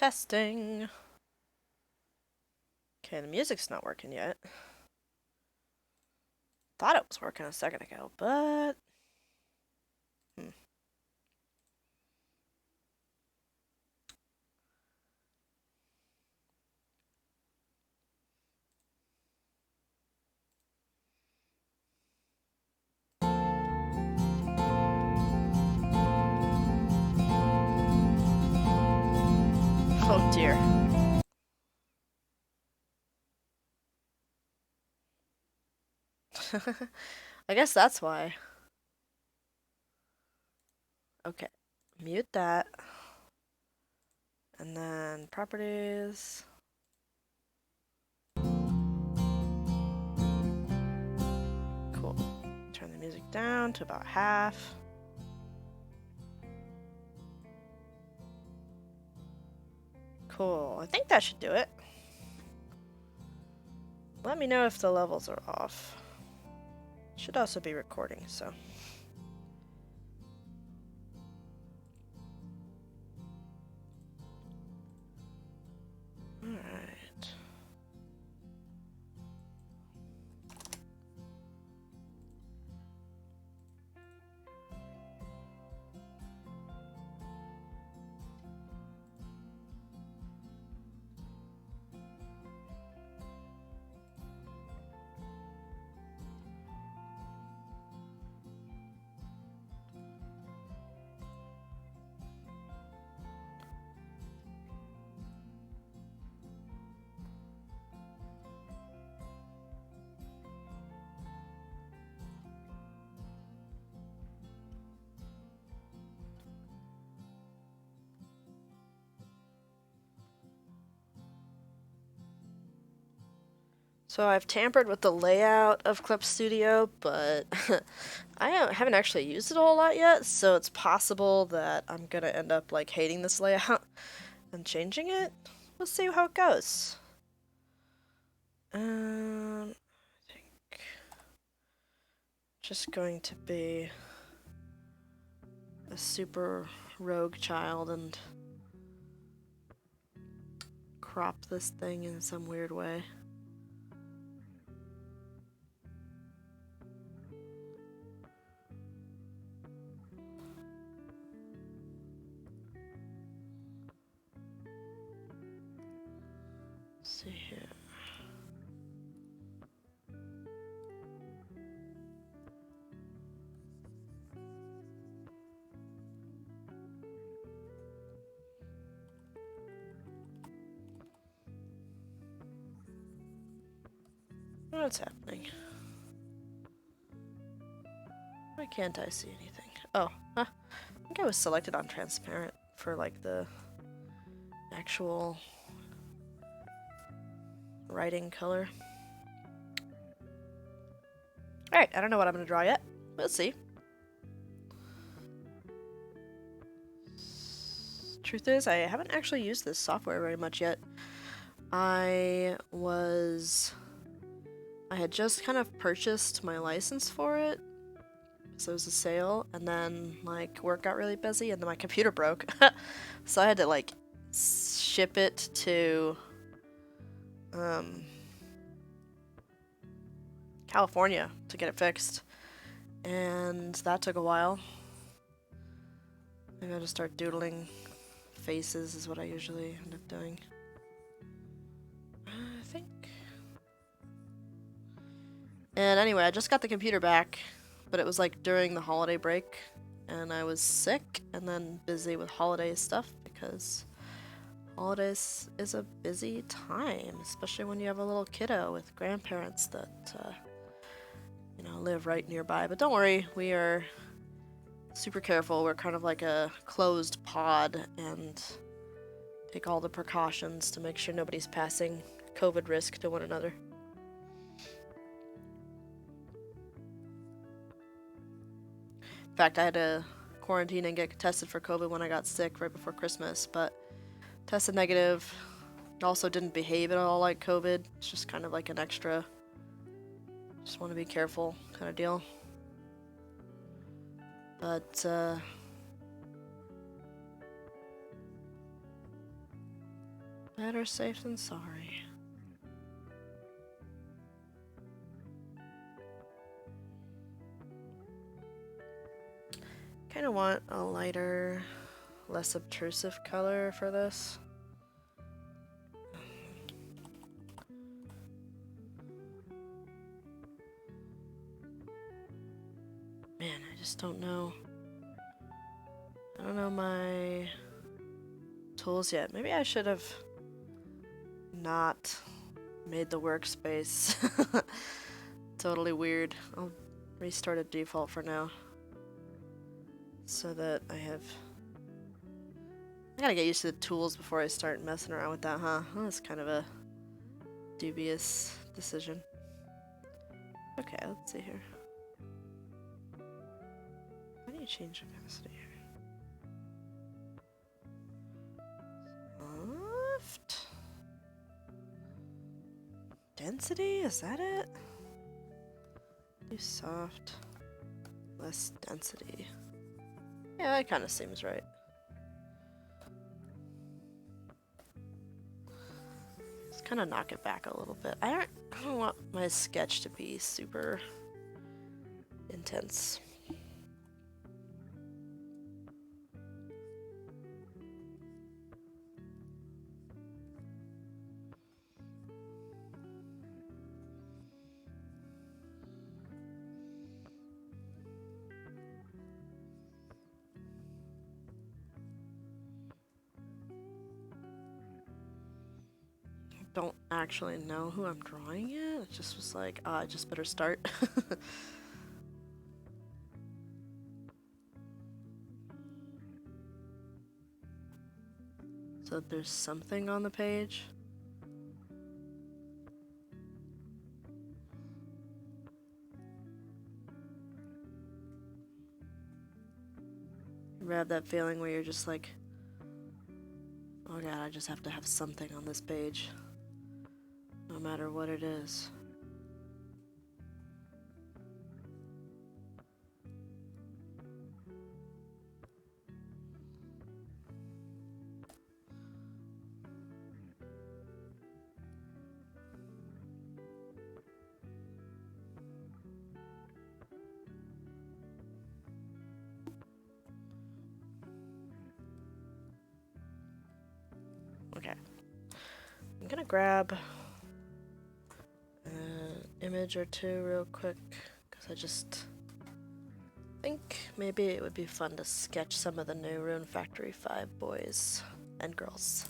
Testing. Okay, the music's not working yet. Thought it was working a second ago, but... Oh dear. I guess that's why. Okay, mute that. And then properties. Cool. Turn the music down to about half. Cool. I think that should do it. Let me know if the levels are off. Should also be recording, so. Alright. So I've tampered with the layout of Clip Studio, but I haven't actually used it a whole lot yet, so it's possible that I'm gonna end up like hating this layout and changing it. We'll see how it goes. I think just going to be a super rogue child and crop this thing in some weird way. Let's see here. What's happening? Why can't I see anything? Oh, huh. I think I was selected on transparent for like the actual writing color. Alright, I don't know what I'm gonna draw yet. We'll see. Truth is, I haven't actually used this software very much yet. I had just kind of purchased my license for it, so it was a sale, and then like work got really busy and then my computer broke. So I had to like ship it to California to get it fixed, and that took a while. I gotta start doodling faces is what I usually end up doing. I think. And anyway, I just got the computer back, but it was like during the holiday break, and I was sick and then busy with holiday stuff because holidays is a busy time, especially when you have a little kiddo with grandparents that, you know, live right nearby. But don't worry, we are super careful. We're kind of like a closed pod and take all the precautions to make sure nobody's passing COVID risk to one another. In fact, I had to quarantine and get tested for COVID when I got sick right before Christmas, but tested negative. Also didn't behave at all like COVID. It's just kind of like an extra, just want to be careful kind of deal. But, Better safe than sorry. Kind of want a lighter, less obtrusive color for this. Man, I just don't know. I don't know my tools yet. Maybe I should have not made the workspace totally weird. I'll restart a default for now so that I gotta get used to the tools before I start messing around with that, huh? Well, that's kind of a dubious decision. Okay, let's see here. How do you change opacity here? Soft. Density? Is that it? Do soft. Less density. Yeah, that kind of seems right. Just kind of knock it back a little bit. I don't want my sketch to be super intense. Don't actually know who I'm drawing yet. It just was like, I just better start. So there's something on the page. You ever have that feeling where you're just like, oh god, I just have to have something on this page. No matter what it is. Okay. I'm gonna grab an image or two real quick, because I just think maybe it would be fun to sketch some of the new Rune Factory 5 boys and girls.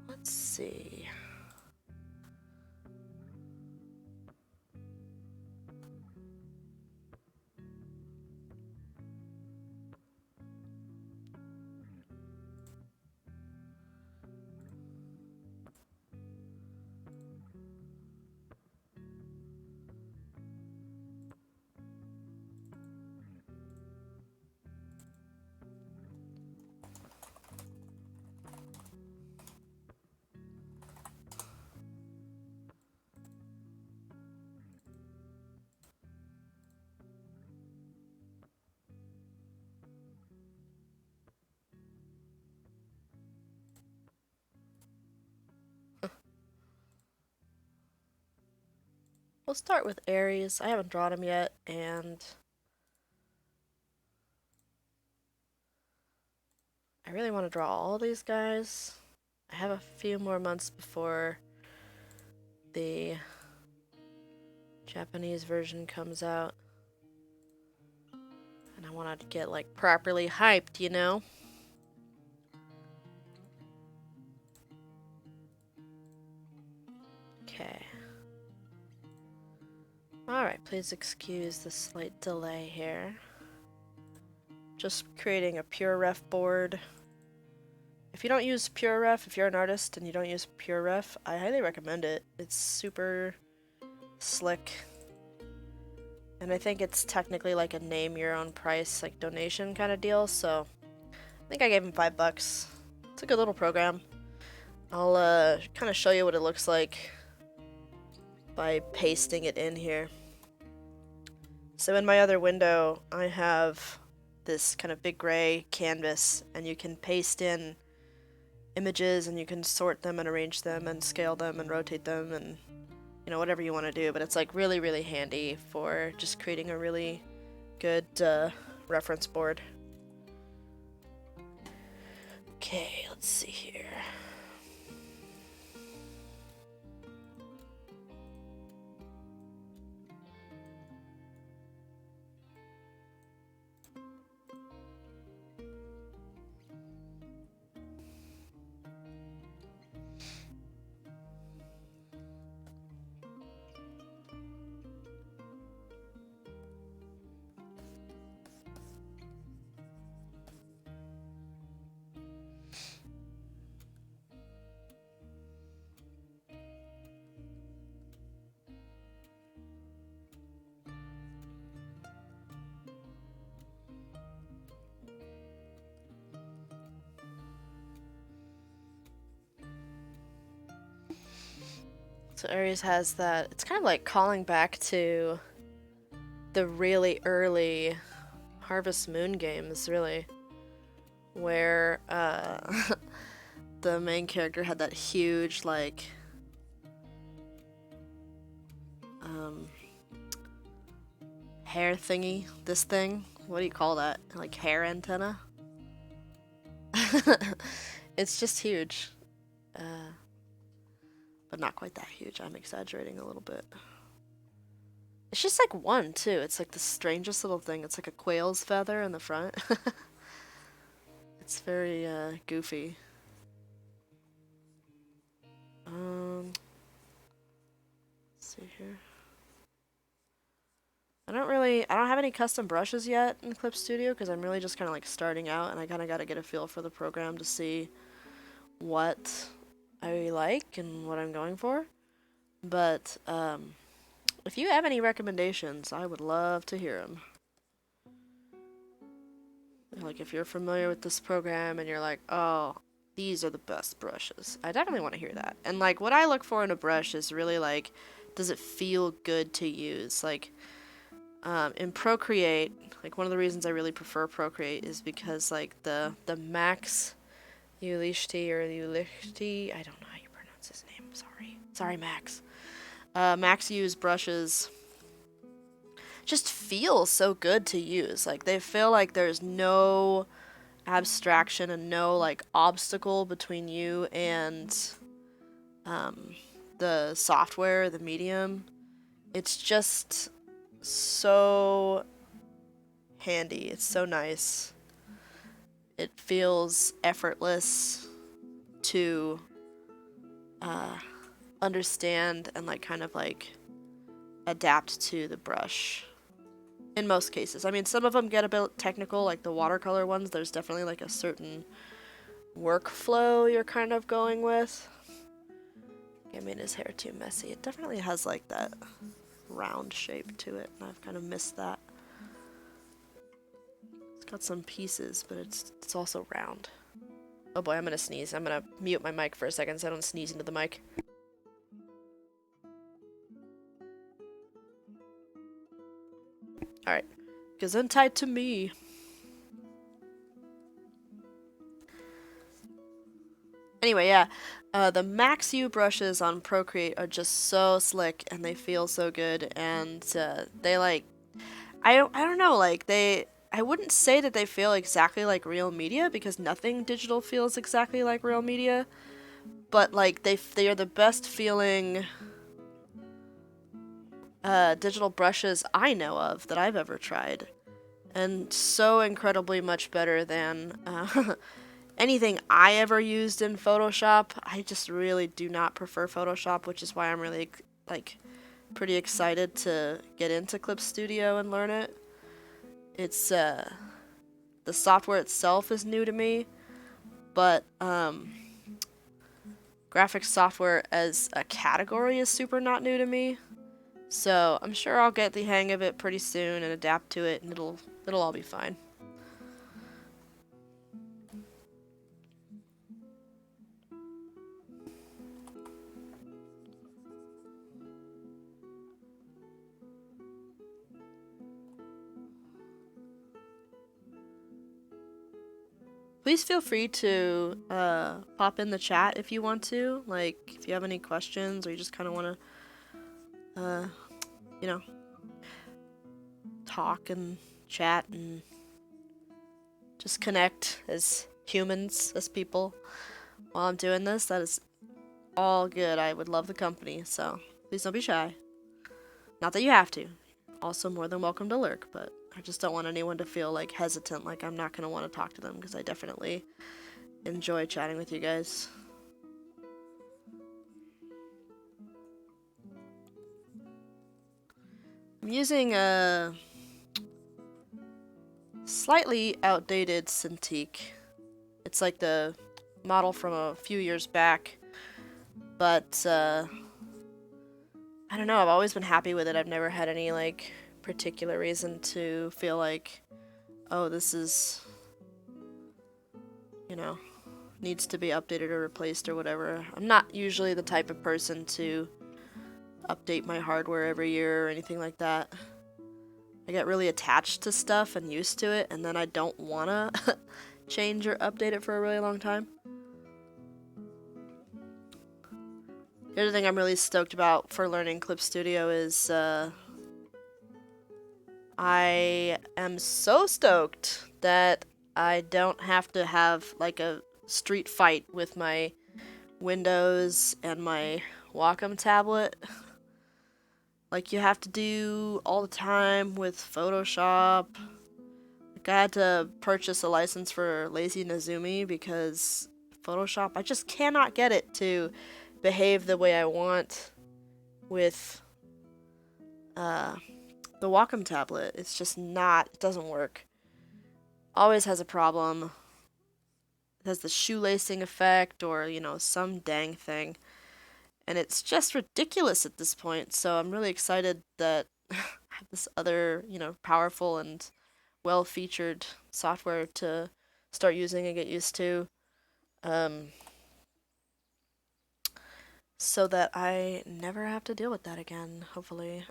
Let's see. We'll start with Aries. I haven't drawn him yet, and I really want to draw all these guys. I have a few more months before the Japanese version comes out. And I want to get like properly hyped, you know? Okay. Alright, please excuse the slight delay here. Just creating a pure ref board. If you don't use pure ref, if you're an artist and you don't use pure ref, I highly recommend it. It's super slick. And I think it's technically like a name your own price, like donation kind of deal, so I think I gave him $5. It's a good little program. I'll kind of show you what it looks like by pasting it in here. So in my other window, I have this kind of big gray canvas, and you can paste in images and you can sort them and arrange them and scale them and rotate them and, you know, whatever you want to do. But it's like really, really handy for just creating a really good reference board. Okay, let's see here. So Aries has that, it's kind of like calling back to the really early Harvest Moon games, really, where the main character had that huge, like, hair thingy, this thing, what do you call that, like hair antenna? It's just huge. But not quite that huge. I'm exaggerating a little bit. It's just like one, too. It's like the strangest little thing. It's like a quail's feather in the front. It's very goofy. Let's see here. I don't have any custom brushes yet in Clip Studio because I'm really just kind of like starting out and I kind of got to get a feel for the program to see what I like and what I'm going for. But if you have any recommendations, I would love to hear them. Like if you're familiar with this program and you're like, oh, these are the best brushes, I definitely want to hear that. And like what I look for in a brush is really like, does it feel good to use? Like in Procreate, like one of the reasons I really prefer Procreate is because like the Max Ulichti or Ulichti, I don't know how you pronounce his name, sorry Max. Max U's brushes just feel so good to use. Like they feel like there's no abstraction and no like obstacle between you and the software, the medium. It's just so handy. It's so nice. It feels effortless to understand and like kind of like adapt to the brush. In most cases. I mean, some of them get a bit technical, like the watercolor ones. There's definitely like a certain workflow you're kind of going with. I made his hair too messy. It definitely has like that round shape to it, and I've kind of missed that. It's got some pieces, but it's also round. Oh boy, I'm gonna sneeze. I'm gonna mute my mic for a second so I don't sneeze into the mic. Alright. Gesundheit to me. Anyway, yeah. The Max U brushes on Procreate are just so slick and they feel so good, and they like I don't know, like I wouldn't say that they feel exactly like real media because nothing digital feels exactly like real media, but like they are the best feeling digital brushes I know of that I've ever tried, and so incredibly much better than anything I ever used in Photoshop. I just really do not prefer Photoshop, which is why I'm really like pretty excited to get into Clip Studio and learn it. It's the software itself is new to me, but graphics software as a category is super not new to me. So I'm sure I'll get the hang of it pretty soon and adapt to it, and it'll all be fine. Please feel free to pop in the chat if you want to. Like, if you have any questions or you just kind of want to, you know, talk and chat and just connect as humans, as people, while I'm doing this. That is all good. I would love the company, so please don't be shy. Not that you have to. Also more than welcome to lurk, but I just don't want anyone to feel like hesitant, like I'm not going to want to talk to them, because I definitely enjoy chatting with you guys. I'm using a slightly outdated Cintiq. It's like the model from a few years back, but I don't know, I've always been happy with it. I've never had any like particular reason to feel like, oh, this is, you know, needs to be updated or replaced or whatever. I'm not usually the type of person to update my hardware every year or anything like that. I get really attached to stuff and used to it, and then I don't wanna change or update it for a really long time. The other thing I'm really stoked about for learning Clip Studio is I am so stoked that I don't have to have like a street fight with my Windows and my Wacom tablet like you have to do all the time with Photoshop. Like I had to purchase a license for Lazy Nezumi because Photoshop, I just cannot get it to behave the way I want with the Wacom tablet. It's just not, it doesn't work. Always has a problem. It has the shoelacing effect or, you know, some dang thing. And it's just ridiculous at this point, so I'm really excited that I have this other, you know, powerful and well-featured software to start using and get used to. So that I never have to deal with that again, hopefully.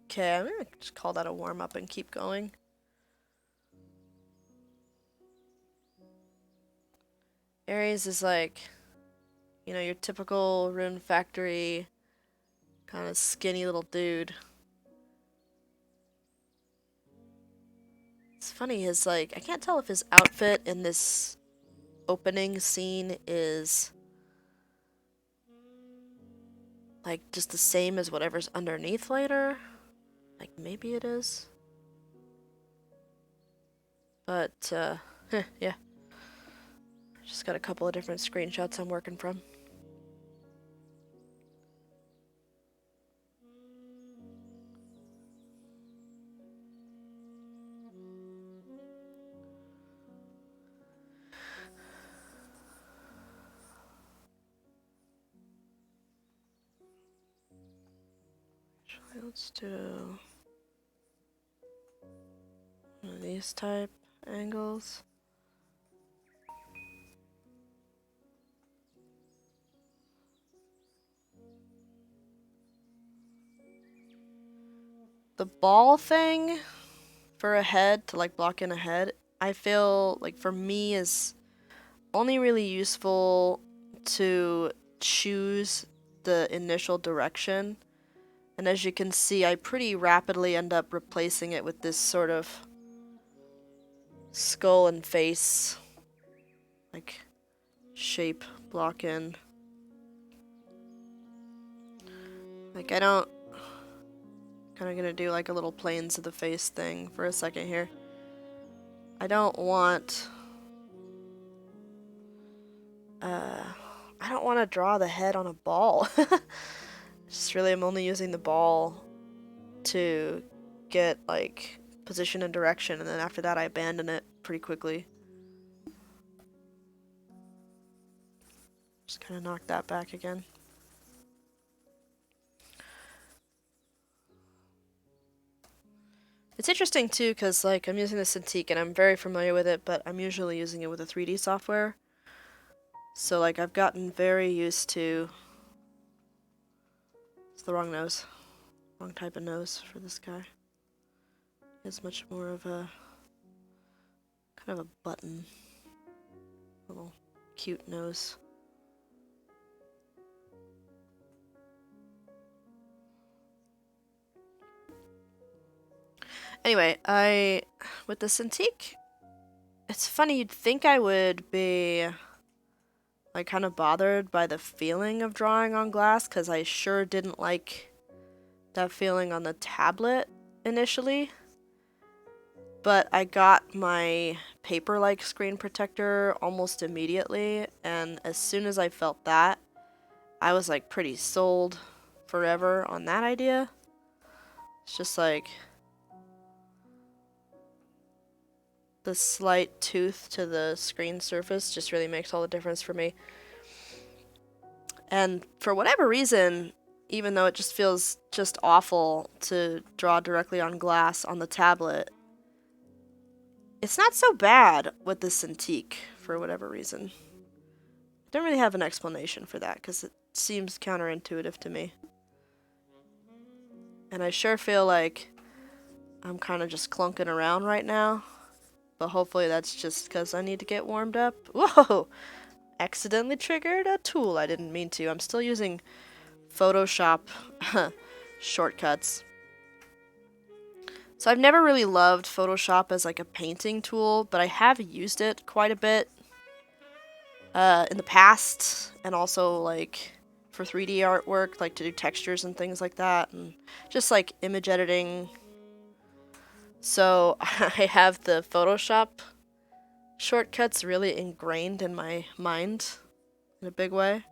Okay, I'm gonna just call that a warm-up and keep going. Ares is like, you know, your typical Rune Factory kind of skinny little dude. It's funny, his like, I can't tell if his outfit in this opening scene is like just the same as whatever's underneath later. Like maybe it is. But yeah. Just got a couple of different screenshots I'm working from. Let's do one of these type angles. The ball thing for a head, to like block in a head, I feel like for me is only really useful to choose the initial direction. And as you can see, I pretty rapidly end up replacing it with this sort of skull and face like shape block in. Like I don't, kind of gonna do like a little planes of the face thing for a second here. I don't want to draw the head on a ball. Just really, I'm only using the ball to get like position and direction, and then after that I abandon it pretty quickly. Just kind of knock that back again. It's interesting too, because like I'm using the Cintiq and I'm very familiar with it, but I'm usually using it with a 3D software. So like I've gotten very used to... It's the wrong nose. Wrong type of nose for this guy. It's much more of a Kind of a button. Little cute nose. Anyway, with the Cintiq, it's funny, you'd think I would be like kind of bothered by the feeling of drawing on glass, because I sure didn't like that feeling on the tablet initially. But I got my paper-like screen protector almost immediately, and as soon as I felt that, I was like pretty sold forever on that idea. It's just like the slight tooth to the screen surface just really makes all the difference for me. And for whatever reason, even though it just feels just awful to draw directly on glass on the tablet, it's not so bad with the Cintiq for whatever reason. I don't really have an explanation for that because it seems counterintuitive to me. And I sure feel like I'm kind of just clunking around right now. But hopefully that's just because I need to get warmed up. Whoa! Accidentally triggered a tool I didn't mean to. I'm still using Photoshop shortcuts. So I've never really loved Photoshop as like a painting tool, but I have used it quite a bit in the past, and also like for 3D artwork, like to do textures and things like that, and just like image editing. So I have the Photoshop shortcuts really ingrained in my mind in a big way.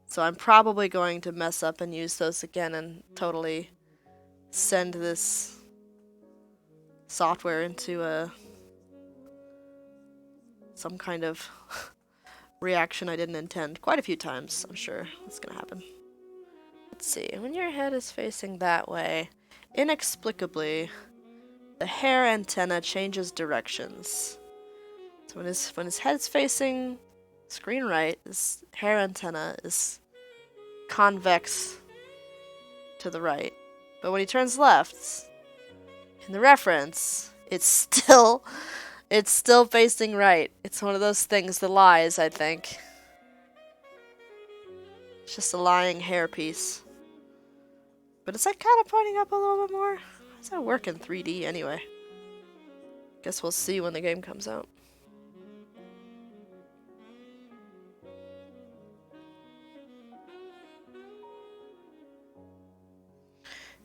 So I'm probably going to mess up and use those again and totally send this software into some kind of reaction I didn't intend quite a few times. I'm sure that's gonna happen. Let's see. When your head is facing that way, inexplicably, the hair antenna changes directions. So when his head's facing screen right, his hair antenna is convex to the right. But when he turns left, in the reference, it's still facing right. It's one of those things that lies, I think. It's just a lying hairpiece. But it's like kind of pointing up a little bit more. How does that work in 3D anyway? Guess we'll see when the game comes out.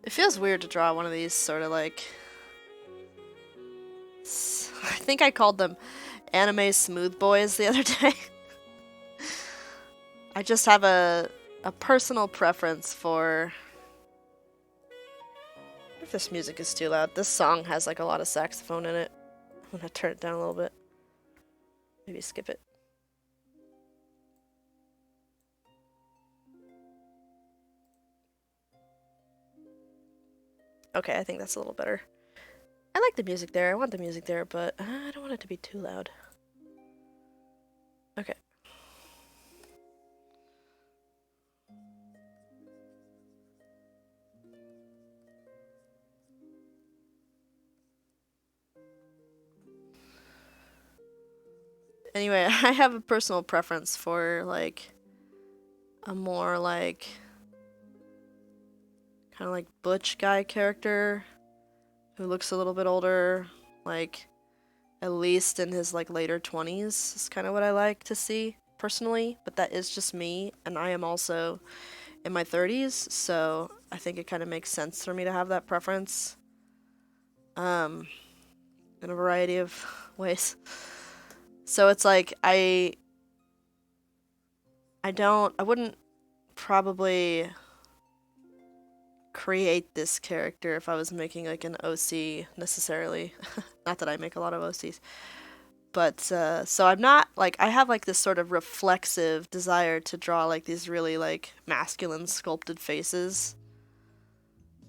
It feels weird to draw one of these sort of like... I think I called them anime smooth boys the other day. I just have a personal preference for... If this music is too loud. This song has like a lot of saxophone in it. I'm gonna turn it down a little bit. Maybe skip it. Okay, I think that's a little better. I like the music there. I want the music there, but I don't want it to be too loud. Okay. Anyway, I have a personal preference for like a more like kind of like butch guy character who looks a little bit older, like at least in his like later 20s is kind of what I like to see personally, but that is just me, and I am also in my 30s, so I think it kind of makes sense for me to have that preference in a variety of ways. So it's like I wouldn't probably create this character if I was making like an OC necessarily. Not that I make a lot of OCs. But so I'm not like, I have like this sort of reflexive desire to draw like these really like masculine sculpted faces.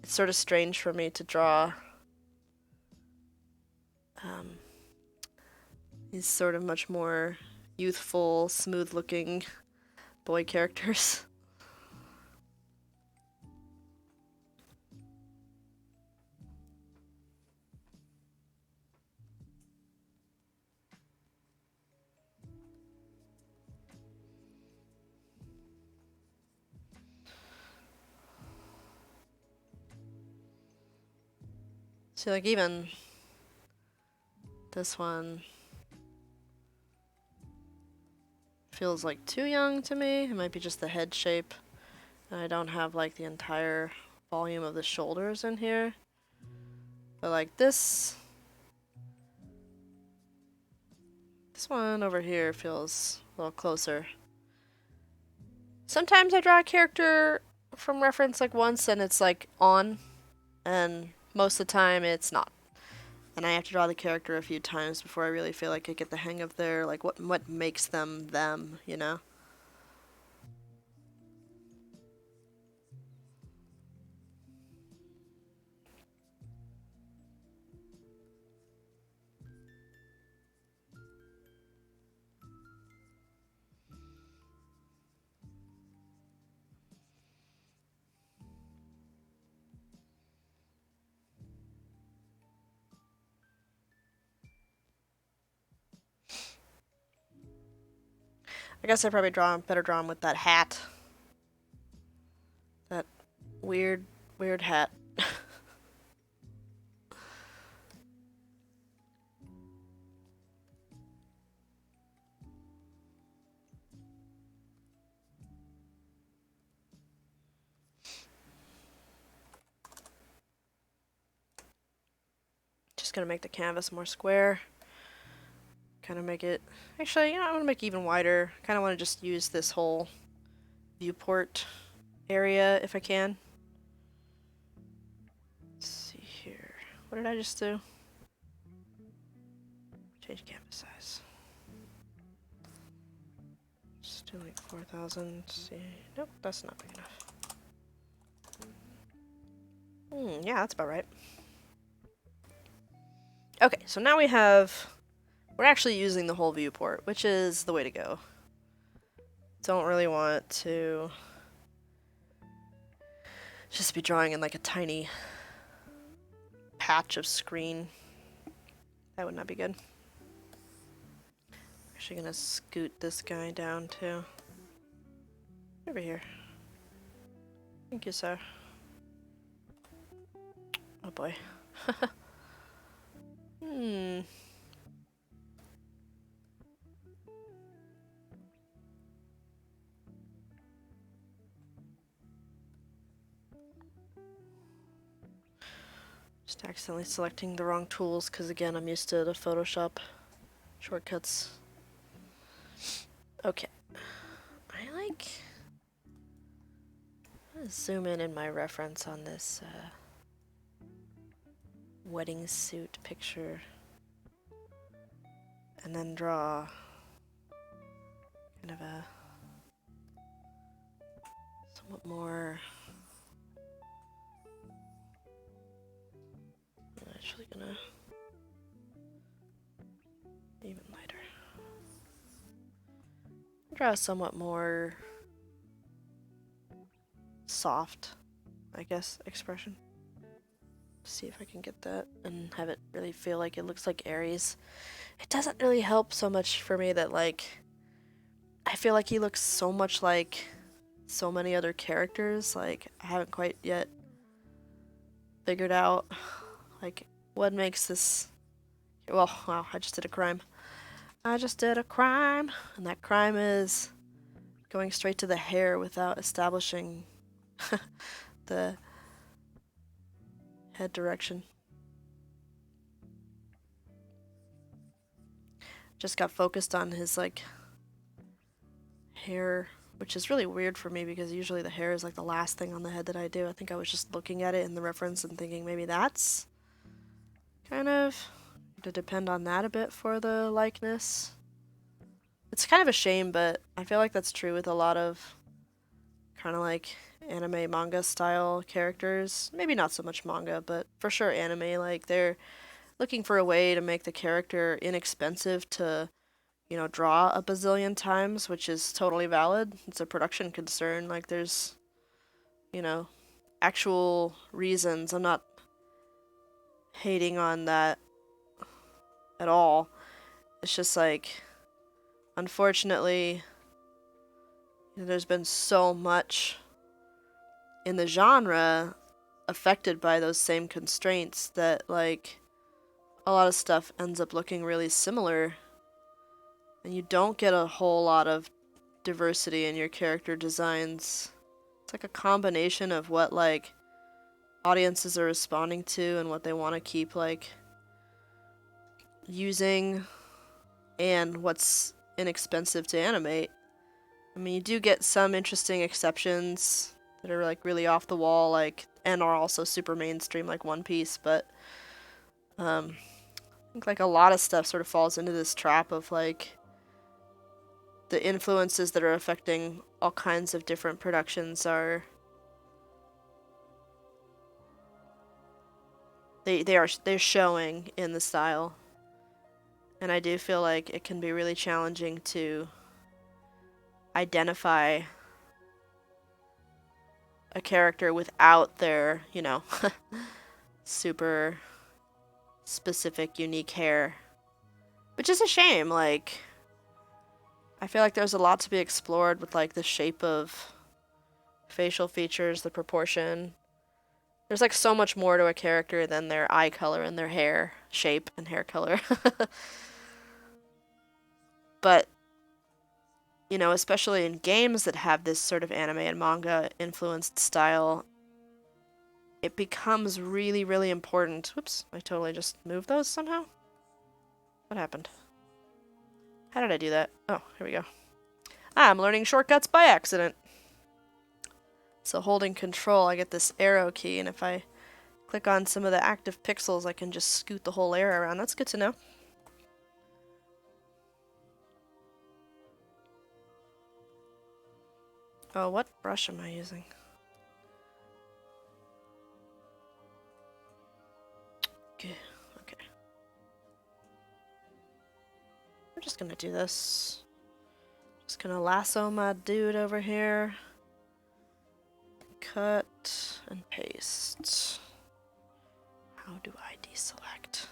It's sort of strange for me to draw these sort of much more youthful, smooth looking boy characters. See, like, even this one feels like too young to me. It might be just the head shape. And I don't have like the entire volume of the shoulders in here. But like this one over here feels a little closer. Sometimes I draw a character from reference like once and it's like on, and most of the time it's not. And I have to draw the character a few times before I really feel like I get the hang of their, like, what makes them them, you know? I guess I probably better draw him with that hat. That weird hat. Just gonna make the canvas more square. Kind of make it... Actually, you know, I'm gonna make it even wider. Kind of want to just use this whole viewport area if I can. Let's see here. What did I just do? Change canvas size. Just do like 4,000. See. Nope, that's not big enough. Yeah, that's about right. Okay, so now we're actually using the whole viewport, which is the way to go. Don't really want to just be drawing in like a tiny patch of screen. That would not be good. Actually gonna scoot this guy down too. Over here. Thank you, sir. Oh boy. Just accidentally selecting the wrong tools because again I'm used to the Photoshop shortcuts. Okay. I'm gonna zoom in my reference on this wedding suit picture and then draw kind of a somewhat more... I'm actually gonna even lighter. Draw a somewhat more soft, I guess, expression. See if I can get that and have it really feel like it looks like Aries. It doesn't really help so much for me that, like, I feel like he looks so much like so many other characters. Like, I haven't quite yet figured out, like, what makes this... Well, wow, I just did a crime. I just did a crime, and that crime is going straight to the hair without establishing the head direction. Just got focused on his, like, hair, which is really weird for me because usually the hair is like the last thing on the head that I do. I think I was just looking at it in the reference and thinking maybe that's kind of to depend on that a bit for the likeness. It's kind of a shame, but I feel like that's true with a lot of kind of like anime manga style characters. Maybe not so much manga, but for sure anime. Like, they're looking for a way to make the character inexpensive to, you know, draw a bazillion times, which is totally valid. It's a production concern. Like, there's, you know, actual reasons. I'm not hating on that at all. It's just like, unfortunately, there's been so much in the genre affected by those same constraints that, like, a lot of stuff ends up looking really similar. And you don't get a whole lot of diversity in your character designs. It's like a combination of what, like, audiences are responding to and what they want to keep, like, using, and what's inexpensive to animate. I mean, you do get some interesting exceptions that are, like, really off the wall, like, and are also super mainstream, like One Piece, but I think, like, a lot of stuff sort of falls into this trap of, like, the influences that are affecting all kinds of different productions are they're showing in the style. And I do feel like it can be really challenging to identify a character without their, you know, super specific, unique hair. Which is a shame, like, I feel like there's a lot to be explored with, like, the shape of facial features, the proportion. There's, like, so much more to a character than their eye color and their hair shape and hair color. But, you know, especially in games that have this sort of anime and manga influenced style, it becomes really, really important. Whoops, I totally just moved those somehow. What happened? How did I do that? Oh, here we go. I'm learning shortcuts by accident. So holding control, I get this arrow key, and if I click on some of the active pixels, I can just scoot the whole layer around. That's good to know. Oh, what brush am I using? Okay. I'm just gonna do this. Just gonna lasso my dude over here. Cut and paste. How do I deselect?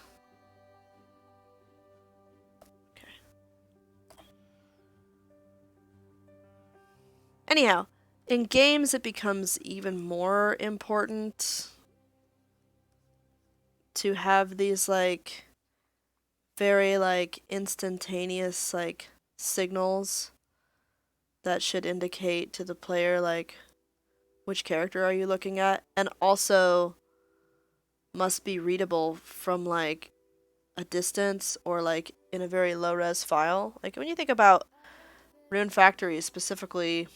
Okay. Anyhow, in games it becomes even more important to have these, like, very, like, instantaneous, like, signals that should indicate to the player, like, which character are you looking at, and also must be readable from, like, a distance or, like, in a very low res file. Like, when you think about Rune Factory specifically,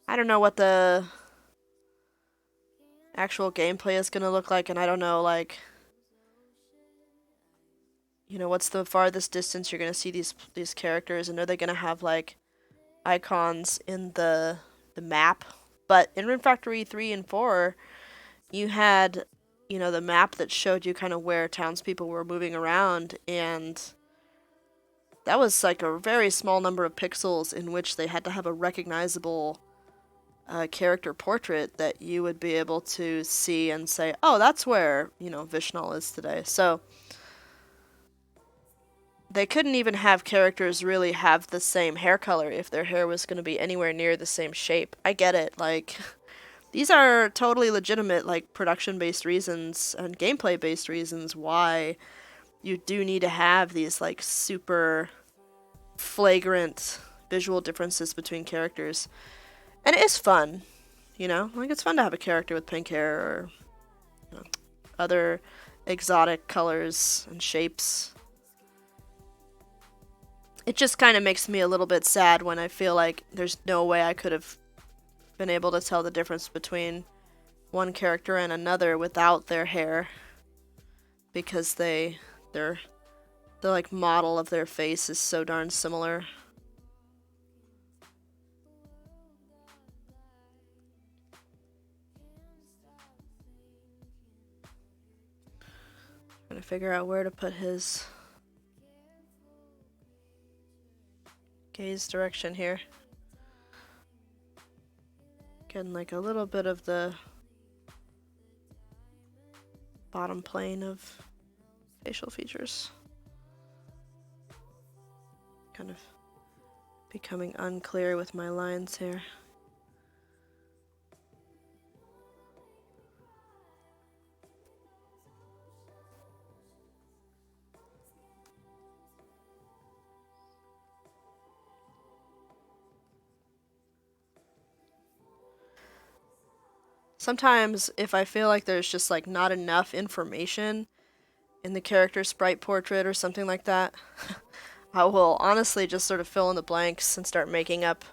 I don't know what the actual gameplay is gonna look like, and I don't know, like, you know, what's the farthest distance you're gonna see these characters, and are they gonna have, like, icons in the map? But in Rune Factory 3 and 4, you had, you know, the map that showed you kind of where townspeople were moving around, and that was like a very small number of pixels in which they had to have a recognizable character portrait that you would be able to see and say, oh, that's where, you know, Vishnal is today. So they couldn't even have characters really have the same hair color if their hair was going to be anywhere near the same shape. I get it, like, these are totally legitimate, like, production-based reasons and gameplay-based reasons why you do need to have these, like, super flagrant visual differences between characters. And it is fun, you know? Like, it's fun to have a character with pink hair or, you know, other exotic colors and shapes. It just kind of makes me a little bit sad when I feel like there's no way I could have been able to tell the difference between one character and another without their hair, because the like model of their face is so darn similar. Trying to figure out where to put his gaze direction here. Getting like a little bit of the bottom plane of facial features. Kind of becoming unclear with my lines here. sometimes if I feel like there's just like not enough information in the character sprite portrait or something like that, I will honestly just sort of fill in the blanks and start making up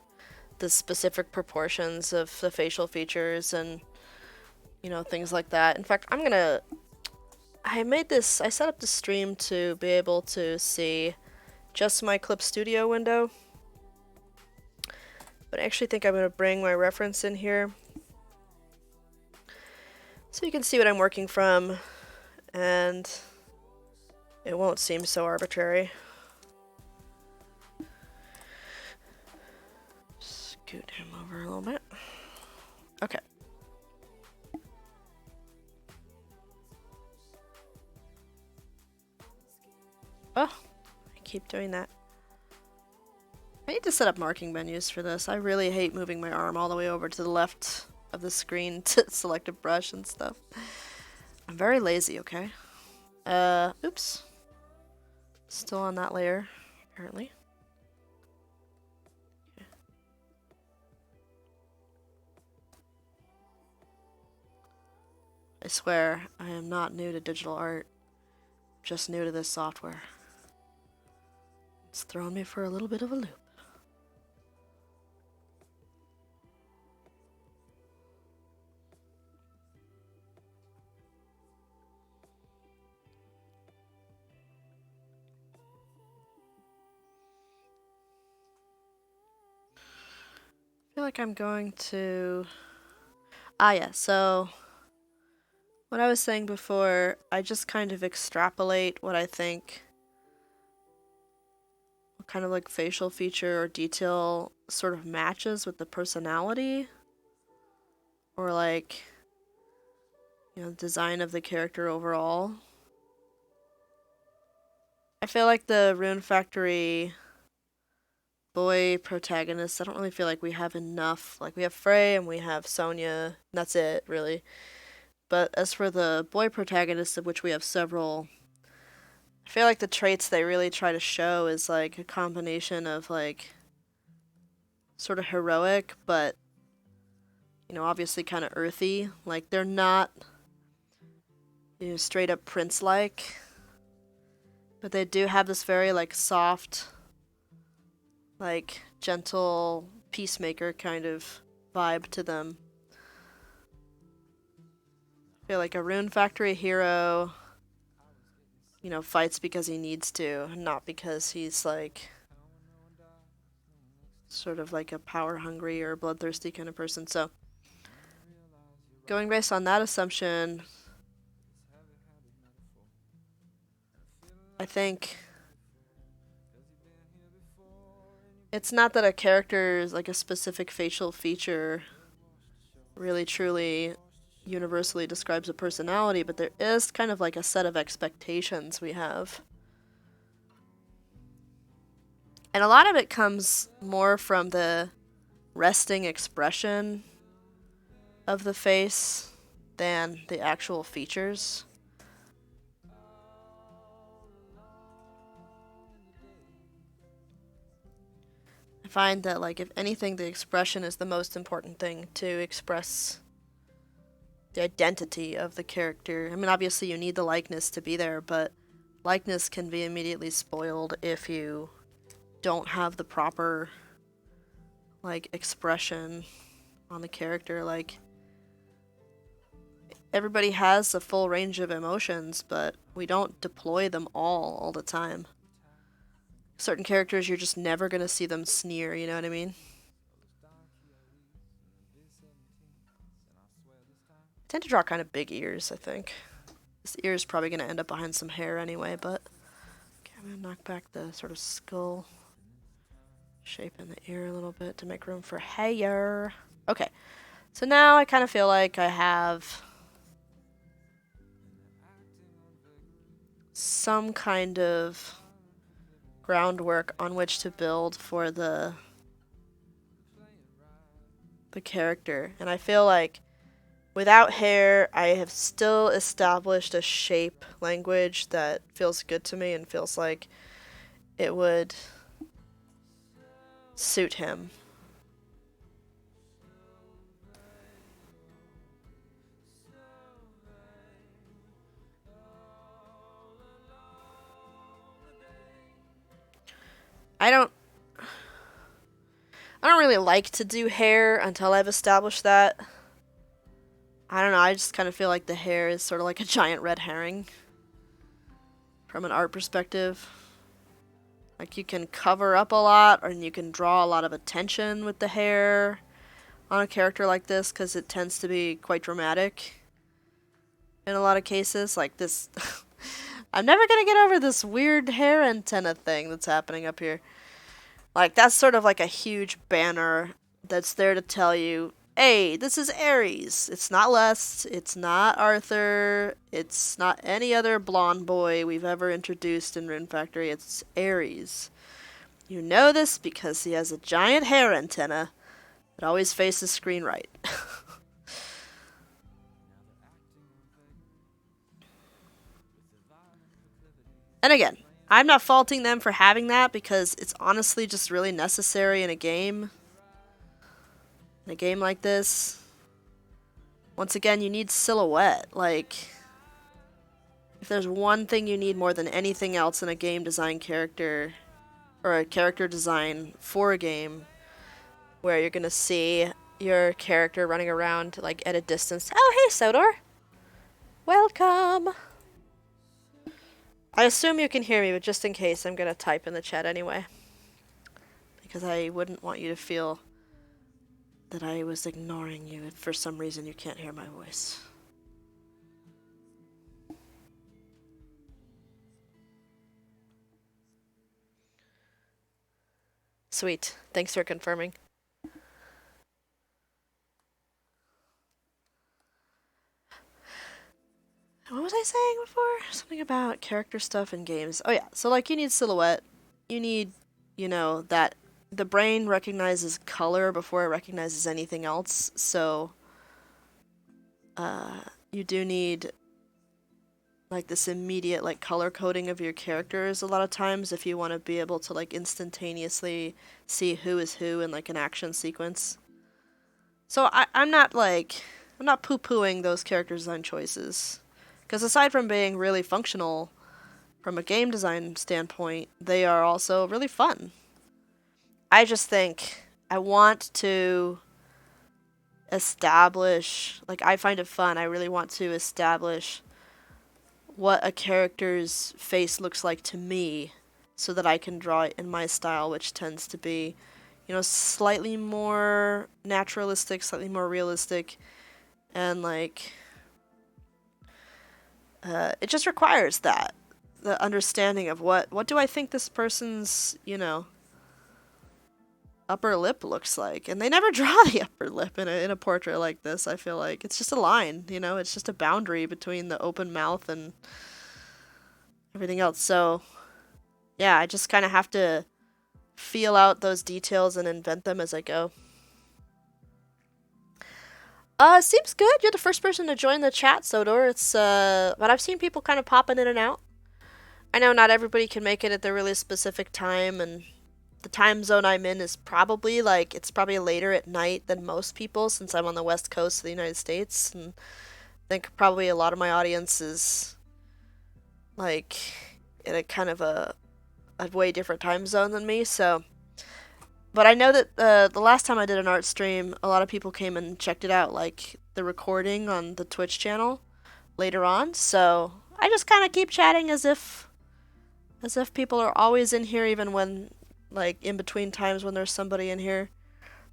the specific proportions of the facial features and, you know, things like that. In fact, I set up the stream to be able to see just my Clip Studio window. But I actually think I'm going to bring my reference in here so you can see what I'm working from, and it won't seem so arbitrary. Scoot him over a little bit. Okay. Oh, I keep doing that. I need to set up marking menus for this. I really hate moving my arm all the way over to the left of the screen to select a brush and stuff. I'm very lazy, okay? Oops. Still on that layer, apparently. Okay. I swear, I am not new to digital art. Just new to this software. It's thrown me for a little bit of a loop. I feel like I'm going to... Ah, yeah, so... What I was saying before, I just kind of extrapolate what I think... What kind of like facial feature or detail sort of matches with the personality. Or like... You know, design of the character overall. I feel like the Rune Factory... boy protagonists, I don't really feel like we have enough. Like, we have Frey and we have Sonya, and that's it, really. But as for the boy protagonists, of which we have several, I feel like the traits they really try to show is, like, a combination of, like, sort of heroic, but, you know, obviously kind of earthy. Like, they're not, you know, straight up prince-like, but they do have this very, like, soft... like, gentle peacemaker kind of vibe to them. I feel like a Rune Factory hero, you know, fights because he needs to, not because he's, like, sort of like a power-hungry or bloodthirsty kind of person. So, going based on that assumption, I think... It's not that a character's, like, a specific facial feature really truly universally describes a personality, but there is kind of like a set of expectations we have. And a lot of it comes more from the resting expression of the face than the actual features. I find that, like, if anything, the expression is the most important thing to express the identity of the character. I mean, obviously you need the likeness to be there, but likeness can be immediately spoiled if you don't have the proper, like, expression on the character. Like, everybody has a full range of emotions, but we don't deploy them all the time. Certain characters, you're just never gonna see them sneer, you know what I mean? I tend to draw kind of big ears, I think. This ear is probably gonna end up behind some hair anyway, but... Okay, I'm gonna knock back the sort of skull shape in the ear a little bit to make room for hair. Okay, so now I kind of feel like I have some kind of groundwork on which to build for the character. And I feel like without hair, I have still established a shape language that feels good to me and feels like it would suit him. I don't really like to do hair until I've established that. I don't know, I just kind of feel like the hair is sort of like a giant red herring from an art perspective. Like, you can cover up a lot, or you can draw a lot of attention with the hair on a character like this, because it tends to be quite dramatic in a lot of cases. Like this... I'm never gonna get over this weird hair antenna thing that's happening up here. Like, that's sort of like a huge banner that's there to tell you, hey, this is Ares. It's not Les. It's not Arthur. It's not any other blonde boy we've ever introduced in Rune Factory. It's Ares. You know this because he has a giant hair antenna that always faces screen right. And again, I'm not faulting them for having that because it's honestly just really necessary in a game. In a game like this. Once again, you need silhouette. Like, if there's one thing you need more than anything else in a game design character, or a character design for a game, where you're gonna see your character running around like at a distance. Oh, hey, Sodor! Welcome! I assume you can hear me, but just in case, I'm gonna type in the chat anyway. Because I wouldn't want you to feel that I was ignoring you if for some reason you can't hear my voice. Sweet. Thanks for confirming. What was I saying before? Something about character stuff in games. Oh yeah, so like you need silhouette. You need, you know, that the brain recognizes color before it recognizes anything else. So you do need like this immediate like color coding of your characters a lot of times if you want to be able to like instantaneously see who is who in like an action sequence. So I'm not poo-pooing those character design choices. Because aside from being really functional from a game design standpoint, they are also really fun. I just think I want to establish, like I find it fun, I really want to establish what a character's face looks like to me so that I can draw it in my style, which tends to be, you know, slightly more naturalistic, slightly more realistic, and like... it just requires that. The understanding of what do I think this person's, you know, upper lip looks like. And they never draw the upper lip in a portrait like this, I feel like. It's just a line, you know? It's just a boundary between the open mouth and everything else. So, yeah, I just kind of have to feel out those details and invent them as I go. Seems good. You're the first person to join the chat, Sodor. It's, but I've seen people kind of popping in and out. I know not everybody can make it at their really specific time, and the time zone I'm in is probably, like, it's probably later at night than most people, since I'm on the west coast of the United States, and I think probably a lot of my audience is, like, in a kind of a way different time zone than me, so... But I know that the last time I did an art stream, a lot of people came and checked it out, like the recording on the Twitch channel later on. So I just kind of keep chatting as if people are always in here, even when, like, in between times when there's somebody in here.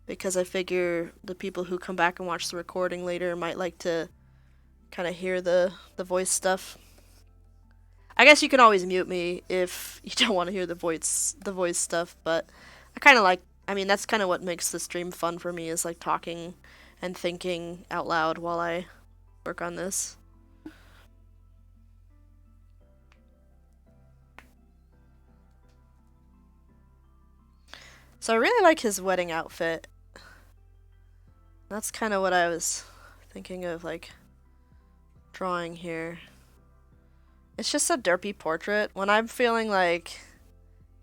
Because I figure the people who come back and watch the recording later might like to kind of hear the voice stuff. I guess you can always mute me if you don't want to hear the voice stuff, but I kind of like, I mean, that's kind of what makes the stream fun for me, is like talking and thinking out loud while I work on this. So I really like his wedding outfit. That's kind of what I was thinking of, like, drawing here. It's just a derpy portrait. When I'm feeling, like,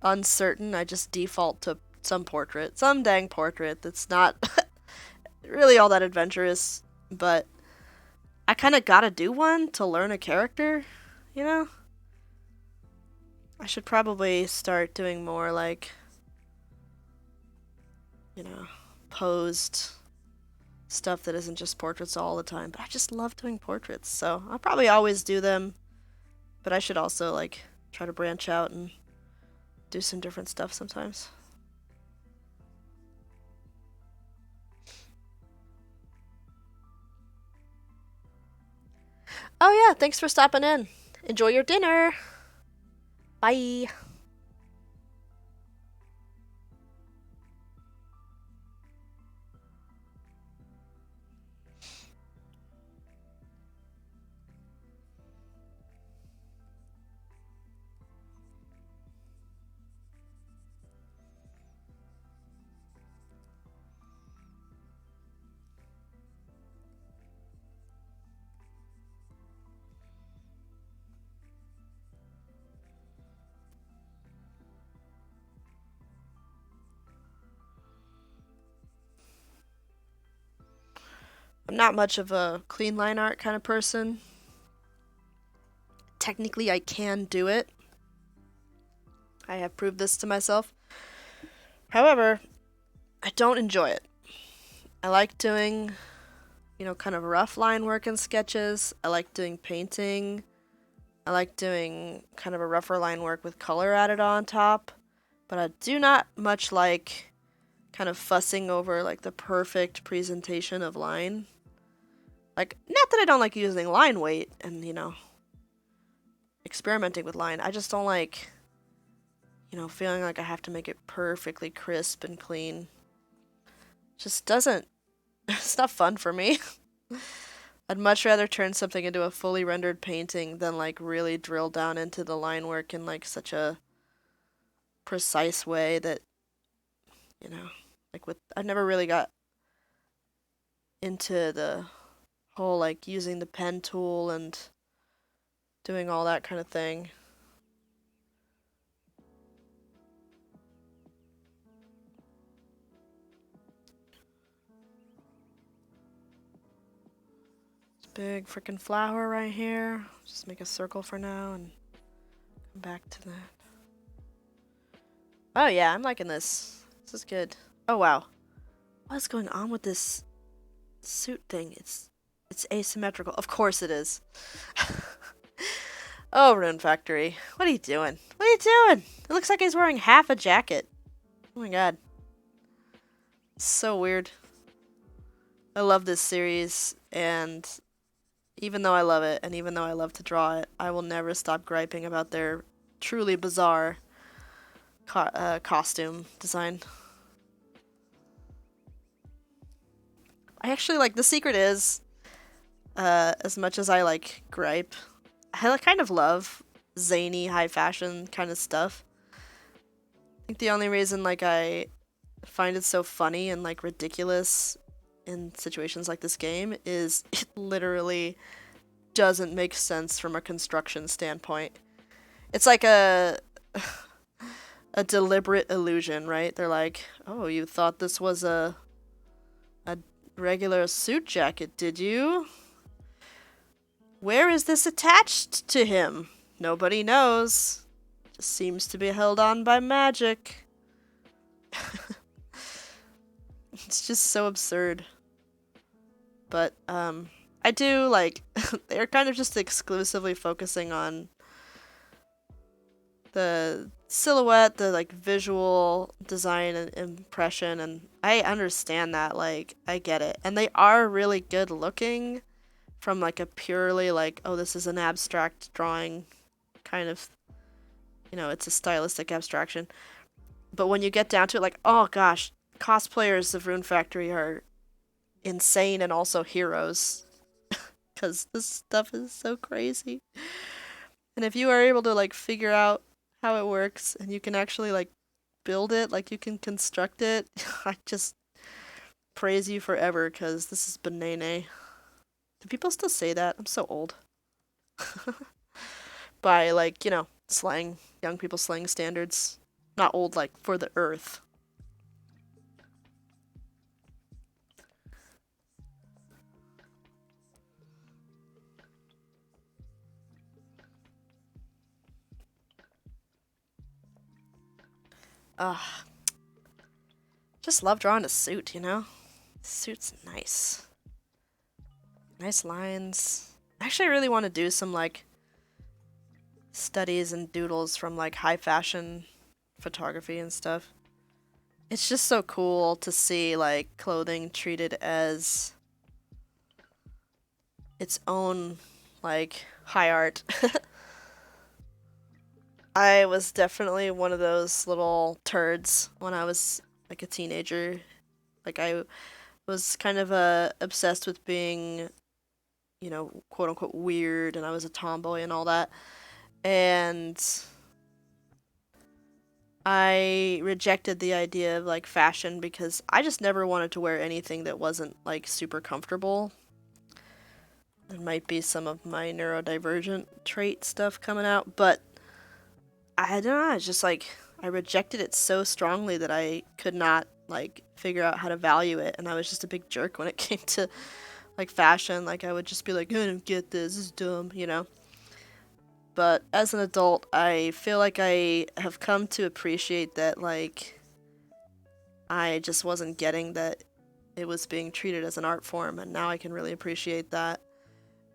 uncertain, I just default to some dang portrait that's not really all that adventurous, but I kind of gotta do one to learn a character, you know? I should probably start doing more, like, you know, posed stuff that isn't just portraits all the time. But I just love doing portraits, so I'll probably always do them. But I should also, like, try to branch out and do some different stuff sometimes. Oh yeah, thanks for stopping in. Enjoy your dinner. Bye. I'm not much of a clean line art kind of person. Technically, I can do it. I have proved this to myself. However, I don't enjoy it. I like doing, kind of rough line work in sketches. I like doing painting. I like doing kind of a rougher line work with color added on top. But I do not much like kind of fussing over like the perfect presentation of line. Like, not that I don't like using line weight and, experimenting with line. I just don't like, feeling like I have to make it perfectly crisp and clean. Just doesn't, it's not fun for me. I'd much rather turn something into a fully rendered painting than like really drill down into the line work in like such a precise way that, I've never really got into the whole like using the pen tool and doing all that kind of thing. Big freaking flower right here. Just make a circle for now and come back to that. Oh yeah, I'm liking this. This is good. Oh wow. What's going on with this suit thing? It's asymmetrical. Of course it is. Oh, Rune Factory. What are you doing? What are you doing? It looks like he's wearing half a jacket. Oh my god. So weird. I love this series, and even though I love it, and even though I love to draw it, I will never stop griping about their truly bizarre costume design. I actually like, the secret is, as much as I like gripe, I kind of love zany, high fashion kind of stuff. I think the only reason like I find it so funny and like ridiculous in situations like this game is it literally doesn't make sense from a construction standpoint. It's like a deliberate illusion, right? They're like, "Oh, you thought this was a regular suit jacket, did you? Where is this attached to him? Nobody knows. Just seems to be held on by magic." It's just so absurd. But I do like they're kind of just exclusively focusing on the silhouette, the like visual design and impression, and I understand that, like I get it. And they are really good looking from like a purely like, oh, this is an abstract drawing kind of, it's a stylistic abstraction. But when you get down to it, like, oh gosh, cosplayers of Rune Factory are insane and also heroes because this stuff is so crazy. And if you are able to like figure out how it works and you can actually like build it, like you can construct it, I just praise you forever because this is banane. Do people still say that? I'm so old. By like, slang, young people slang standards. Not old like for the earth. Ugh. Just love drawing a suit, you know? Suit's nice. Nice lines. Actually, I really want to do some, like, studies and doodles from, like, high fashion photography and stuff. It's just so cool to see, like, clothing treated as its own, like, high art. I was definitely one of those little turds when I was, like, a teenager. Like, I was kind of obsessed with being, you know, quote unquote weird, and I was a tomboy and all that. And I rejected the idea of like fashion because I just never wanted to wear anything that wasn't like super comfortable. There might be some of my neurodivergent trait stuff coming out, but I don't know, it's just like I rejected it so strongly that I could not like figure out how to value it, and I was just a big jerk when it came to like fashion. Like I would just be like, I don't get this is dumb, you know. But as an adult, I feel like I have come to appreciate that, like, I just wasn't getting that it was being treated as an art form, and now I can really appreciate that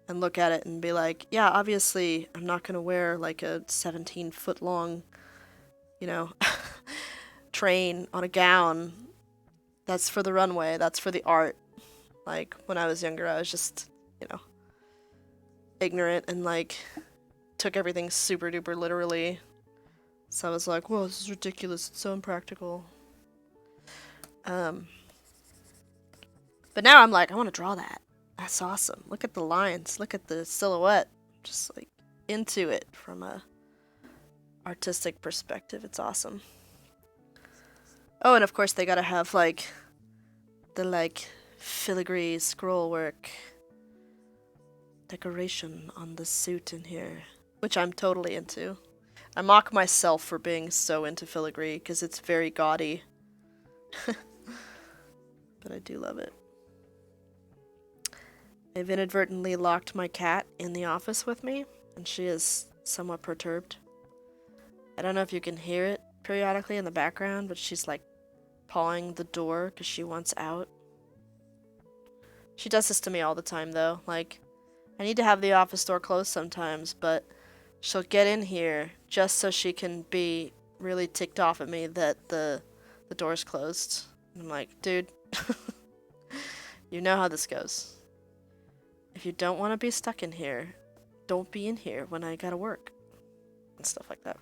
and look at it and be like, yeah, obviously, I'm not gonna wear, like, a 17-foot long, you know, train on a gown. That's for the runway, that's for the art. Like, when I was younger, I was just, you know, ignorant and, like, took everything super duper literally. So I was like, whoa, this is ridiculous. It's so impractical. But now I'm like, I want to draw that. That's awesome. Look at the lines. Look at the silhouette. Just like into it from a artistic perspective. It's awesome. Oh, and of course they gotta have like the like filigree scroll work decoration on the suit in here, which I'm totally into. I mock myself for being so into filigree because it's very gaudy. But I do love it. I've inadvertently locked my cat in the office with me, and she is somewhat perturbed. I don't know if you can hear it periodically in the background, but she's like pawing the door because she wants out. She does this to me all the time though. Like, I need to have the office door closed sometimes, but she'll get in here just so she can be really ticked off at me that the door's closed. And I'm like, dude, you know how this goes. If you don't want to be stuck in here, don't be in here when I gotta work. And stuff like that.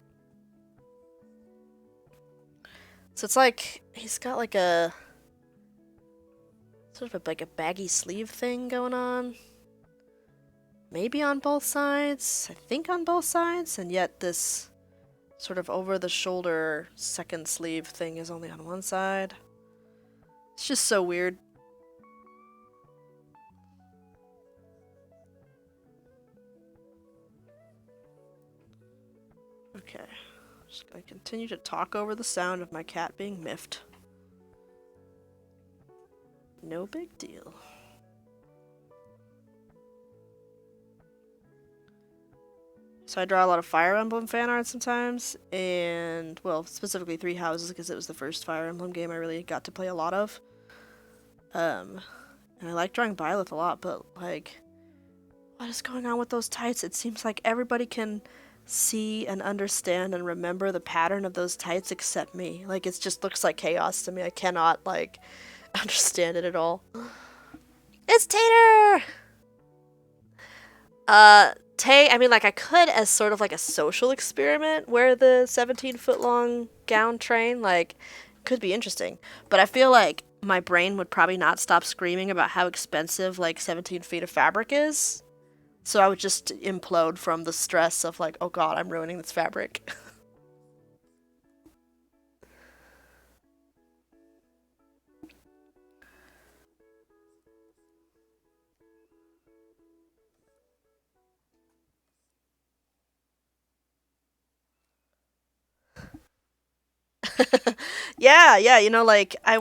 So it's like, he's got like a, sort of like a baggy sleeve thing going on. Maybe on both sides, I think on both sides, and yet this sort of over-the-shoulder second sleeve thing is only on one side. It's just so weird. Okay, just gonna continue to talk over the sound of my cat being miffed. No big deal. So I draw a lot of Fire Emblem fan art sometimes, and, well, specifically Three Houses, because it was the first Fire Emblem game I really got to play a lot of. And I like drawing Byleth a lot, but, like, what is going on with those tights? It seems like everybody can see and understand and remember the pattern of those tights except me. Like, it just looks like chaos to me. I cannot, like, understand it at all. It's Tater! I mean, like, I could, as sort of like a social experiment, wear the 17-foot long gown train. Like, could be interesting. But I feel like my brain would probably not stop screaming about how expensive, like, 17 feet of fabric is. So I would just implode from the stress of, like, oh god, I'm ruining this fabric. Yeah, you know, like, I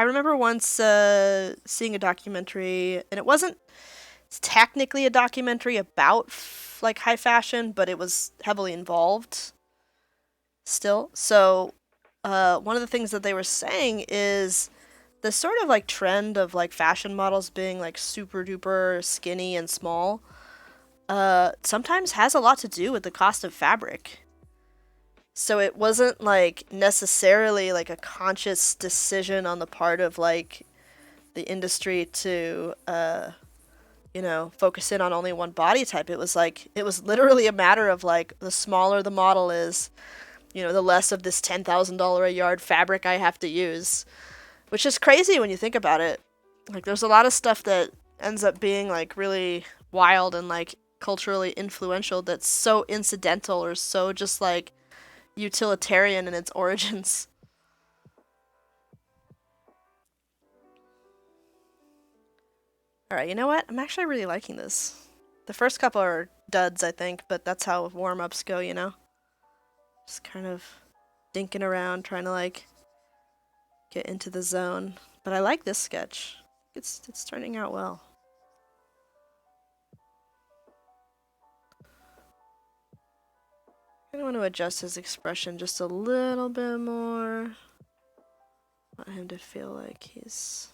remember once seeing a documentary, and it wasn't technically a documentary about, like, high fashion, but it was heavily involved still. So, one of the things that they were saying is the sort of like trend of like fashion models being like super duper skinny and small sometimes has a lot to do with the cost of fabric. So it wasn't like necessarily like a conscious decision on the part of like the industry to you know, focus in on only one body type. It was like it was literally a matter of like the smaller the model is, you know, the less of this $10,000 a yard fabric I have to use, which is crazy when you think about it. Like there's a lot of stuff that ends up being like really wild and like culturally influential that's so incidental or so just like utilitarian in its origins. All right, you know what? I'm actually really liking this. The first couple are duds, I think, but that's how warm-ups go, you know? Just kind of dinking around, trying to like get into the zone. But I like this sketch. It's turning out well. I want to adjust his expression just a little bit more. Want him to feel like he's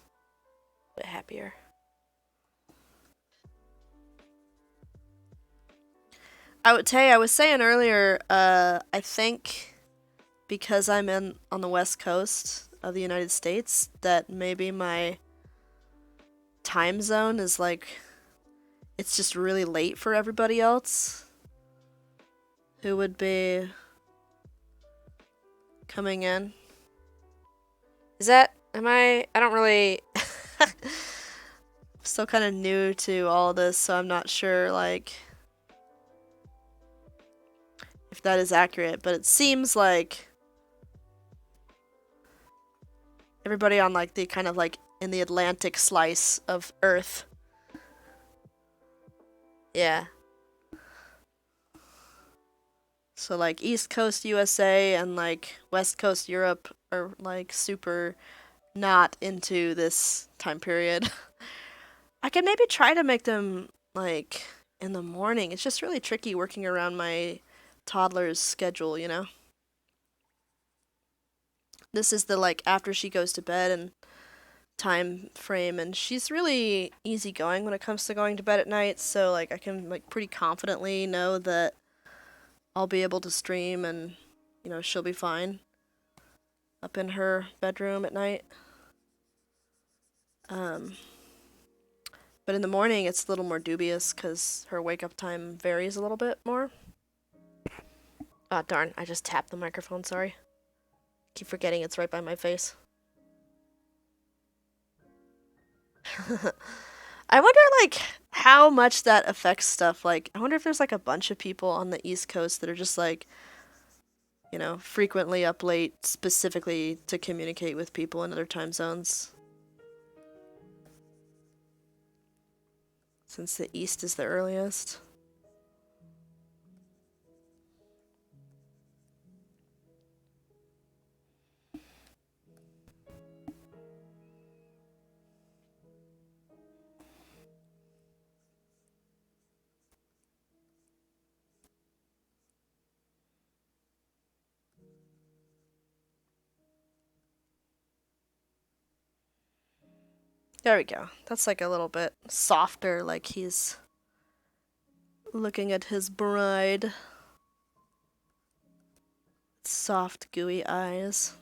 a bit happier. I was saying earlier, I think because I'm on the west coast of the United States, that maybe my time zone is like, it's just really late for everybody else who would be coming in. I don't really, I'm still kind of new to all this, so I'm not sure, like, if that is accurate, but it seems like everybody on, like, the kind of, like, in the Atlantic slice of Earth. Yeah. So, like, East Coast USA and, like, West Coast Europe are, like, super not into this time period. I could maybe try to make them, like, in the morning. It's just really tricky working around my toddler's schedule, you know? This is the, like, after she goes to bed and time frame, and she's really easygoing when it comes to going to bed at night, so, like, I can, like, pretty confidently know that I'll be able to stream and, you know, she'll be fine up in her bedroom at night. But in the morning, it's a little more dubious because her wake up time varies a little bit more. Ah, darn, I just tapped the microphone, sorry. Keep forgetting it's right by my face. I wonder, like, how much that affects stuff. Like, I wonder if there's, like, a bunch of people on the East Coast that are just, like, you know, frequently up late specifically to communicate with people in other time zones. Since the East is the earliest. There we go. That's like a little bit softer, like he's looking at his bride. Soft, gooey eyes.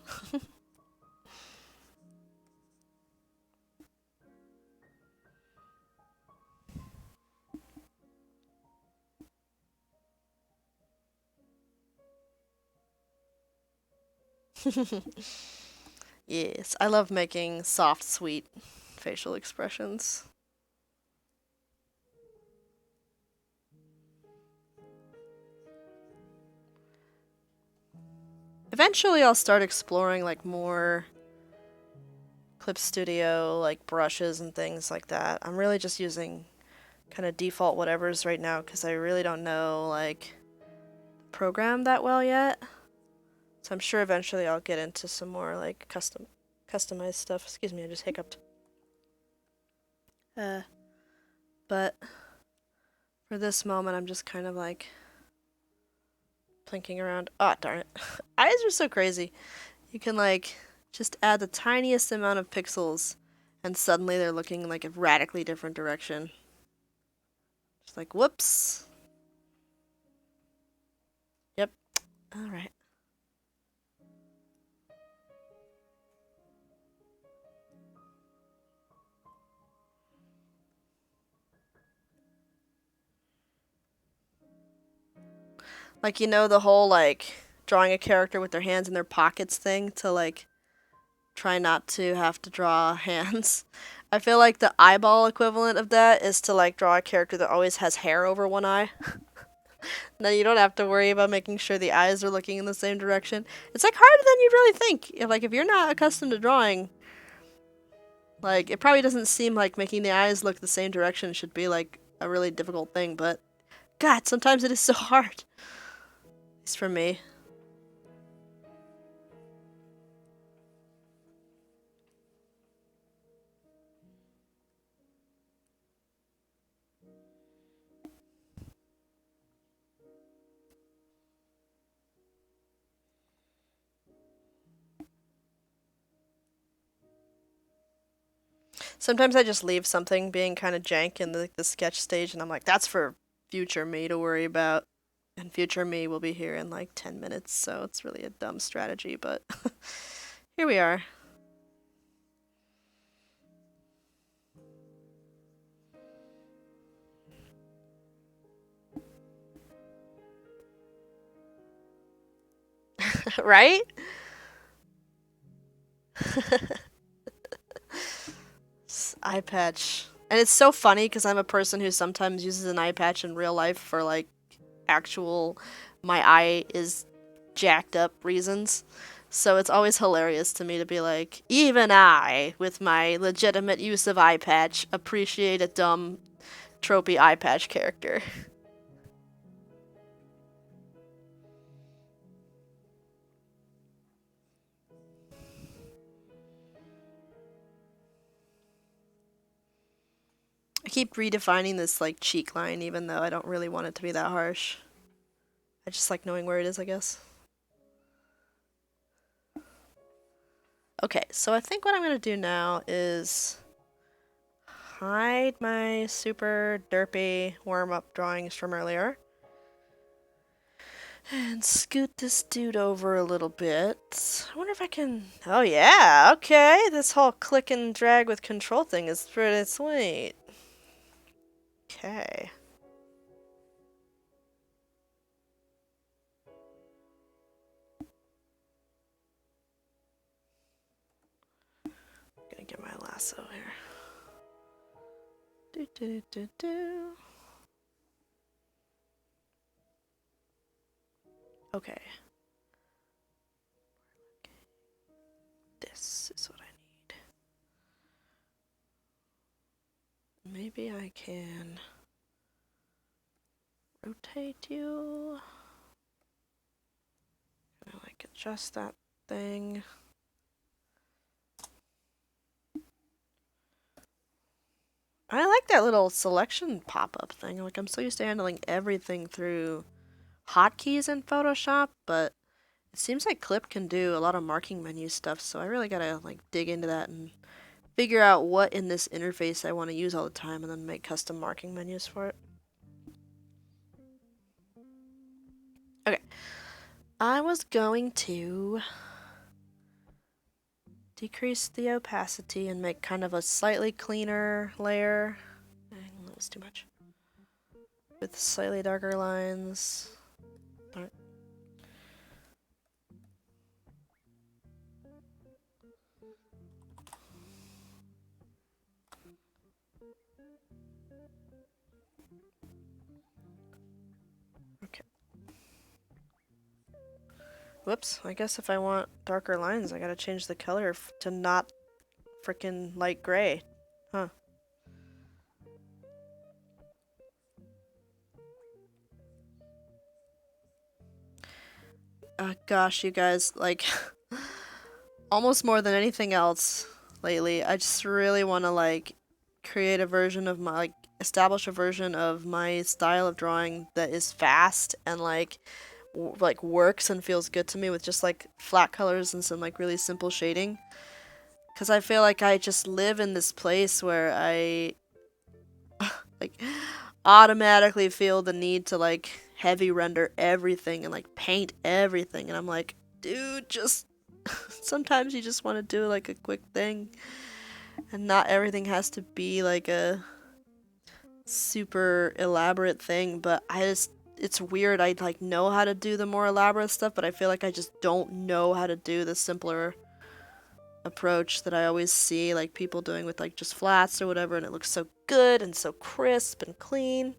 Yes, I love making soft, sweet facial expressions. Eventually I'll start exploring like more Clip Studio, like brushes and things like that. I'm really just using kind of default whatevers right now because I really don't know like program that well yet. So I'm sure eventually I'll get into some more like customized stuff. Excuse me, I just hiccuped. But for this moment I'm just kind of like plinking around. Oh, darn it. Eyes are so crazy. You can like just add the tiniest amount of pixels and suddenly they're looking like a radically different direction. Just like, whoops. Yep. Alright. Like, you know, the whole like drawing a character with their hands in their pockets thing to like try not to have to draw hands. I feel like the eyeball equivalent of that is to like draw a character that always has hair over one eye. Then you don't have to worry about making sure the eyes are looking in the same direction. It's like harder than you really think. Like if you're not accustomed to drawing, like it probably doesn't seem like making the eyes look the same direction should be like a really difficult thing, but God, sometimes it is so hard. At least for me. Sometimes I just leave something being kind of jank in the sketch stage, and I'm like, that's for future me to worry about. And future me will be here in like 10 minutes, so it's really a dumb strategy, but here we are. Right? Eye patch. And it's so funny because I'm a person who sometimes uses an eye patch in real life for like actual my eye is jacked up reasons. So it's always hilarious to me to be like, even I, with my legitimate use of eye patch, appreciate a dumb, tropey eye patch character. I keep redefining this like cheek line even though I don't really want it to be that harsh. I just like knowing where it is, I guess. Okay, so I think what I'm gonna do now is hide my super derpy warm-up drawings from earlier. And scoot this dude over a little bit. I wonder if I can... Oh yeah, okay. This whole click and drag with control thing is pretty sweet. Okay. Gonna get my lasso here. Do do do do. Okay. This is what I need. Maybe I can rotate you. Gonna like adjust that thing. I like that little selection pop-up thing. Like I'm so used to handling everything through hotkeys in Photoshop, but it seems like Clip can do a lot of marking menu stuff, so I really gotta like dig into that and figure out what in this interface I want to use all the time and then make custom marking menus for it. Okay. I was going to decrease the opacity and make kind of a slightly cleaner layer. That was too much. With slightly darker lines. Alright. Okay. Whoops, I guess if I want darker lines, I gotta change the color to not frickin' light gray. Huh. Gosh, you guys, like, almost more than anything else lately, I just really want to, like, create a version of my, like, establish a version of my style of drawing that is fast and, like, like works and feels good to me with just like flat colors and some like really simple shading. Because I feel like I just live in this place where I like automatically feel the need to like heavy render everything and like paint everything, and I'm like, dude, just sometimes you just want to do like a quick thing, and not everything has to be like a super elaborate thing. But it's weird. I like know how to do the more elaborate stuff, but I feel like I just don't know how to do the simpler approach that I always see like people doing with like just flats or whatever, and it looks so good and so crisp and clean.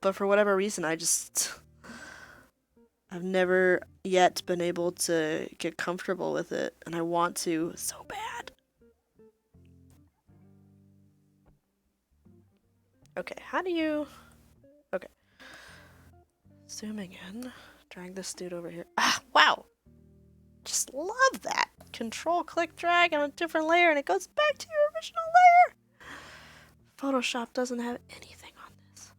But for whatever reason, I've never yet been able to get comfortable with it, and I want to so bad. Okay, how do you... Okay. Zooming in. Drag this dude over here. Ah, wow! Just love that! Control, click, drag on a different layer, and it goes back to your original layer! Photoshop doesn't have anything on this.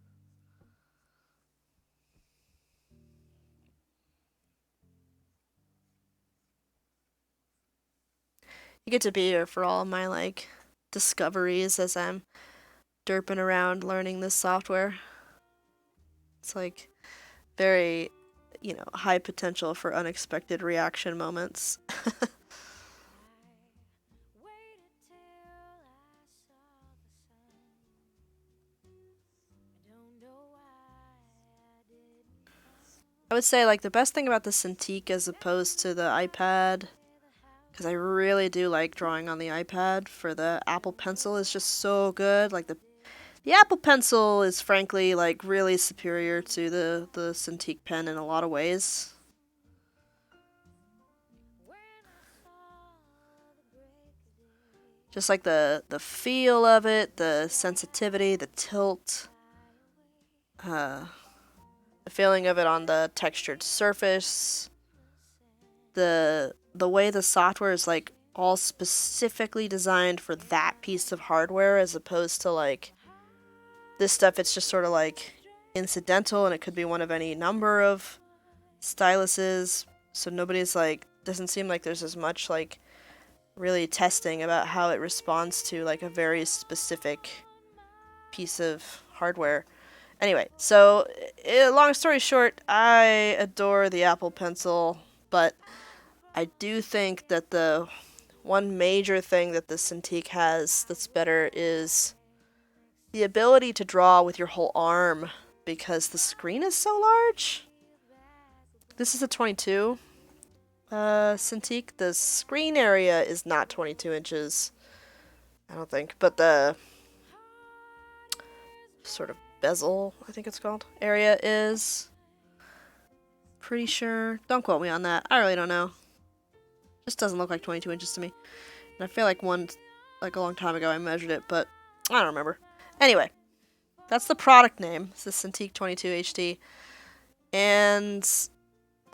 You get to be here for all of my, like, discoveries as I'm derping around learning this software. It's, like, very, you know, high potential for unexpected reaction moments. I would say, like, the best thing about the Cintiq as opposed to the iPad, because I really do like drawing on the iPad, for the Apple Pencil is just so good. Like, the Apple Pencil is frankly, like, really superior to the Cintiq pen in a lot of ways. Just like the feel of it, the sensitivity, the tilt, the feeling of it on the textured surface, the way the software is like all specifically designed for that piece of hardware, as opposed to like this stuff. It's just sort of like incidental, and it could be one of any number of styluses. So nobody's like, doesn't seem like there's as much like really testing about how it responds to like a very specific piece of hardware. Anyway, so long story short, I adore the Apple Pencil, but I do think that the one major thing that the Cintiq has that's better is the ability to draw with your whole arm, because the screen is so large. This is a 22 Cintiq. The screen area is not 22 inches, I don't think, but the sort of bezel, I think it's called, area is. Pretty sure. Don't quote me on that. I really don't know. Just doesn't look like 22 inches to me. And I feel like like a long time ago I measured it, but I don't remember. Anyway, that's the product name. It's the Cintiq 22 HD. And,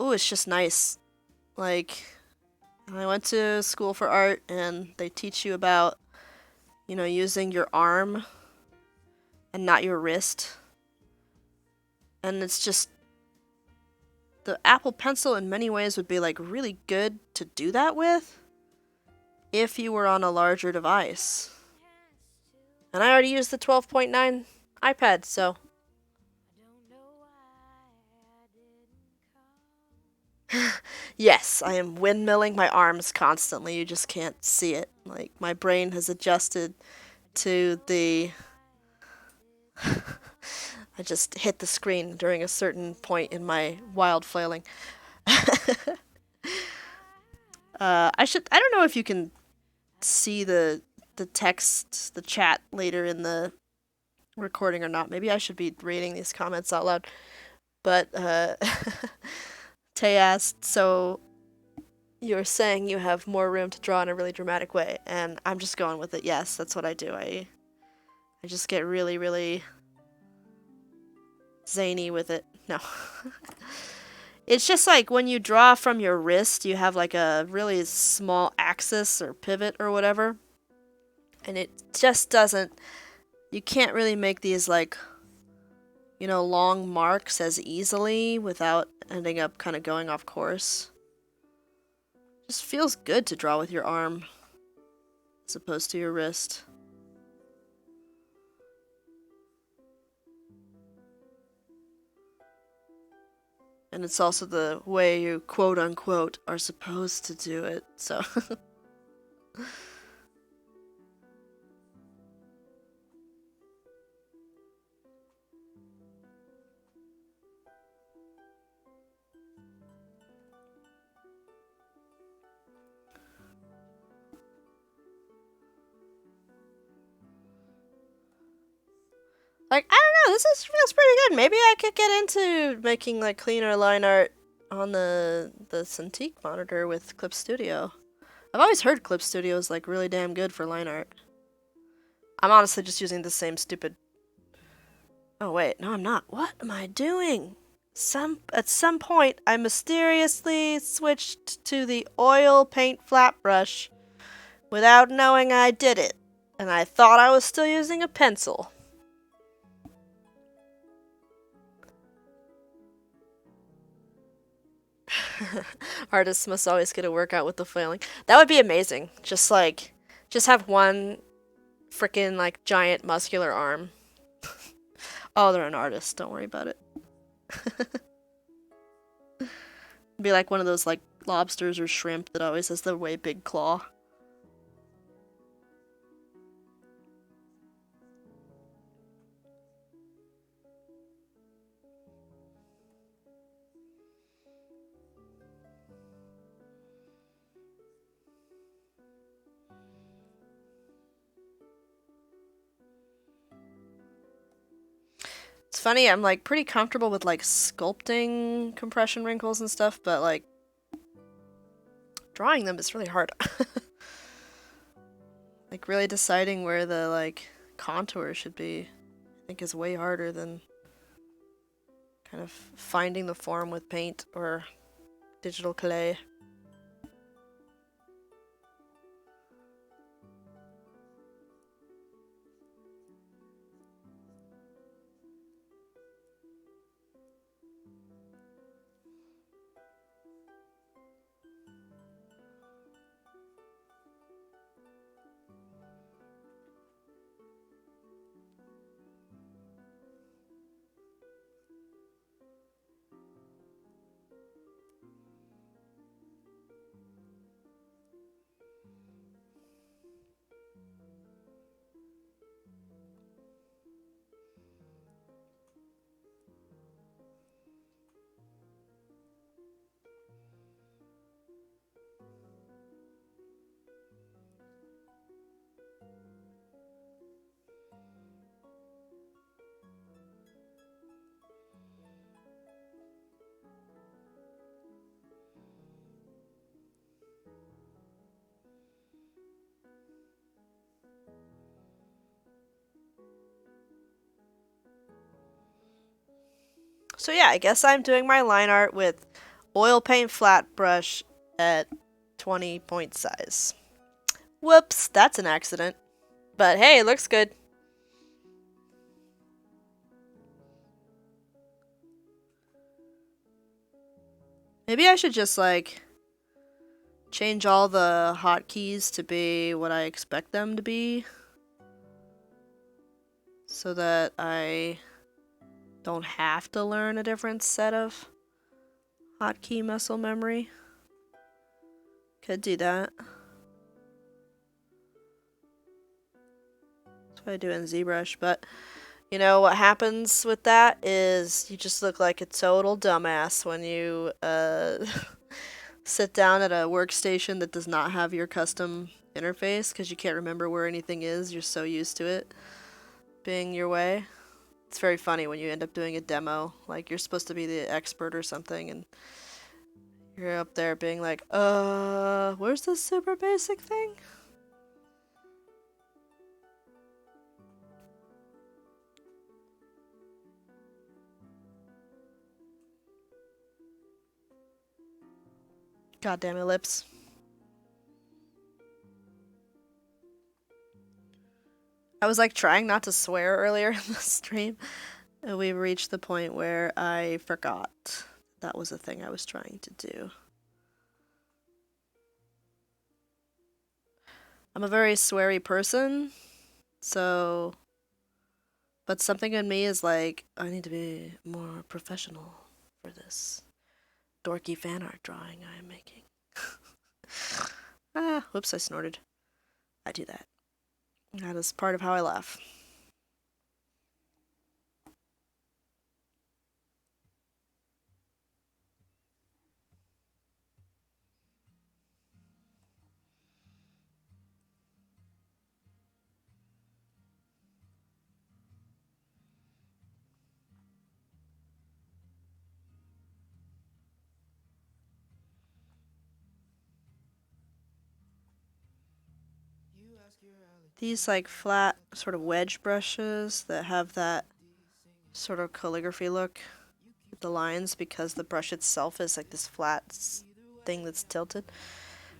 ooh, it's just nice. Like, I went to school for art, and they teach you about, you know, using your arm and not your wrist. And it's just, the Apple Pencil in many ways would be like really good to do that with if you were on a larger device. And I already used the 12.9 iPad, so. Yes, I am windmilling my arms constantly. You just can't see it. Like, my brain has adjusted to the... I just hit the screen during a certain point in my wild flailing. I don't know if you can see the text, the chat later in the recording or not. Maybe I should be reading these comments out loud. But, Tay asked, so you're saying you have more room to draw in a really dramatic way, and I'm just going with it. Yes, that's what I do. I just get really, really zany with it. No. It's just like when you draw from your wrist, you have like a really small axis or pivot or whatever. And it just doesn't, you can't really make these like you know, long marks as easily without ending up kind of going off course. Just feels good to draw with your arm as opposed to your wrist. And it's also the way you quote unquote are supposed to do it, so. Like, I don't know, feels pretty good. Maybe I could get into making like cleaner line art on the Cintiq monitor with Clip Studio. I've always heard Clip Studio is like really damn good for line art. I'm honestly just using the same stupid. Oh wait, no I'm not. What am I doing? At some point I mysteriously switched to the oil paint flat brush without knowing I did it, and I thought I was still using a pencil. Artists must always get a workout with the flailing. That would be amazing. Just have one freaking like giant muscular arm. Oh, they're an artist. Don't worry about it. Be like one of those like lobsters or shrimp that always has the way big claw. It's funny, I'm like pretty comfortable with like sculpting compression wrinkles and stuff, but like drawing them is really hard. Like really deciding where the like contour should be, I think is way harder than kind of finding the form with paint or digital clay. So yeah, I guess I'm doing my line art with oil paint flat brush at 20 point size. Whoops, that's an accident. But hey, it looks good. Maybe I should just like change all the hotkeys to be what I expect them to be so that I don't have to learn a different set of hotkey muscle memory. Could do that. That's what I do in ZBrush, but you know what happens with that is you just look like a total dumbass when you sit down at a workstation that does not have your custom interface because you can't remember where anything is. You're so used to it being your way. It's very funny when you end up doing a demo, like you're supposed to be the expert or something, and you're up there being like, where's this super basic thing? Goddamn ellipse. I was like trying not to swear earlier in the stream, we reached the point where I forgot that was a thing I was trying to do. I'm a very sweary person, so... But something in me is like, I need to be more professional for this dorky fan art drawing I am making. Whoops, I snorted. I do that. That is part of how I laugh. These like flat sort of wedge brushes that have that sort of calligraphy look with the lines because the brush itself is like this flat thing that's tilted.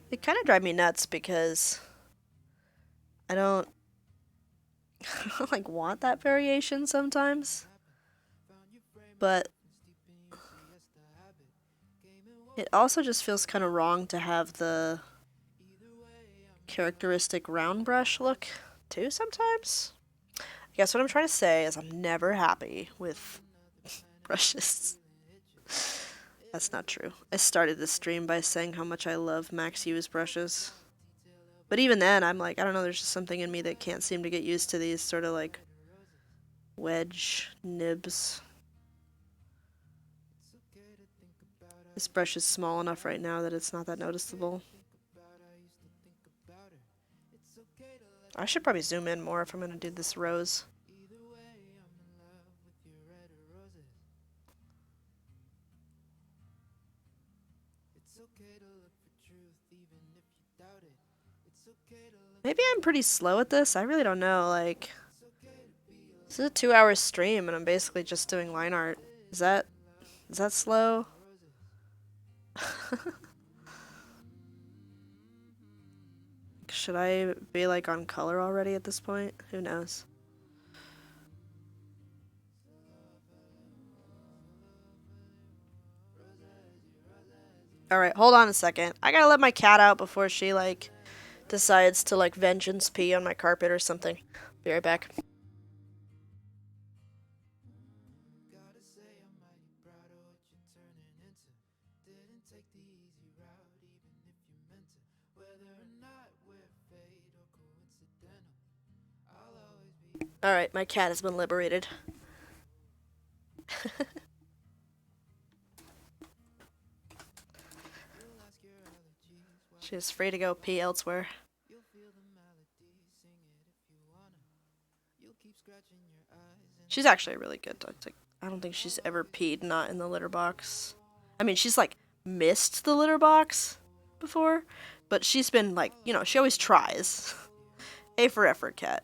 They kind of drive me nuts because I don't like want that variation sometimes. But it also just feels kind of wrong to have the characteristic round brush look too sometimes. I guess what I'm trying to say is I'm never happy with brushes. That's not true. I started this stream by saying how much I love Max Hughes brushes. But even then, I'm like, I don't know, there's just something in me that can't seem to get used to these sort of like wedge nibs. This brush is small enough right now that it's not that noticeable. I should probably zoom in more if I'm going to do this rose. Maybe I'm pretty slow at this. I really don't know. Like, this is a 2-hour stream and I'm basically just doing line art. Is that slow? Should I be like on color already at this point? Who knows? Alright, hold on a second. I gotta let my cat out before she like decides to like vengeance pee on my carpet or something. Be right back. Alright, my cat has been liberated. She is free to go pee elsewhere. She's actually really good. I don't think she's ever peed not in the litter box. I mean, she's like missed the litter box before, but she's been like, you know, she always tries. A for effort, cat.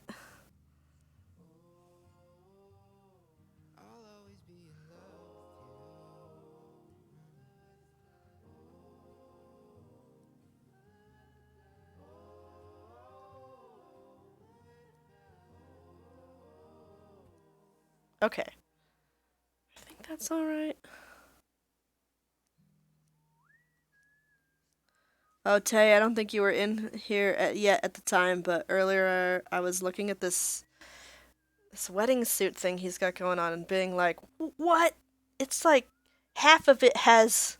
Okay. I think that's alright. Oh, Tay, I don't think you were in here yet at the time, but earlier I was looking at this wedding suit thing he's got going on and being like, what? It's like half of it has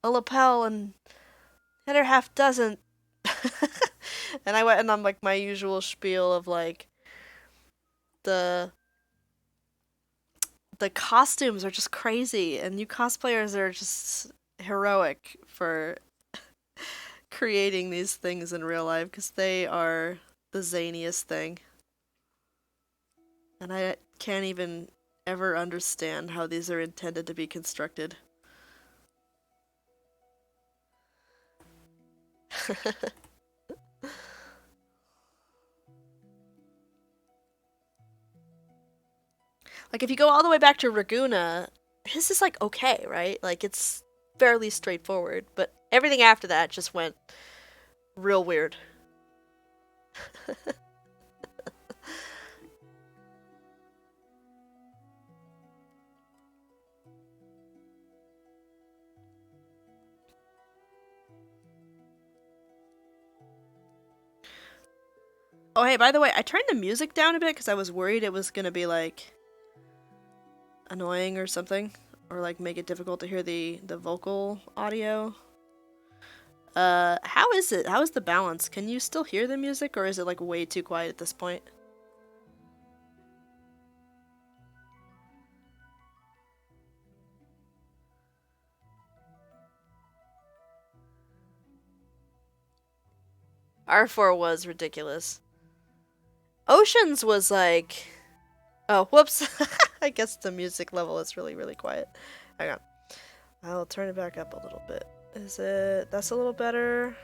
a lapel and the other half doesn't. And I went and on like my usual spiel of like the costumes are just crazy and you cosplayers are just heroic for creating these things in real life because they are the zaniest thing. And I can't even ever understand how these are intended to be constructed. Like, if you go all the way back to Raguna, his is like okay, right? Like, it's fairly straightforward, but everything after that just went real weird. Oh, hey, by the way, I turned the music down a bit because I was worried it was gonna be, like, annoying or something. Or, like, make it difficult to hear the vocal audio. How is it? How is the balance? Can you still hear the music, or is it, like, way too quiet at this point? R4 was ridiculous. Oceans was like... Oh, whoops. I guess the music level is really, really quiet. Hang on. I'll turn it back up a little bit. Is it... That's a little better?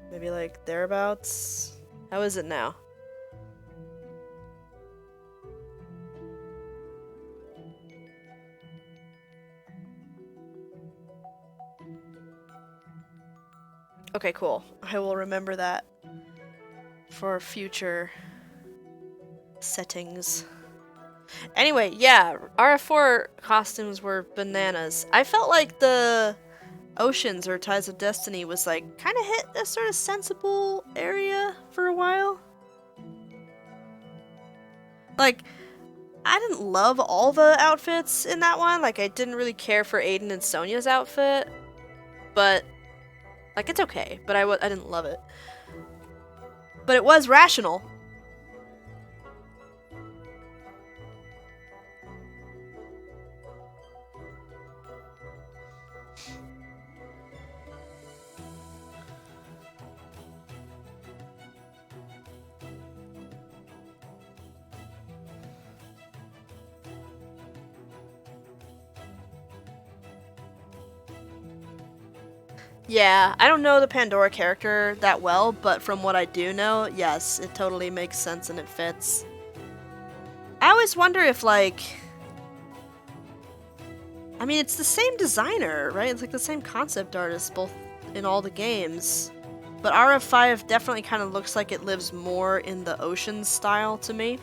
Maybe like thereabouts? How is it now? Okay, cool. I will remember that for future settings. Anyway, yeah, RF4 costumes were bananas. I felt like the Oceans or Ties of Destiny was like kind of hit a sort of sensible area for a while. Like, I didn't love all the outfits in that one. Like, I didn't really care for Aiden and Sonia's outfit, but like it's okay. But I didn't love it. But it was rational. Yeah, I don't know the Pandora character that well, but from what I do know, yes, it totally makes sense and it fits. I always wonder if, like... I mean, it's the same designer, right? It's like the same concept artist, both in all the games. But RF5 definitely kind of looks like it lives more in the Ocean style to me.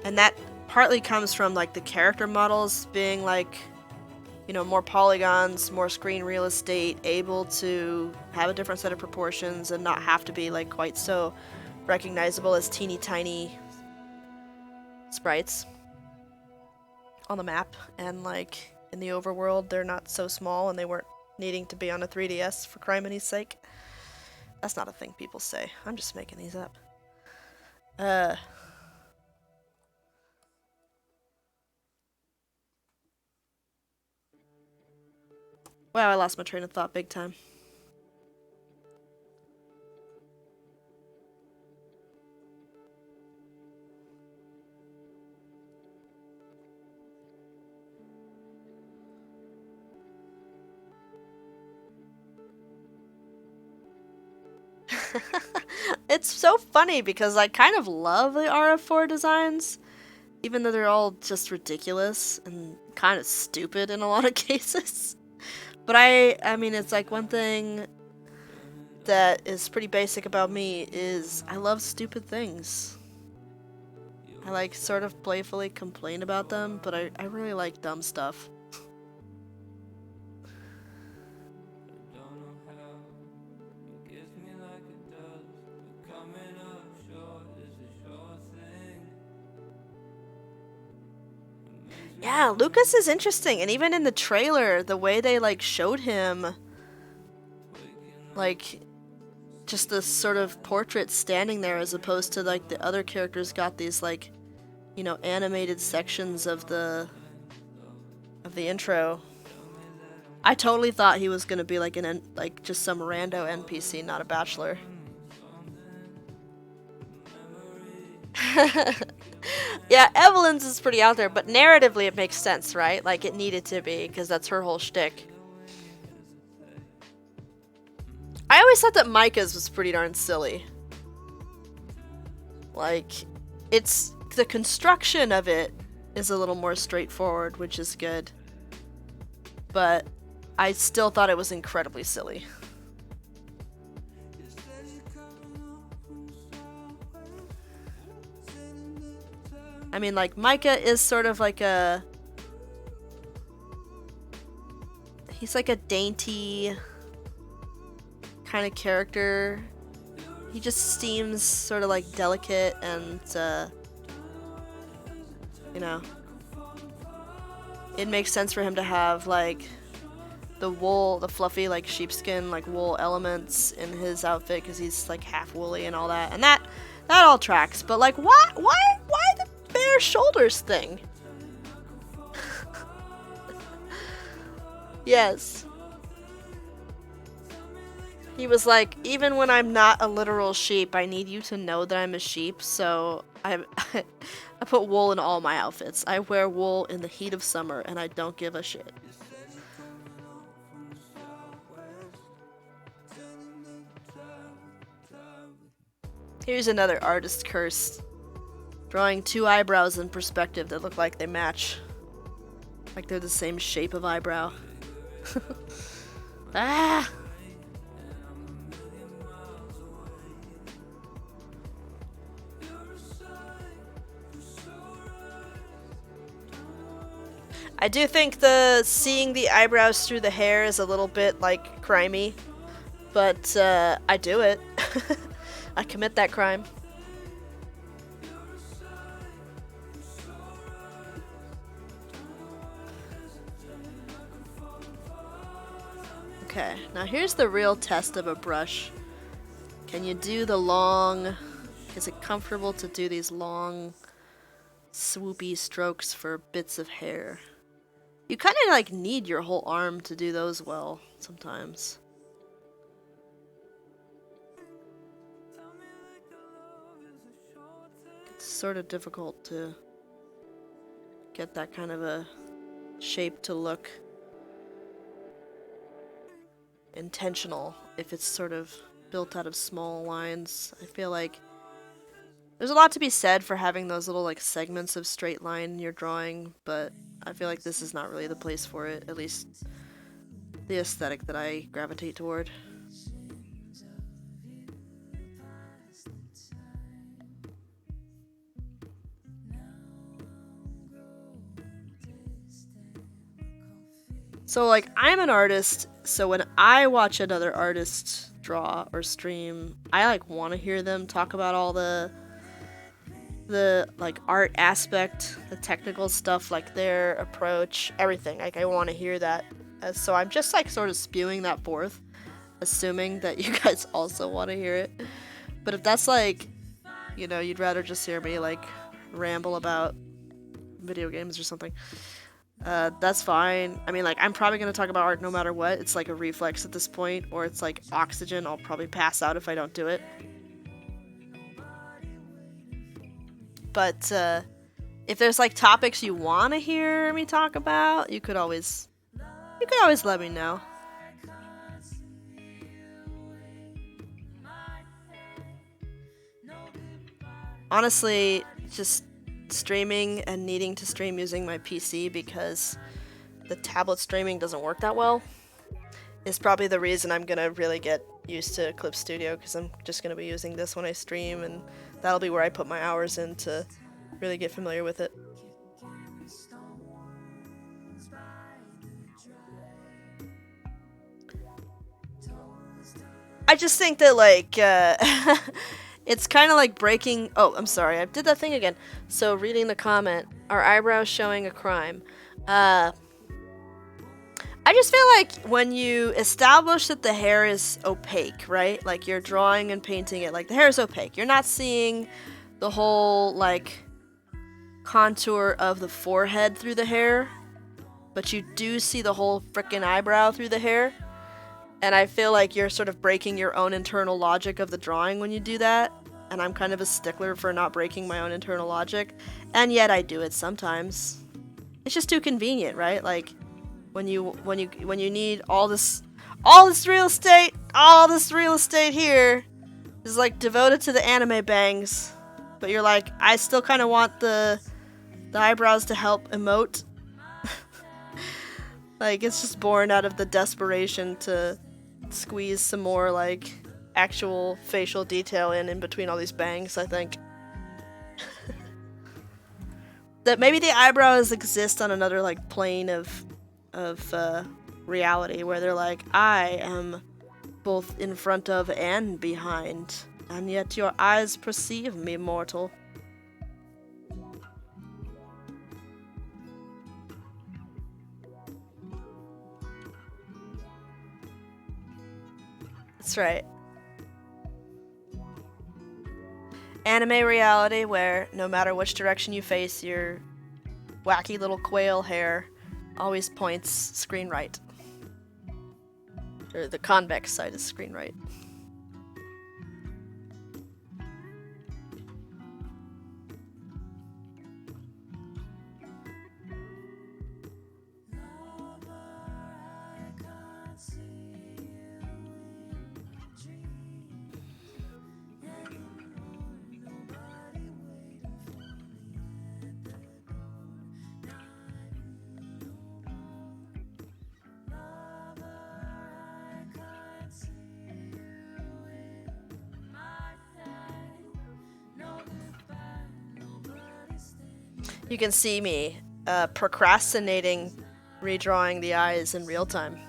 And that partly comes from, like, the character models being, like... You know, more polygons, more screen real estate, able to have a different set of proportions and not have to be like quite so recognizable as teeny tiny sprites on the map. And like in the overworld, they're not so small and they weren't needing to be on a 3DS for crimony's sake. That's not a thing people say. I'm just making these up. Wow, I lost my train of thought big time. It's so funny because I kind of love the RF4 designs, even though they're all just ridiculous and kind of stupid in a lot of cases. But I mean, it's like one thing that is pretty basic about me is I love stupid things. I like sort of playfully complain about them, but I really like dumb stuff. Yeah, Lucas is interesting, and even in the trailer, the way they like showed him, like, just this sort of portrait standing there as opposed to like the other characters got these like, you know, animated sections of the intro. I totally thought he was gonna be like like just some rando NPC, not a bachelor. Yeah, Evelyn's is pretty out there, but narratively it makes sense, right? Like, it needed to be, because that's her whole shtick. I always thought that Micah's was pretty darn silly. Like, it's... the construction of it is a little more straightforward, which is good. But I still thought it was incredibly silly. I mean, like, Micah is sort of like a... he's like a dainty kind of character. He just seems sort of like delicate and, you know, it makes sense for him to have like the wool, the fluffy like sheepskin, like wool elements in his outfit because he's like half woolly and all that, and that all tracks. But like, why the bare shoulders thing? Yes. He was like, even when I'm not a literal sheep, I need you to know that I'm a sheep, so I put wool in all my outfits. I wear wool in the heat of summer, and I don't give a shit. Here's another artist curse. Drawing two eyebrows in perspective that look like they match. Like they're the same shape of eyebrow. Ah! I do think seeing the eyebrows through the hair is a little bit like crimey, but I do it. I commit that crime. Okay, now here's the real test of a brush. Can you do the long... Is it comfortable to do these long, swoopy strokes for bits of hair? You kind of like need your whole arm to do those well, sometimes. It's sort of difficult to get that kind of a shape to look intentional if it's sort of built out of small lines. I feel like there's a lot to be said for having those little like segments of straight line in your drawing, but I feel like this is not really the place for it, at least the aesthetic that I gravitate toward. So like, I'm an artist, so when I watch another artist draw or stream, I like want to hear them talk about all the like art aspect, the technical stuff, like their approach, everything. Like I want to hear that. So I'm just like sort of spewing that forth, assuming that you guys also want to hear it. But if that's like, you know, you'd rather just hear me like ramble about video games or something, that's fine. I mean, like, I'm probably going to talk about art no matter what. It's like a reflex at this point, or it's like oxygen. I'll probably pass out if I don't do it. But if there's like topics you want to hear me talk about, you could always let me know. Honestly, just streaming and needing to stream using my PC because the tablet streaming doesn't work that well is probably the reason I'm gonna really get used to Clip Studio, because I'm just gonna be using this when I stream, and that'll be where I put my hours in to really get familiar with it. I just think that like it's kind of like breaking... Oh, I'm sorry, I did that thing again. So reading the comment, are eyebrows showing a crime? I just feel like when you establish that the hair is opaque, right? Like you're drawing and painting it, like the hair is opaque. You're not seeing the whole like contour of the forehead through the hair, but you do see the whole frickin' eyebrow through the hair. And I feel like you're sort of breaking your own internal logic of the drawing when you do that. And I'm kind of a stickler for not breaking my own internal logic. And yet I do it sometimes. It's just too convenient, right? Like when you need all this real estate here is like devoted to the anime bangs. But you're like, I still kind of want the eyebrows to help emote. Like it's just born out of the desperation to squeeze some more like actual facial detail in between all these bangs, I think. That maybe the eyebrows exist on another like plane of reality where they're like, I am both in front of and behind And yet your eyes perceive me, mortal. That's right. Anime reality where no matter which direction you face, your wacky little quail hair always points screen right. Or the convex side is screen right. You can see me procrastinating redrawing the eyes in real time.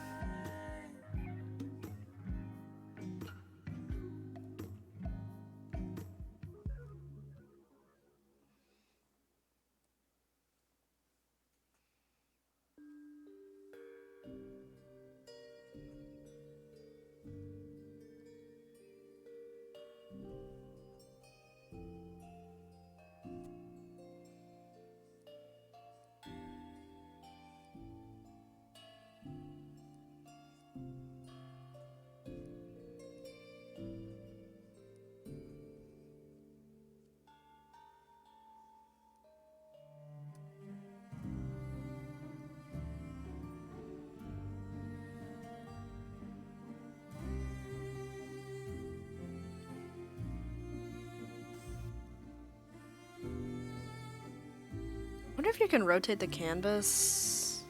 I wonder if you can rotate the canvas,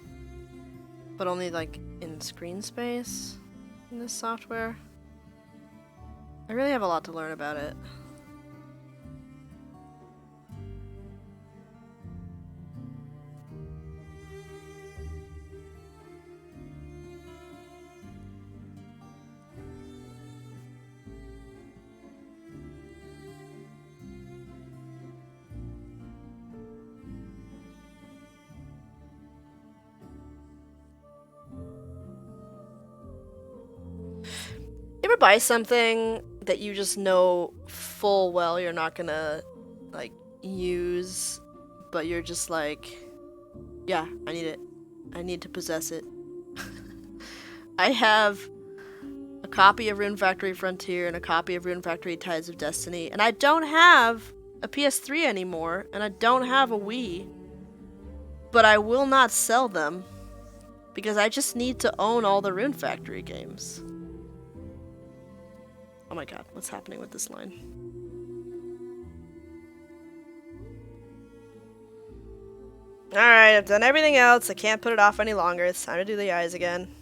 but only like in screen space in this software. I really have a lot to learn about it. You ever buy something that you just know full well you're not gonna, like, use, but you're just like, yeah, I need it. I need to possess it. I have a copy of Rune Factory Frontier and a copy of Rune Factory Tides of Destiny, and I don't have a PS3 anymore, and I don't have a Wii, but I will not sell them because I just need to own all the Rune Factory games. Oh my god, what's happening with this line? Alright, I've done everything else. I can't put it off any longer. It's time to do the eyes again.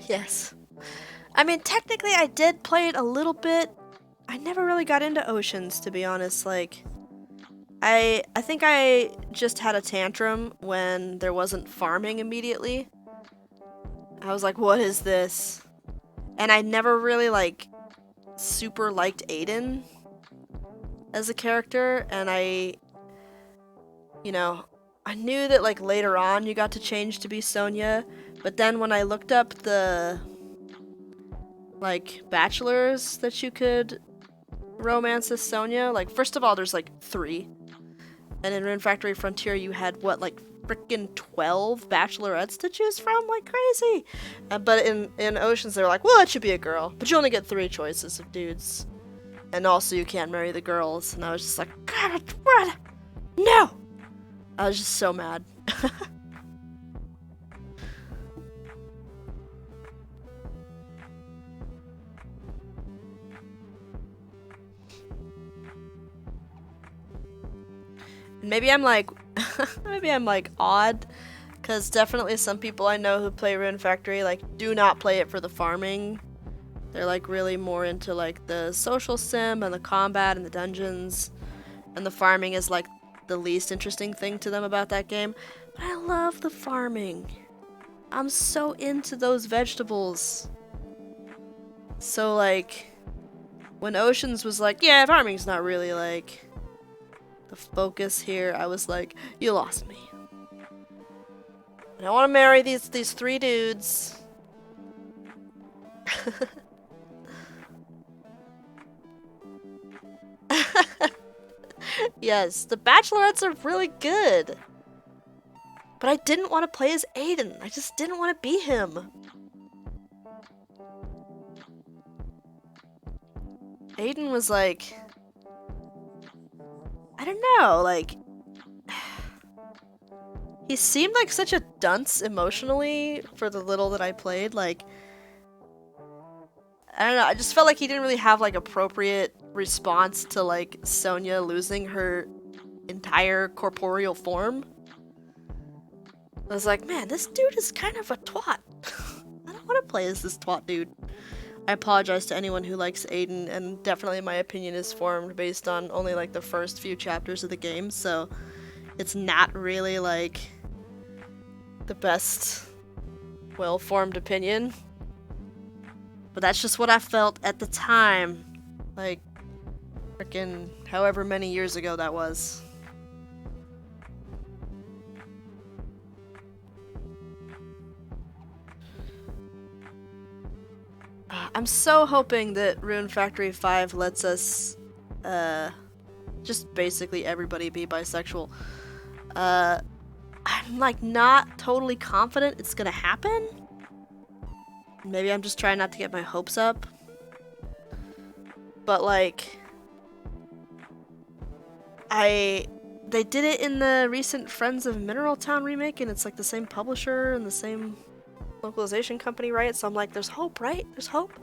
Yes. I mean, technically I did play it a little bit. I never really got into Oceans, to be honest. Like, I think I just had a tantrum when there wasn't farming immediately. I was like, what is this? And I never really, like, super liked Aiden as a character, and I knew that, like, later on you got to change to be Sonya, but then when I looked up the, like, bachelors that you could romance as Sonya, like, first of all, there's, like, 3, and in Rune Factory Frontier you had, what, like, frickin' 12 bachelorettes to choose from? Like, crazy! But in Oceans they're like, well, it should be a girl, but you only get 3 choices of dudes. And also you can't marry the girls, and I was just like, God, what? No! I was just so mad. maybe I'm like, maybe I'm like odd, because definitely some people I know who play Rune Factory like do not play it for the farming. They're like really more into like the social sim and the combat and the dungeons, and the farming is like the least interesting thing to them about that game. But I love the farming. I'm so into those vegetables. So like, when Oceans was like, yeah, farming's not really like the focus here, I was like, you lost me. And I want to marry these 3 dudes. Yes, the bachelorettes are really good. But I didn't want to play as Aiden. I just didn't want to be him. Aiden was like, I don't know, like, he seemed like such a dunce emotionally for the little that I played. Like, I don't know, I just felt like he didn't really have like appropriate response to like Sonya losing her entire corporeal form. I was like, man, this dude is kind of a twat. I don't want to play as this twat dude. I apologize to anyone who likes Aiden, and definitely my opinion is formed based on only like the first few chapters of the game, so it's not really like the best well-formed opinion. But that's just what I felt at the time. Like, frickin' however many years ago that was. I'm so hoping that Rune Factory 5 lets us, just basically everybody be bisexual. I'm like not totally confident it's gonna happen. Maybe I'm just trying not to get my hopes up. But like, they did it in the recent Friends of Mineral Town remake, and it's like the same publisher and the same localization company, right? So I'm like, there's hope, right? There's hope.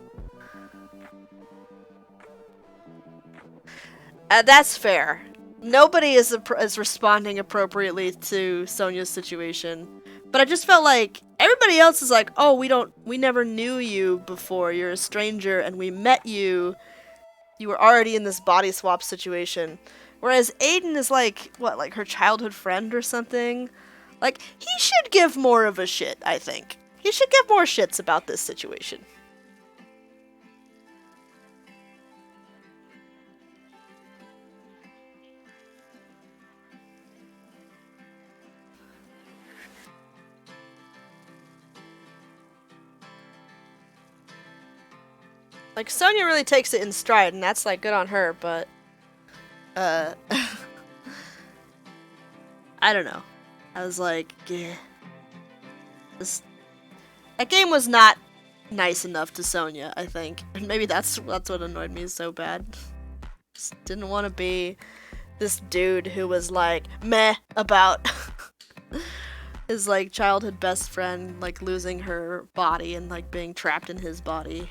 That's fair. Nobody is responding appropriately to Sonya's situation. But I just felt like everybody else is like, oh, we never knew you before. You're a stranger, and we met you. You were already in this body swap situation. Whereas Aiden is like, what, like her childhood friend or something? Like, he should give more of a shit, I think. He should give more shits about this situation. Like, Sonya really takes it in stride, and that's, like, good on her, but, I don't know. I was like, yeah. That game was not nice enough to Sonya, I think. And maybe that's what annoyed me so bad. Just didn't want to be this dude who was, like, meh about his, like, childhood best friend, like, losing her body and, like, being trapped in his body.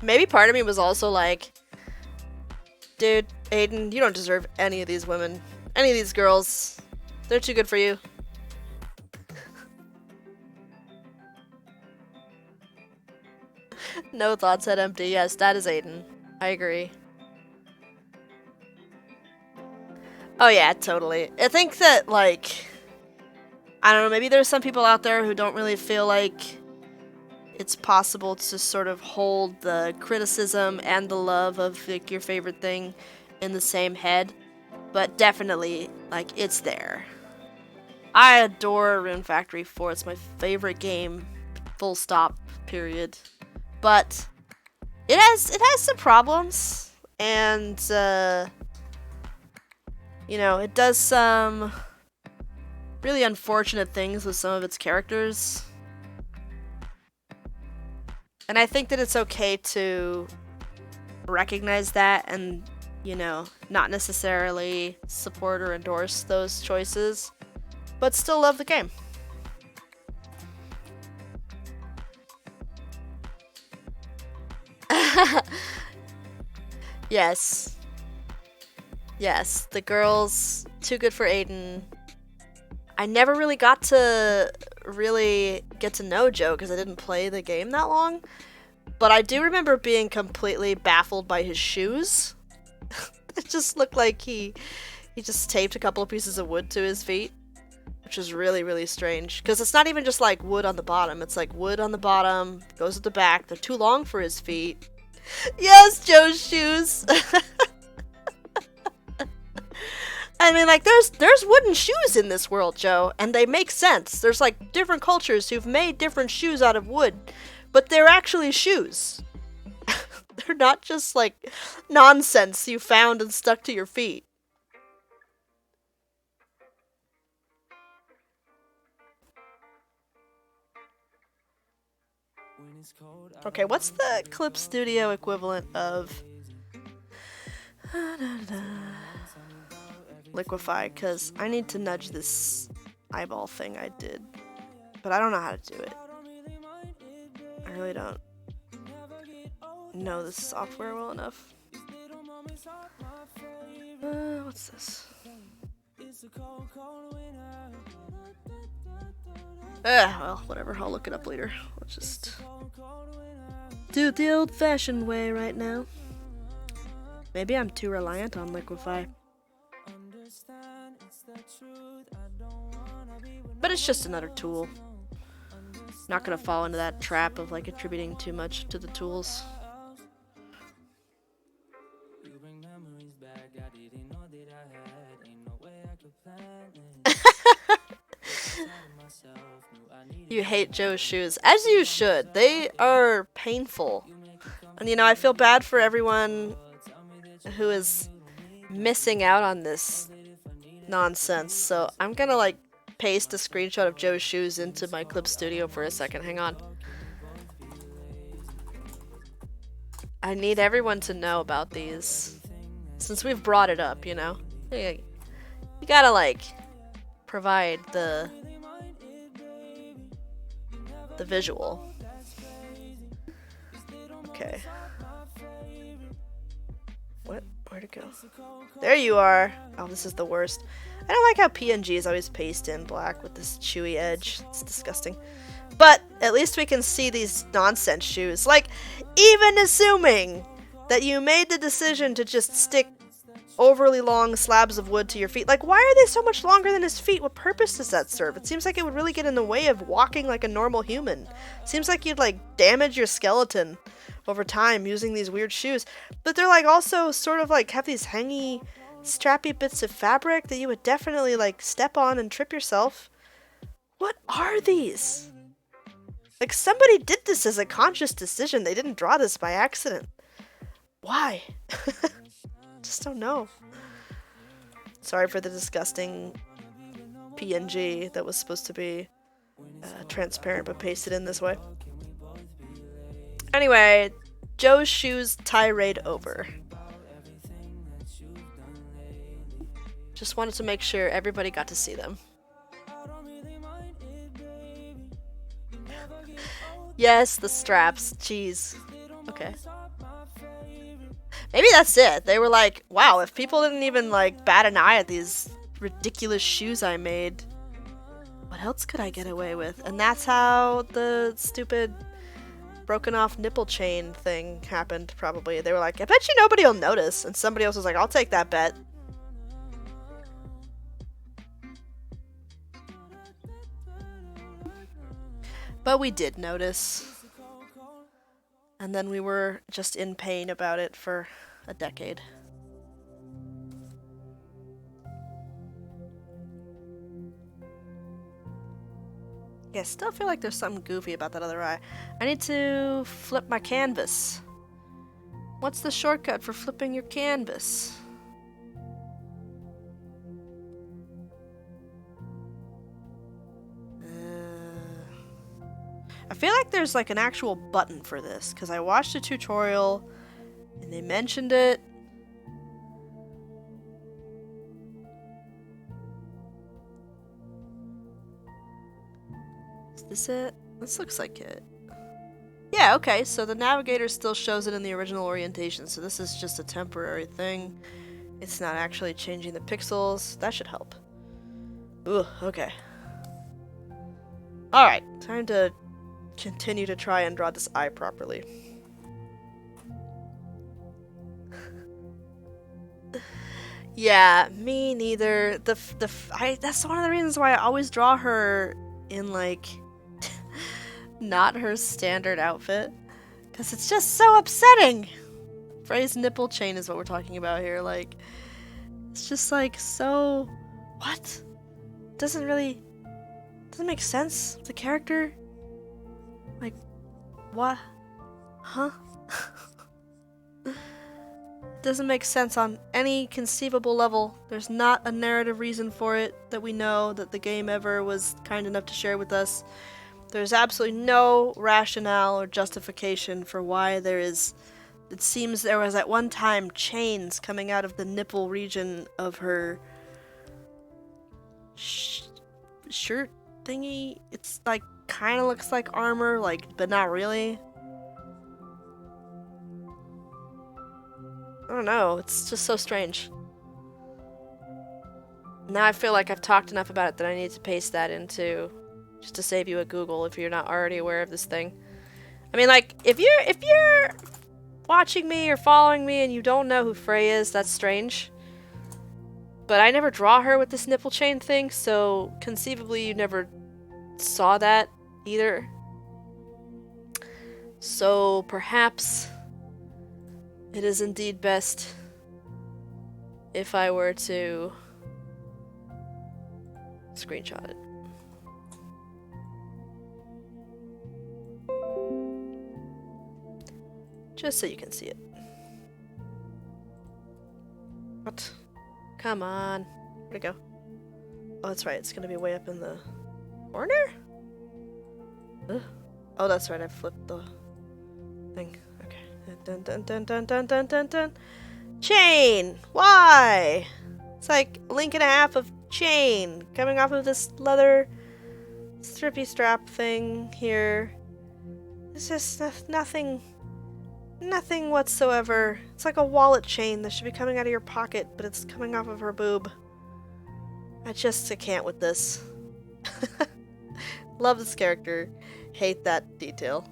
Maybe part of me was also like, dude, Aiden, you don't deserve any of these women. Any of these girls. They're too good for you. No thoughts head empty. Yes, that is Aiden. I agree. Oh yeah, totally. I think that, like, I don't know, maybe there's some people out there who don't really feel like it's possible to sort of hold the criticism and the love of, like, your favorite thing in the same head. But definitely, like, it's there. I adore Rune Factory 4. It's my favorite game. Full stop. Period. But it has some problems, and you know, it does some really unfortunate things with some of its characters. And I think that it's okay to recognize that and you know, not necessarily support or endorse those choices, but still love the game. Yes. Yes, the girls, too good for Aiden. I never really got to get to know Joe because I didn't play the game that long, but I do remember being completely baffled by his shoes. It just looked like he just taped a couple of pieces of wood to his feet, which is really, really strange. Because it's not even just like wood on the bottom, it's like wood on the bottom, goes at the back, they're too long for his feet. Yes, Joe's shoes! I mean, like, there's wooden shoes in this world, Joe, and they make sense. There's, like, different cultures who've made different shoes out of wood, but they're actually shoes. They're not just, like, nonsense you found and stuck to your feet. Okay, what's the Clip Studio equivalent of liquefy? Because I need to nudge this eyeball thing I did, but I don't know how to do it. I really don't know this software well enough. What's this? Well, whatever, I'll look it up later. Let's just do it the old-fashioned way right now. Maybe I'm too reliant on liquefy. But it's just another tool. Not gonna fall into that trap of like attributing too much to the tools. You hate Joe's shoes, as you should. They are painful. And you know, I feel bad for everyone who is missing out on this nonsense. So I'm gonna like paste a screenshot of Joe's shoes into my Clip Studio for a second. Hang on. I need everyone to know about these. Since we've brought it up, you know? You gotta like provide the visual. Okay. What? Where'd it go? There you are! Oh, this is the worst. I don't like how PNGs always paste in black with this chewy edge. It's disgusting. But at least we can see these nonsense shoes. Like, even assuming that you made the decision to just stick overly long slabs of wood to your feet. Like, why are they so much longer than his feet? What purpose does that serve? It seems like it would really get in the way of walking like a normal human. Seems like you'd, like, damage your skeleton over time using these weird shoes. But they're, like, also sort of, like, have these hangy, strappy bits of fabric that you would definitely, like, step on and trip yourself. What are these? Like, somebody did this as a conscious decision. They didn't draw this by accident. Why? Just don't know. Sorry for the disgusting PNG that was supposed to be transparent but pasted in this way. Anyway, Joe's shoes tirade over. Just wanted to make sure everybody got to see them. Yes, the straps. Jeez. Okay. Maybe that's it. They were like, wow, if people didn't even like bat an eye at these ridiculous shoes I made, what else could I get away with? And that's how the stupid broken off nipple chain thing happened, probably. They were like, I bet you nobody will notice. And somebody else was like, I'll take that bet. But we did notice. And then we were just in pain about it for a decade. Yeah, I still feel like there's something goofy about that other eye. I need to flip my canvas. What's the shortcut for flipping your canvas? I feel like there's like an actual button for this, because I watched a tutorial and they mentioned it, Is it? This looks like it. Yeah, okay, so the navigator still shows it in the original orientation, so this is just a temporary thing. It's not actually changing the pixels. That should help. Ooh, okay. Alright, time to continue to try and draw this eye properly. Yeah, me neither. That's one of the reasons why I always draw her in, like, not her standard outfit. Because it's just so upsetting! Frey's nipple chain is what we're talking about here. Like, it's just, like, so... What? Doesn't make sense. The character... Like, what? Huh? Doesn't make sense on any conceivable level. There's not a narrative reason for it that we know that the game ever was kind enough to share with us. There's absolutely no rationale or justification for why there is... It seems there was at one time chains coming out of the nipple region of her shirt thingy. It's like kind of looks like armor, like, but not really. I don't know, it's just so strange. Now I feel like I've talked enough about it that I need to paste that into, just to save you a Google if you're not already aware of this thing. I mean, like, if you're watching me or following me and you don't know who Frey is, that's strange. But I never draw her with this nipple chain thing, so conceivably you never saw that either. So perhaps it is indeed best if I were to screenshot it. Just so you can see it. What? Come on. Where'd it go? Oh, that's right. It's gonna be way up in the corner? Ugh. Oh, that's right. I flipped the thing. Okay. Dun dun dun dun dun dun dun dun. Chain! Why? It's like a link and a half of chain coming off of this leather strippy strap thing here. It's just nothing whatsoever. It's like a wallet chain that should be coming out of your pocket, but it's coming off of her boob. I can't with this. Love this character. Hate that detail.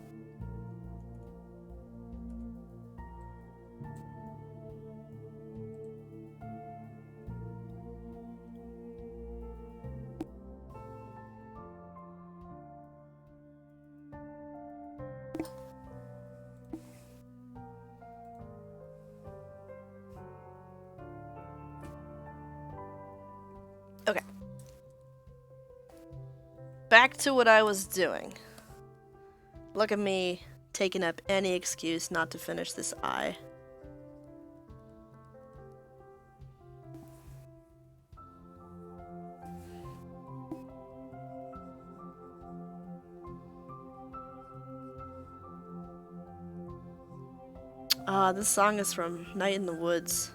Okay. Back to what I was doing. Look at me taking up any excuse not to finish this eye. This song is from Night in the Woods.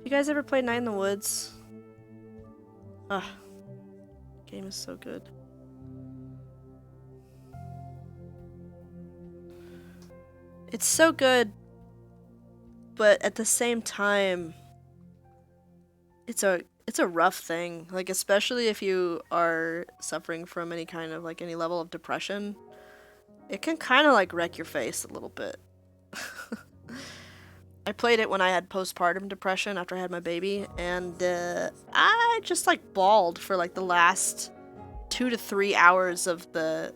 You guys ever played Night in the Woods? Game is so good. It's so good, but at the same time, it's a rough thing. Like, especially if you are suffering from any kind of, like, any level of depression, it can kind of, like, wreck your face a little bit. I played it when I had postpartum depression after I had my baby, and I just, like, bawled for, like, the last 2 to 3 hours of the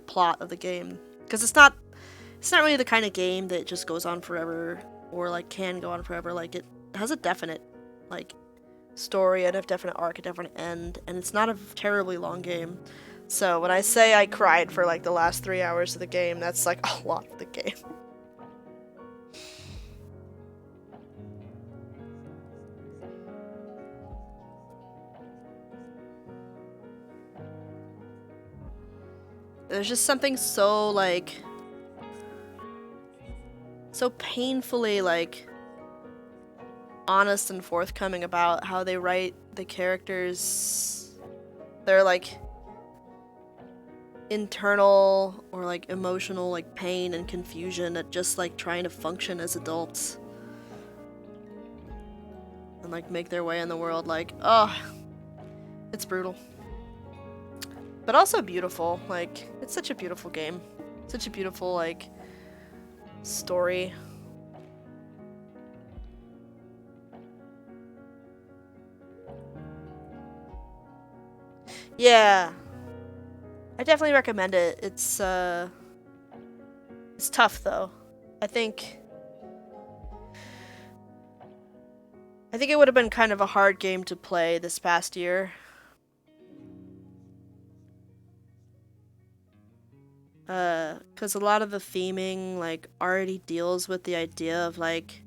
plot of the game, because it's not really the kind of game that just goes on forever, or like can go on forever. Like, it has a definite like story and a definite arc, a definite end, and it's not a terribly long game. So when I say I cried for like the last 3 hours of the game, that's like a lot of the game. There's just something so like so painfully like honest and forthcoming about how they write the characters. They're like internal or like emotional like pain and confusion at just like trying to function as adults and like make their way in the world. Like, oh, it's brutal, but also beautiful. Like, it's such a beautiful game, such a beautiful like story. Yeah, I definitely recommend it. It's tough though. I think it would have been kind of a hard game to play this past year. Because a lot of the theming like already deals with the idea of like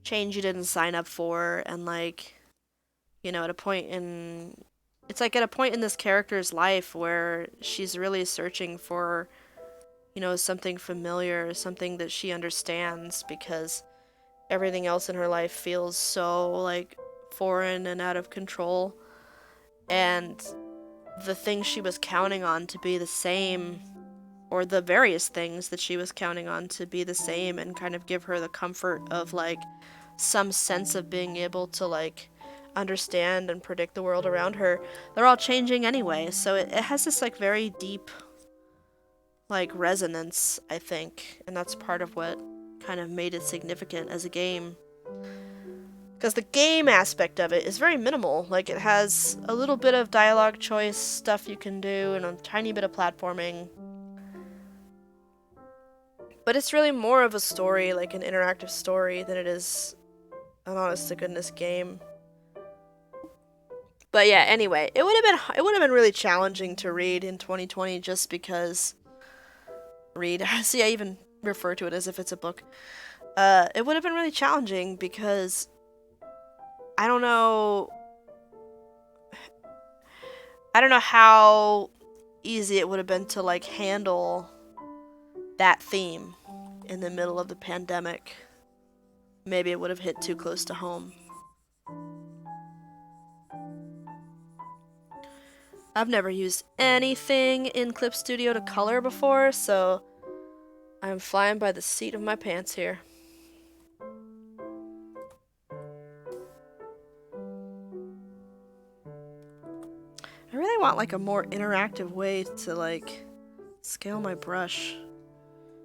change you didn't sign up for, and like, you know, at a point in it's like at a point in this character's life where she's really searching for, you know, something familiar, something that she understands, because everything else in her life feels so like foreign and out of control. And the things she was counting on to be the same, or the various things that she was counting on to be the same and kind of give her the comfort of like some sense of being able to like understand and predict the world around her, they're all changing anyway. So it has this like very deep like resonance, I think, and that's part of what kind of made it significant as a game. Because the game aspect of it is very minimal. Like, it has a little bit of dialogue choice stuff you can do and a tiny bit of platforming. But it's really more of a story, like an interactive story, than it is an honest-to-goodness game. But yeah, anyway, it would have been really challenging to read in 2020 just because see, I even refer to it as if it's a book. It would have been really challenging because I don't know how easy it would have been to like handle that theme in the middle of the pandemic. Maybe it would have hit too close to home. I've never used anything in Clip Studio to color before, so I'm flying by the seat of my pants here. I really want like a more interactive way to like scale my brush.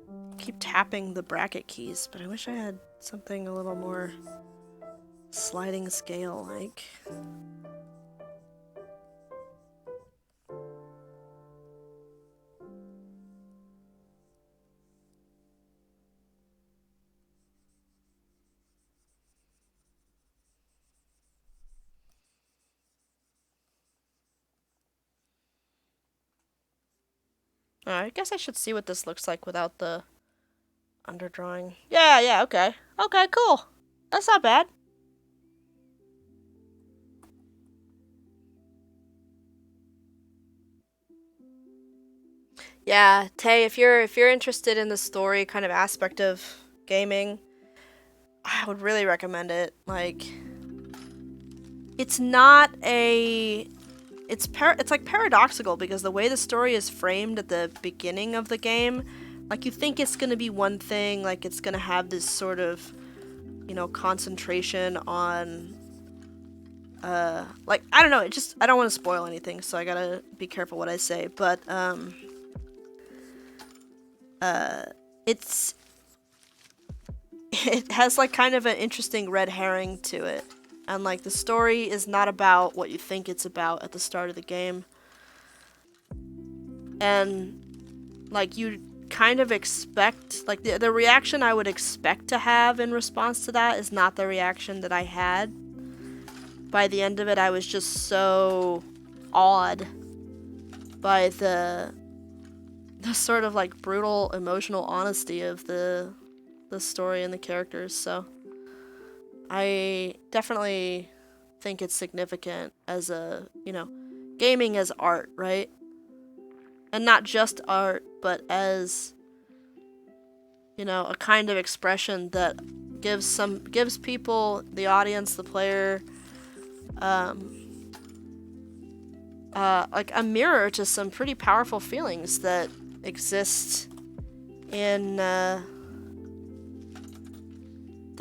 I keep tapping the bracket keys, but I wish I had something a little more sliding scale like. I guess I should see what this looks like without the underdrawing. Yeah, okay. Okay, cool. That's not bad. Yeah, Tay, if you're interested in the story kind of aspect of gaming, I would really recommend it. Like, it's not a it's like paradoxical because the way the story is framed at the beginning of the game, like you think it's going to be one thing, like it's going to have this sort of, you know, concentration on like I don't know, I don't want to spoil anything, so I got to be careful what I say, but it has like kind of an interesting red herring to it. And like the story is not about what you think it's about at the start of the game. And like you kind of expect, like the reaction I would expect to have in response to that is not the reaction that I had. By the end of it, I was just so awed by the sort of like brutal emotional honesty of the story and the characters. So I definitely think it's significant as a, you know, gaming as art, right? And not just art, but as, you know, a kind of expression that gives people, the audience, the player, a like a mirror to some pretty powerful feelings that exist in the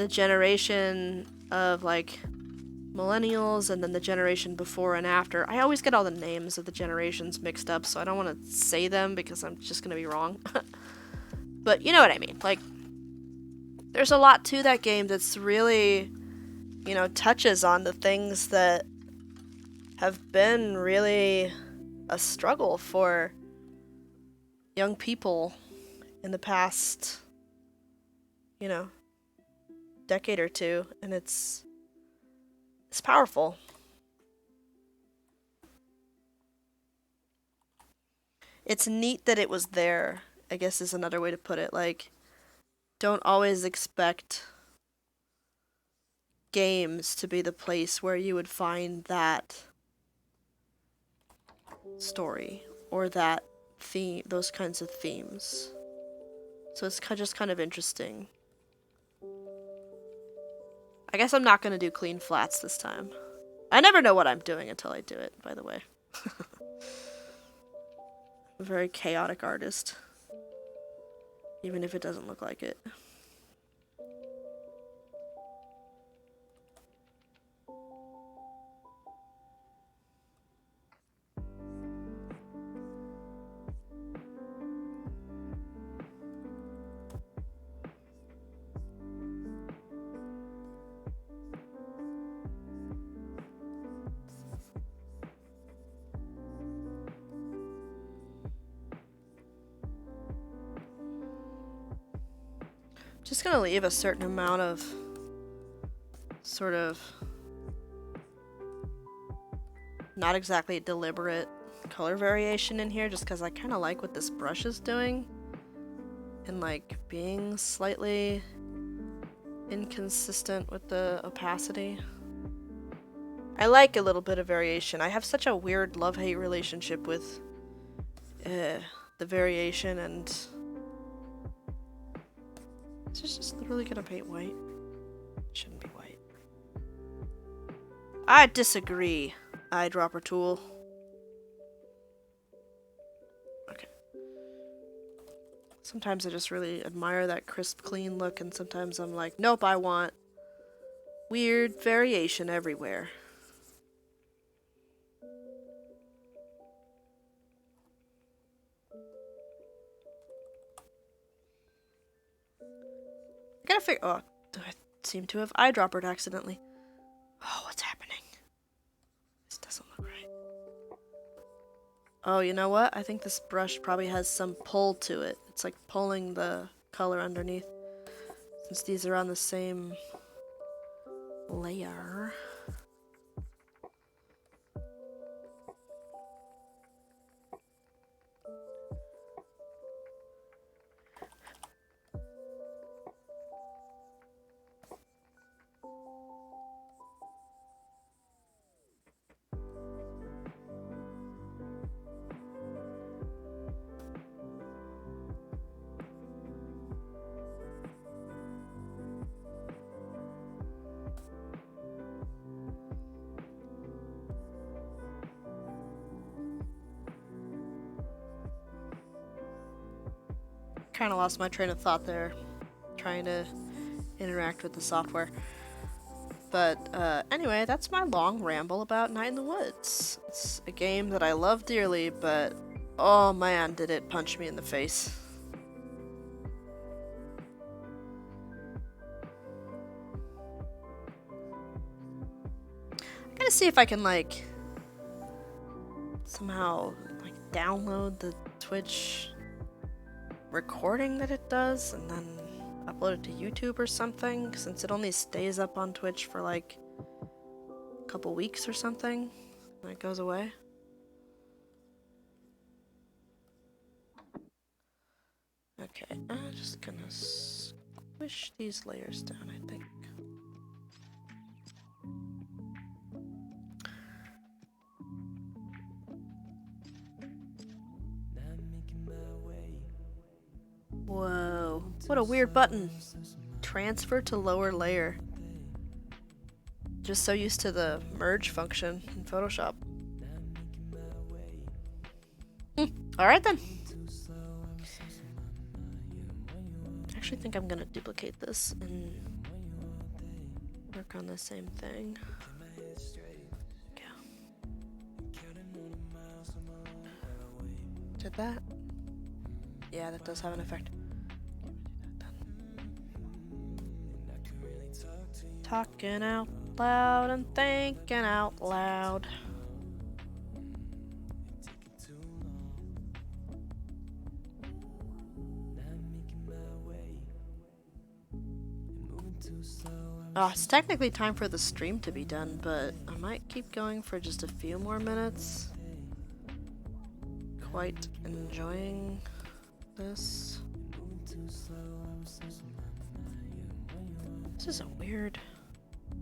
generation of like millennials and then the generation before and after. I always get all the names of the generations mixed up, so I don't want to say them because I'm just gonna be wrong. But you know what I mean. Like, there's a lot to that game that's really, you know, touches on the things that have been really a struggle for young people in the past, you know, decade or two, and it's powerful. It's neat that it was there, I guess is another way to put it. Like, don't always expect games to be the place where you would find that story or that theme, those kinds of themes. So it's just kind of interesting. I guess I'm not going to do clean flats this time. I never know what I'm doing until I do it, by the way. I'm a very chaotic artist. Even if it doesn't look like it. Just gonna leave a certain amount of sort of not exactly deliberate color variation in here just because I kind of like what this brush is doing and like being slightly inconsistent with the opacity. I like a little bit of variation. I have such a weird love-hate relationship with the variation, and it's just literally gonna paint white. It shouldn't be white. I disagree, eyedropper tool. Okay. Sometimes I just really admire that crisp, clean look, and sometimes I'm like, nope, I want weird variation everywhere. I gotta figure. Oh, I seem to have eyedroppered accidentally. Oh, what's happening? This doesn't look right. Oh, you know what? I think this brush probably has some pull to it. It's like pulling the color underneath. Since these are on the same layer. Kind of lost my train of thought there, trying to interact with the software. But anyway, that's my long ramble about Night in the Woods. It's a game that I love dearly, but oh man, did it punch me in the face. I gotta see if I can like somehow like download the Twitch recording that it does and then upload it to YouTube or something, since it only stays up on Twitch for like a couple weeks or something and it goes away. Okay, I'm just gonna squish these layers down, I think. Whoa, what a weird button. Transfer to lower layer. Just so used to the merge function in Photoshop. Alright then. I actually think I'm gonna duplicate this and work on the same thing. Yeah. Did that? Yeah, that does have an effect. Talking out loud and thinking out loud. Oh, it's technically time for the stream to be done, but I might keep going for just a few more minutes. Quite enjoying this. This is a weird... I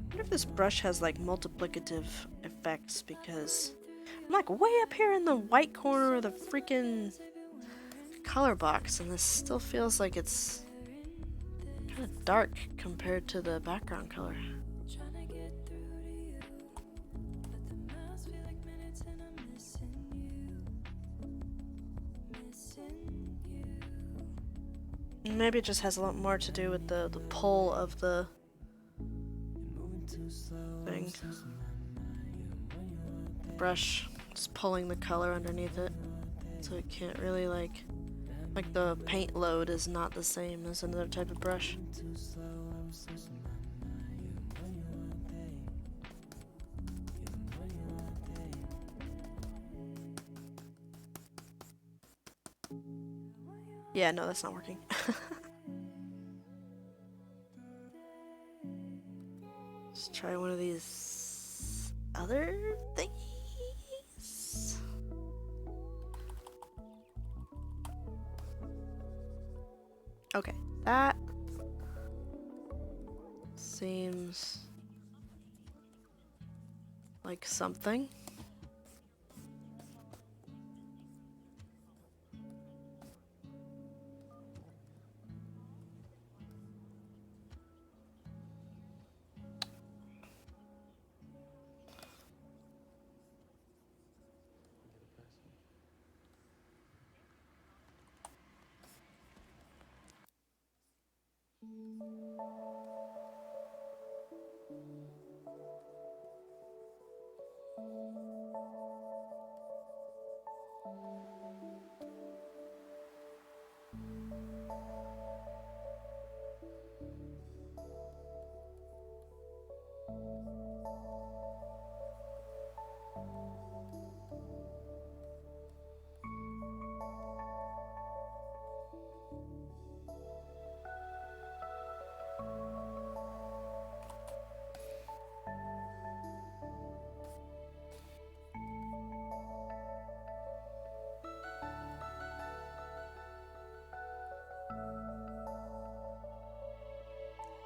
wonder if this brush has like multiplicative effects, because I'm like way up here in the white corner of the freaking color box, and this still feels like it's kind of dark compared to the background color. Maybe it just has a lot more to do with the pull of the thing. The brush just pulling the color underneath it, so it can't really like the paint load is not the same as another type of brush. Yeah, no, that's not working. Let's try one of these other thingies. Okay, that seems like something.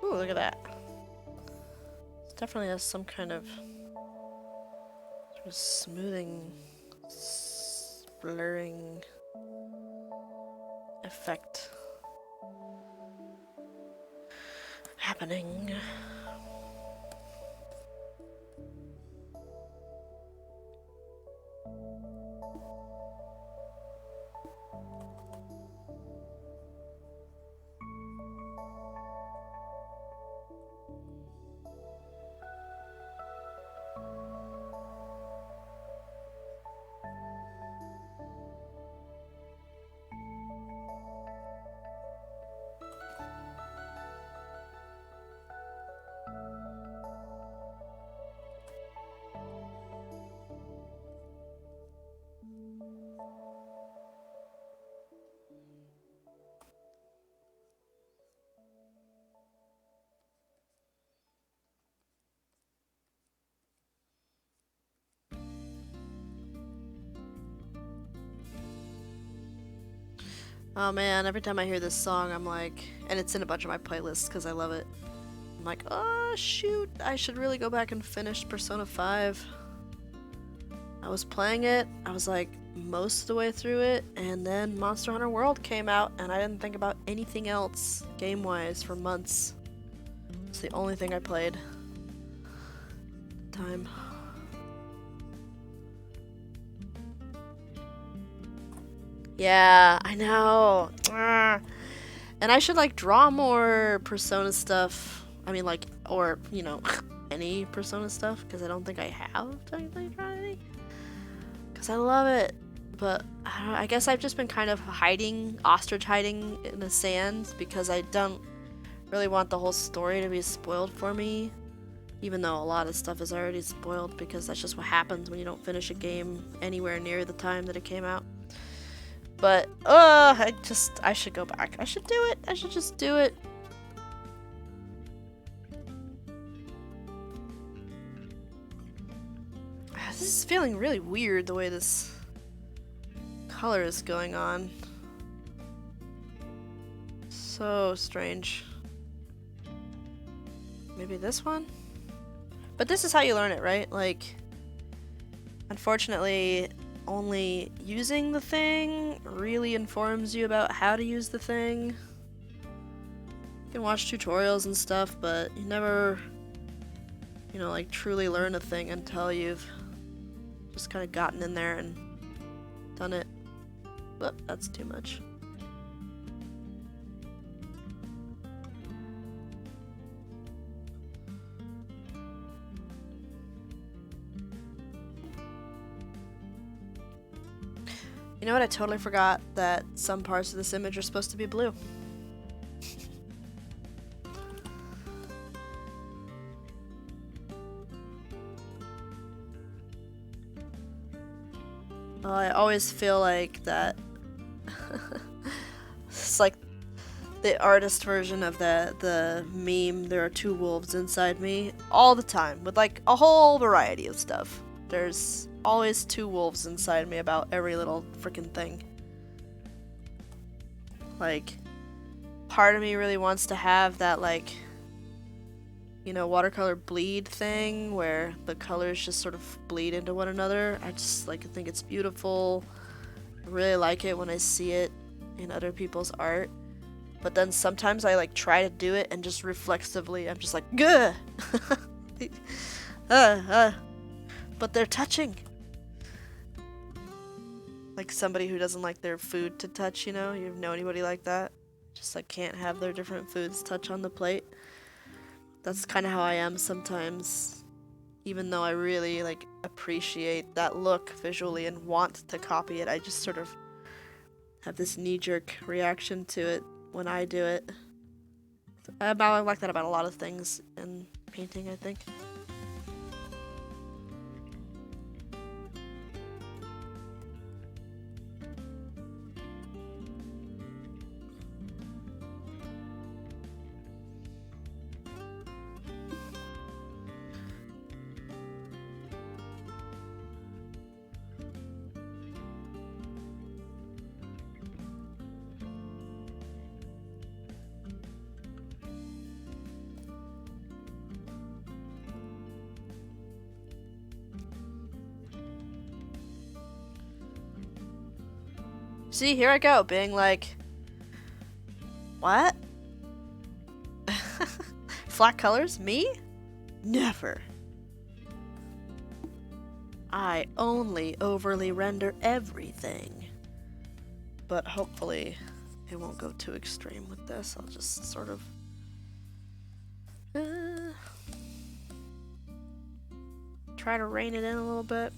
Ooh, look at that. It definitely has some kind of sort of smoothing, blurring effect happening. Oh man, every time I hear this song, I'm like, and it's in a bunch of my playlists because I love it. I'm like, oh shoot, I should really go back and finish Persona 5. I was playing it, I was like most of the way through it, and then Monster Hunter World came out, and I didn't think about anything else game-wise for months. It's the only thing I played. Time. Yeah, I know. And I should like draw more Persona stuff. I mean, like, or you know, any Persona stuff because I don't think I have technically drawn any. Because I love it, but I guess I've just been kind of hiding, ostrich hiding in the sands because I don't really want the whole story to be spoiled for me. Even though a lot of stuff is already spoiled because that's just what happens when you don't finish a game anywhere near the time that it came out. But, I should go back. I should do it. I should just do it. This is feeling really weird the way this color is going on. So strange. Maybe this one? But this is how you learn it, right? Like, unfortunately, only using the thing really informs you about how to use the thing. You can watch tutorials and stuff, but you never, you know, like truly learn a thing until you've just kind of gotten in there and done it. But that's too much. You know what? I totally forgot that some parts of this image are supposed to be blue. I always feel like that it's like the artist version of the meme, there are two wolves inside me, all the time, with like a whole variety of stuff. There's always two wolves inside me about every little freaking thing. Like, part of me really wants to have that, like, you know, watercolor bleed thing where the colors just sort of bleed into one another. I just like think it's beautiful. I really like it when I see it in other people's art. But then sometimes I like try to do it and just reflexively I'm just like, gah! But they're touching. Like somebody who doesn't like their food to touch, you know? You know anybody like that? Just like can't have their different foods touch on the plate. That's kind of how I am sometimes. Even though I really like appreciate that look visually and want to copy it, I just sort of have this knee-jerk reaction to it when I do it. I like that about a lot of things in painting, I think. See, here I go, being like, what? Flat colors? Me? Never. I only overly render everything. But hopefully it won't go too extreme with this. I'll just sort of try to rein it in a little bit.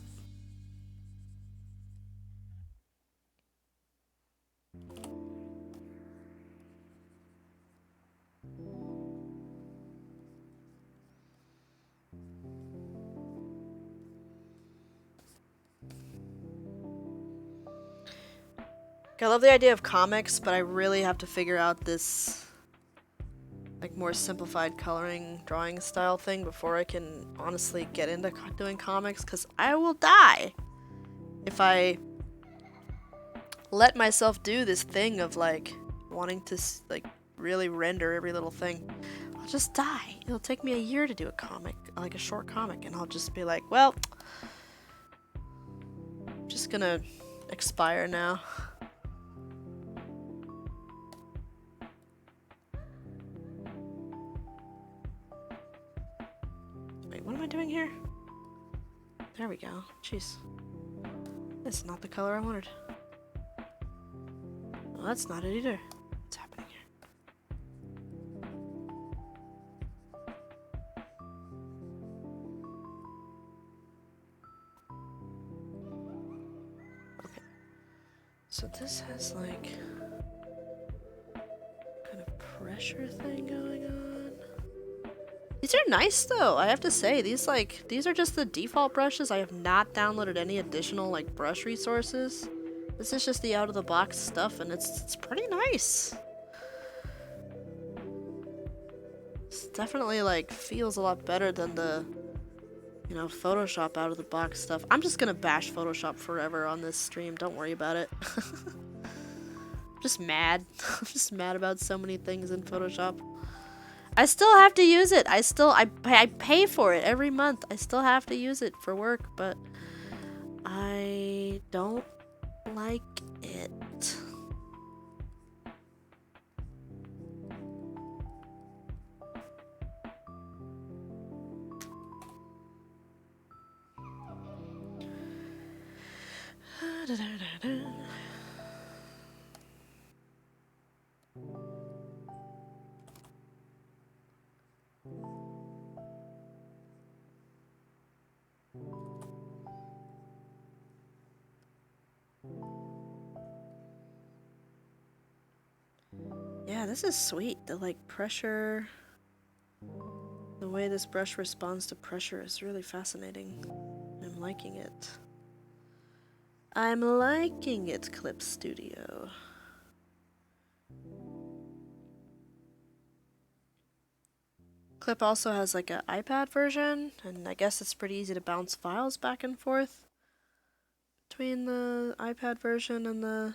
I love the idea of comics, but I really have to figure out this like more simplified coloring drawing style thing before I can honestly get into doing comics, because I will die if I let myself do this thing of like wanting to like really render every little thing. I'll just die. It'll take me a year to do a comic, like a short comic, and I'll just be like, well, I'm just gonna expire now. Wait, what am I doing here? There we go. Jeez. That's not the color I wanted. Well, that's not it either. What's happening here? Okay. So this has like kind of pressure thing going on. These are nice though, I have to say. These are just the default brushes. I have not downloaded any additional like brush resources. This is just the out of the box stuff and it's pretty nice. It's definitely like feels a lot better than the, you know, Photoshop out of the box stuff. I'm just gonna bash Photoshop forever on this stream, don't worry about it. I'm just mad. I'm just mad about so many things in Photoshop. I still have to use it. I pay for it every month. I still have to use it for work, but I don't like it. Yeah, this is sweet. The like pressure, the way this brush responds to pressure is really fascinating. I'm liking it. I'm liking it, Clip Studio. Clip also has like an iPad version, and I guess it's pretty easy to bounce files back and forth between the iPad version and the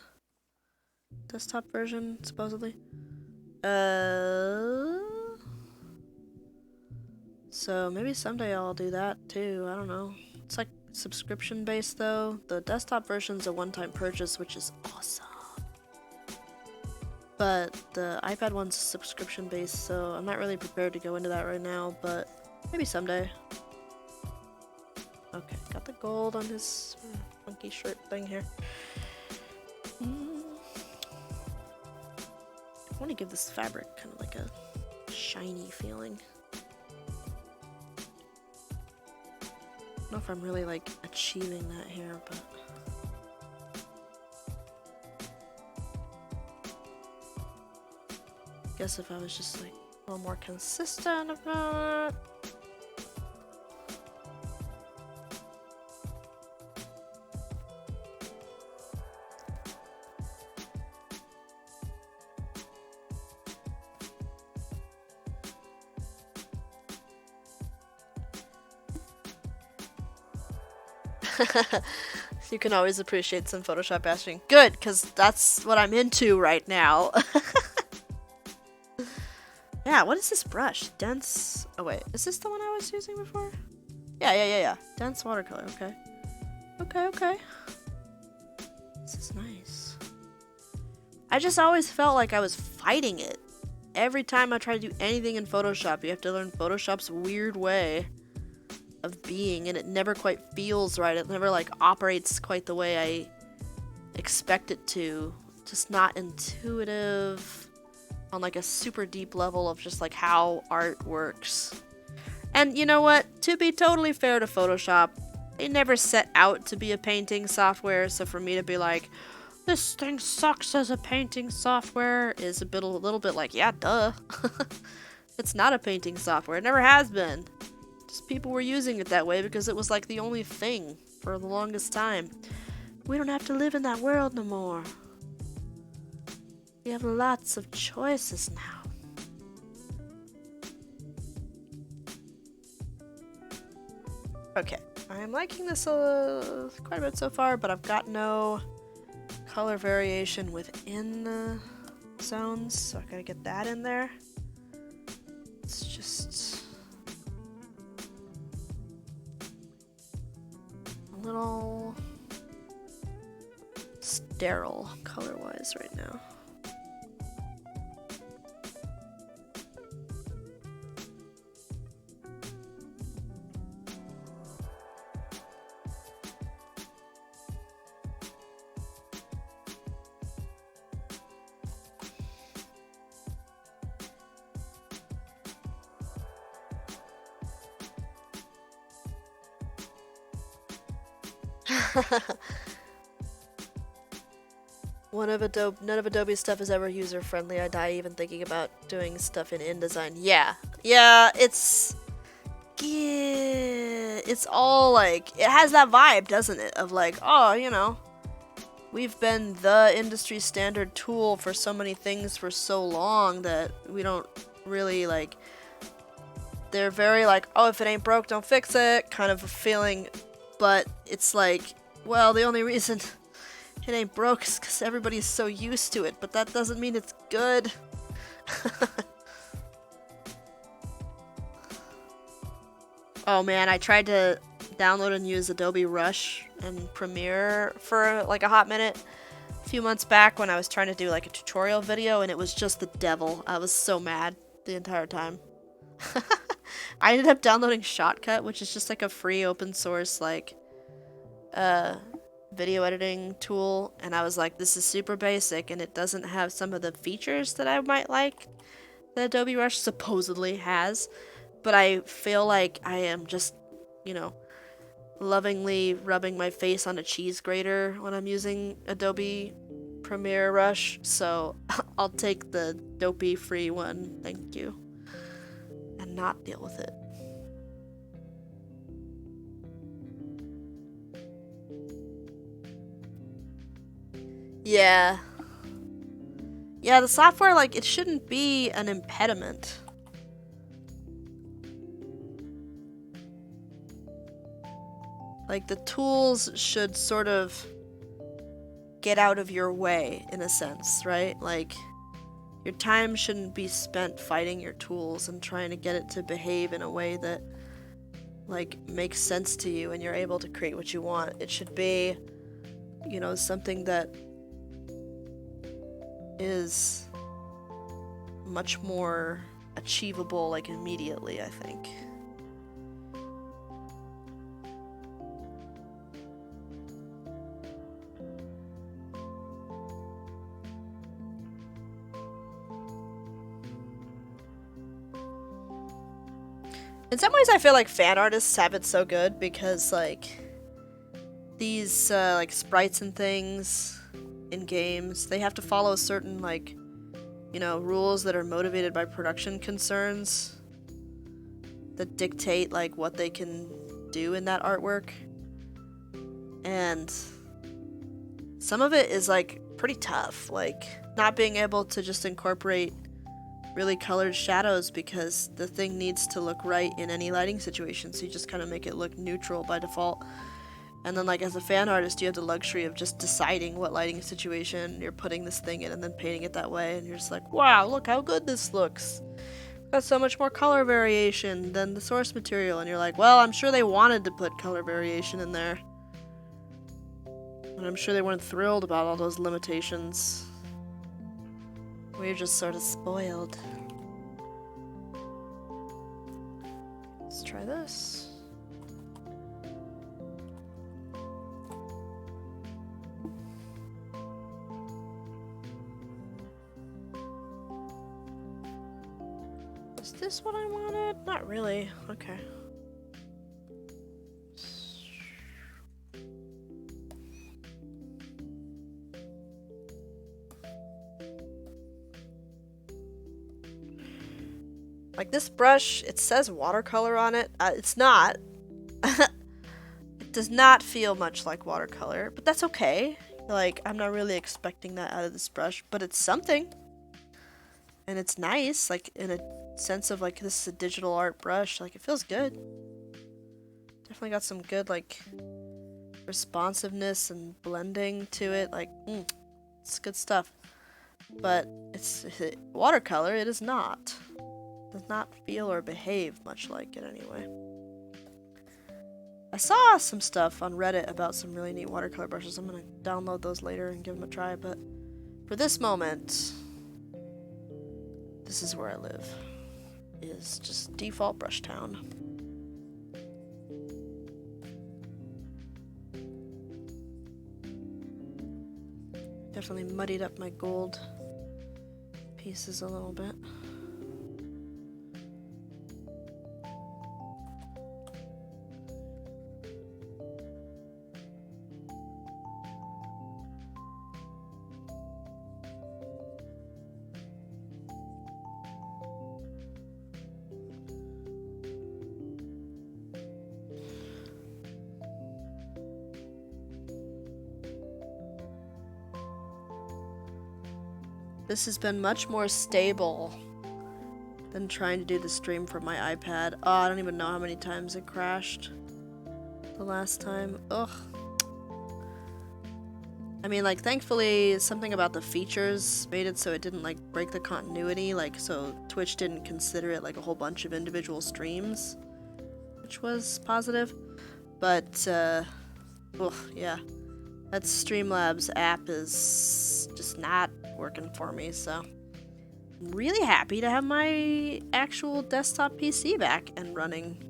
desktop version, supposedly. So maybe someday I'll do that too, I don't know. It's like subscription based though. The desktop version's a one-time purchase, which is awesome. But the iPad one's subscription based, so I'm not really prepared to go into that right now, but maybe someday. Okay, got the gold on his funky shirt thing here. I want to give this fabric kind of like a shiny feeling. I don't know if I'm really like achieving that here, but I guess if I was just like a little more consistent about it. You can always appreciate some Photoshop bashing. Good, because that's what I'm into right now. Yeah, what is this brush? Dense... Oh wait, is this the one I was using before? Yeah. Dense watercolor, okay. Okay. This is nice. I just always felt like I was fighting it. Every time I try to do anything in Photoshop, you have to learn Photoshop's weird way of being, and it never quite feels right. It never like operates quite the way I expect it to. Just not intuitive on like a super deep level of just like how art works. And you know what? To be totally fair to Photoshop, they never set out to be a painting software, so for me to be like, this thing sucks as a painting software is a little bit like, yeah, duh. It's not a painting software. It never has been. Just people were using it that way because it was like the only thing for the longest time. We don't have to live in that world no more. We have lots of choices now. Okay, I'm liking this quite a bit so far, but I've got no color variation within the zones, so I gotta get that in there. It's just a little sterile color-wise right now. None of Adobe's stuff is ever user-friendly. I die even thinking about doing stuff in InDesign. Yeah. Yeah, it's all like, it has that vibe, doesn't it? Of like, oh, you know, we've been the industry standard tool for so many things for so long that we don't really like, they're very like, oh, if it ain't broke, don't fix it, kind of a feeling. But it's like, well, the only reason it ain't broke is because everybody's so used to it, but that doesn't mean it's good. Oh man, I tried to download and use Adobe Rush and Premiere for like a hot minute a few months back when I was trying to do like a tutorial video, and it was just the devil. I was so mad the entire time. I ended up downloading Shotcut, which is just like a free open source like video editing tool, and I was like, this is super basic and it doesn't have some of the features that I might like that Adobe Rush supposedly has, but I feel like I am just, you know, lovingly rubbing my face on a cheese grater when I'm using Adobe Premiere Rush, so I'll take the dopey free one, thank you, and not deal with it. Yeah. Yeah, the software, like, it shouldn't be an impediment. Like, the tools should sort of get out of your way, in a sense, right? Like, your time shouldn't be spent fighting your tools and trying to get it to behave in a way that, like, makes sense to you and you're able to create what you want. It should be, you know, something that is much more achievable, like, immediately, I think. In some ways, I feel like fan artists have it so good because, like, these, like, sprites and things in games, they have to follow certain, like, you know, rules that are motivated by production concerns that dictate, like, what they can do in that artwork. And some of it is, like, pretty tough, like, not being able to just incorporate really colored shadows because the thing needs to look right in any lighting situation, so you just kind of make it look neutral by default. And then, like, as a fan artist, you have the luxury of just deciding what lighting situation you're putting this thing in and then painting it that way, and you're just like, wow, look how good this looks. Got so much more color variation than the source material, and you're like, well, I'm sure they wanted to put color variation in there. And I'm sure they weren't thrilled about all those limitations. We're just sort of spoiled. Let's try this. Is this what I wanted? Not really. Okay. Like, this brush, it says watercolor on it. It's not. It does not feel much like watercolor, but that's okay. Like, I'm not really expecting that out of this brush, but it's something. And it's nice, like, in a sense of, like, this is a digital art brush. Like, it feels good. Definitely got some good, like, responsiveness and blending to it. Like, it's good stuff. But it's watercolor, it is not. Does not feel or behave much like it anyway. I saw some stuff on Reddit about some really neat watercolor brushes. I'm gonna download those later and give them a try, but for this moment, this is where I live. Is just default brush town. Definitely muddied up my gold pieces a little bit. This has been much more stable than trying to do the stream from my iPad. Oh, I don't even know how many times it crashed the last time. Ugh. I mean, like, thankfully, something about the features made it so it didn't, like, break the continuity, like, so Twitch didn't consider it, like, a whole bunch of individual streams, which was positive. But, ugh, yeah. That Streamlabs app is just not working for me, so I'm really happy to have my actual desktop PC back and running.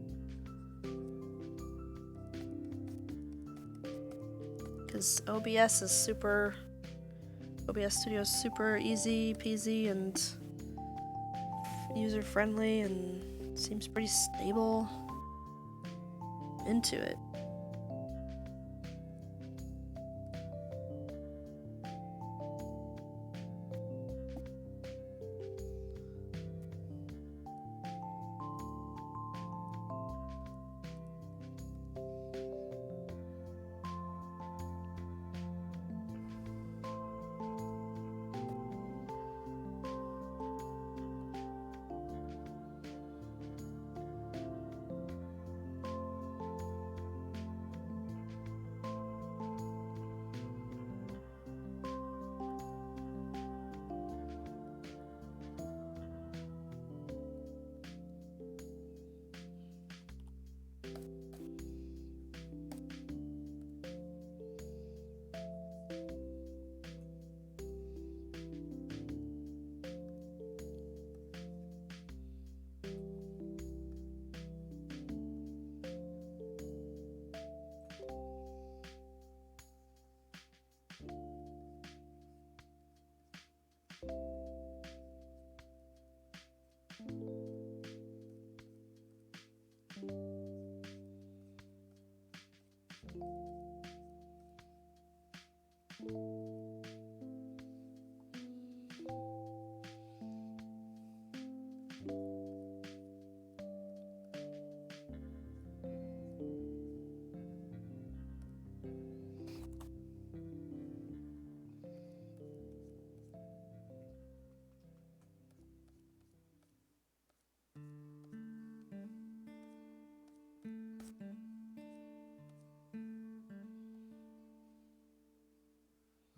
Because OBS Studio is super easy peasy and user friendly and seems pretty stable. Into it.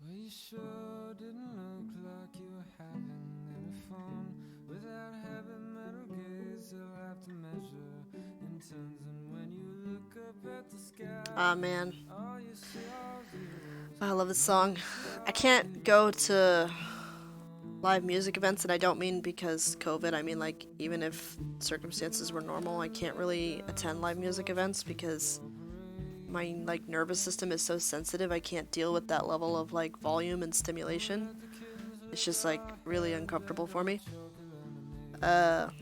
You sure didn't look like you were having any fun. Without having metal gaze, they'll have to measure in tons. And when you look up at the sky, Ah, man. all you see are zeros. I love this song. I can't go to live music events, and I don't mean because COVID. I mean, like, even if circumstances were normal, I can't really attend live music events because my, like, nervous system is so sensitive. I can't deal with that level of, like, volume and stimulation. It's just, like, really uncomfortable for me. But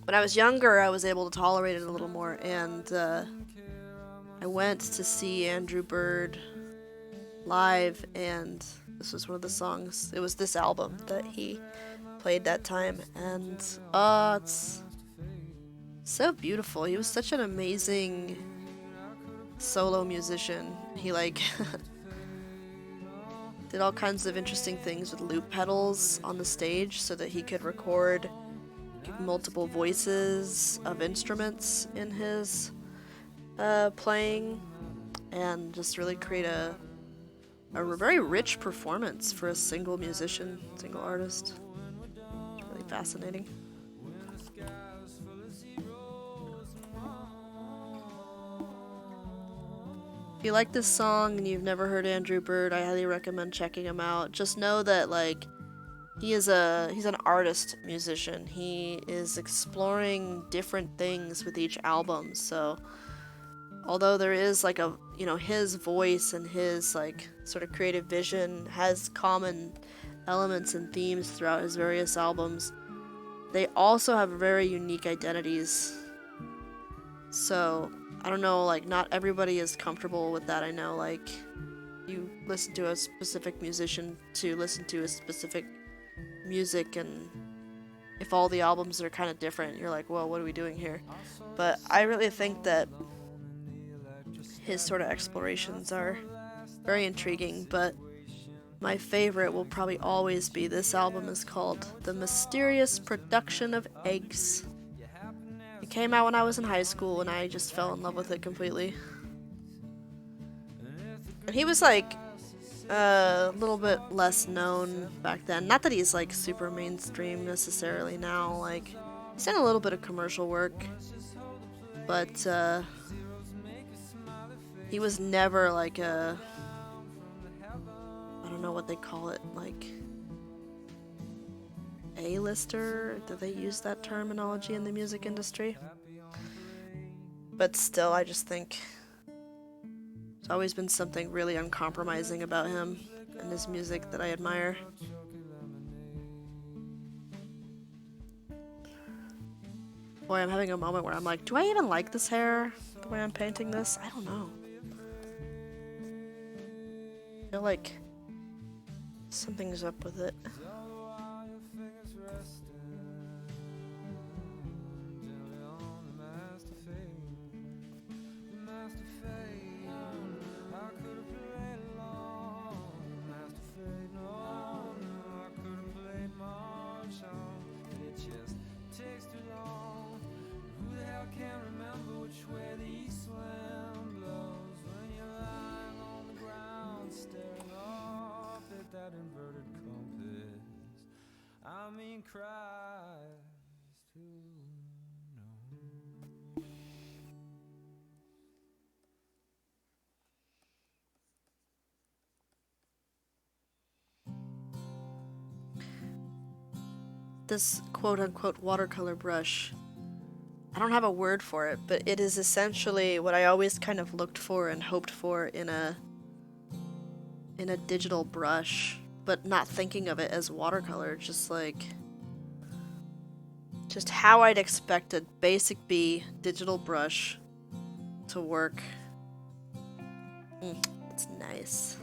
when I was younger, I was able to tolerate it a little more, and I went to see Andrew Bird live, and this was one of the songs. It was this album that he played that time, and it's so beautiful. He was such an amazing solo musician. He, like, did all kinds of interesting things with loop pedals on the stage so that he could record multiple voices of instruments in his playing, and just really create a very rich performance for a single musician, single artist. It's really fascinating. If you like this song and you've never heard Andrew Bird, I highly recommend checking him out. Just know that, like, he's an artist musician. He is exploring different things with each album. So although there is, like, a, you know, his voice and his, like, sort of creative vision has common elements and themes throughout his various albums, they also have very unique identities. So I don't know, like, not everybody is comfortable with that. I know, like, you listen to a specific musician to listen to a specific music, and if all the albums are kind of different, you're like, well, what are we doing here? But I really think that his sort of explorations are very intriguing, but my favorite will probably always be this album is called The Mysterious Production of Eggs. It came out when I was in high school and I just fell in love with it completely. And he was like a little bit less known back then. Not that he's like super mainstream necessarily now. Like he's done a little bit of commercial work, but he was never like a, I don't know what they call it, like A-lister? Do they use that terminology in the music industry? But still, I just think there's always been something really uncompromising about him and his music that I admire. Boy, I'm having a moment where I'm like, do I even like this hair? The way I'm painting this? I don't know. I feel like something's up with it. This quote-unquote watercolor brush, I don't have a word for it, but it is essentially what I always kind of looked for and hoped for in a digital brush, but not thinking of it as watercolor, just how I'd expect a basic B digital brush to work. It's nice.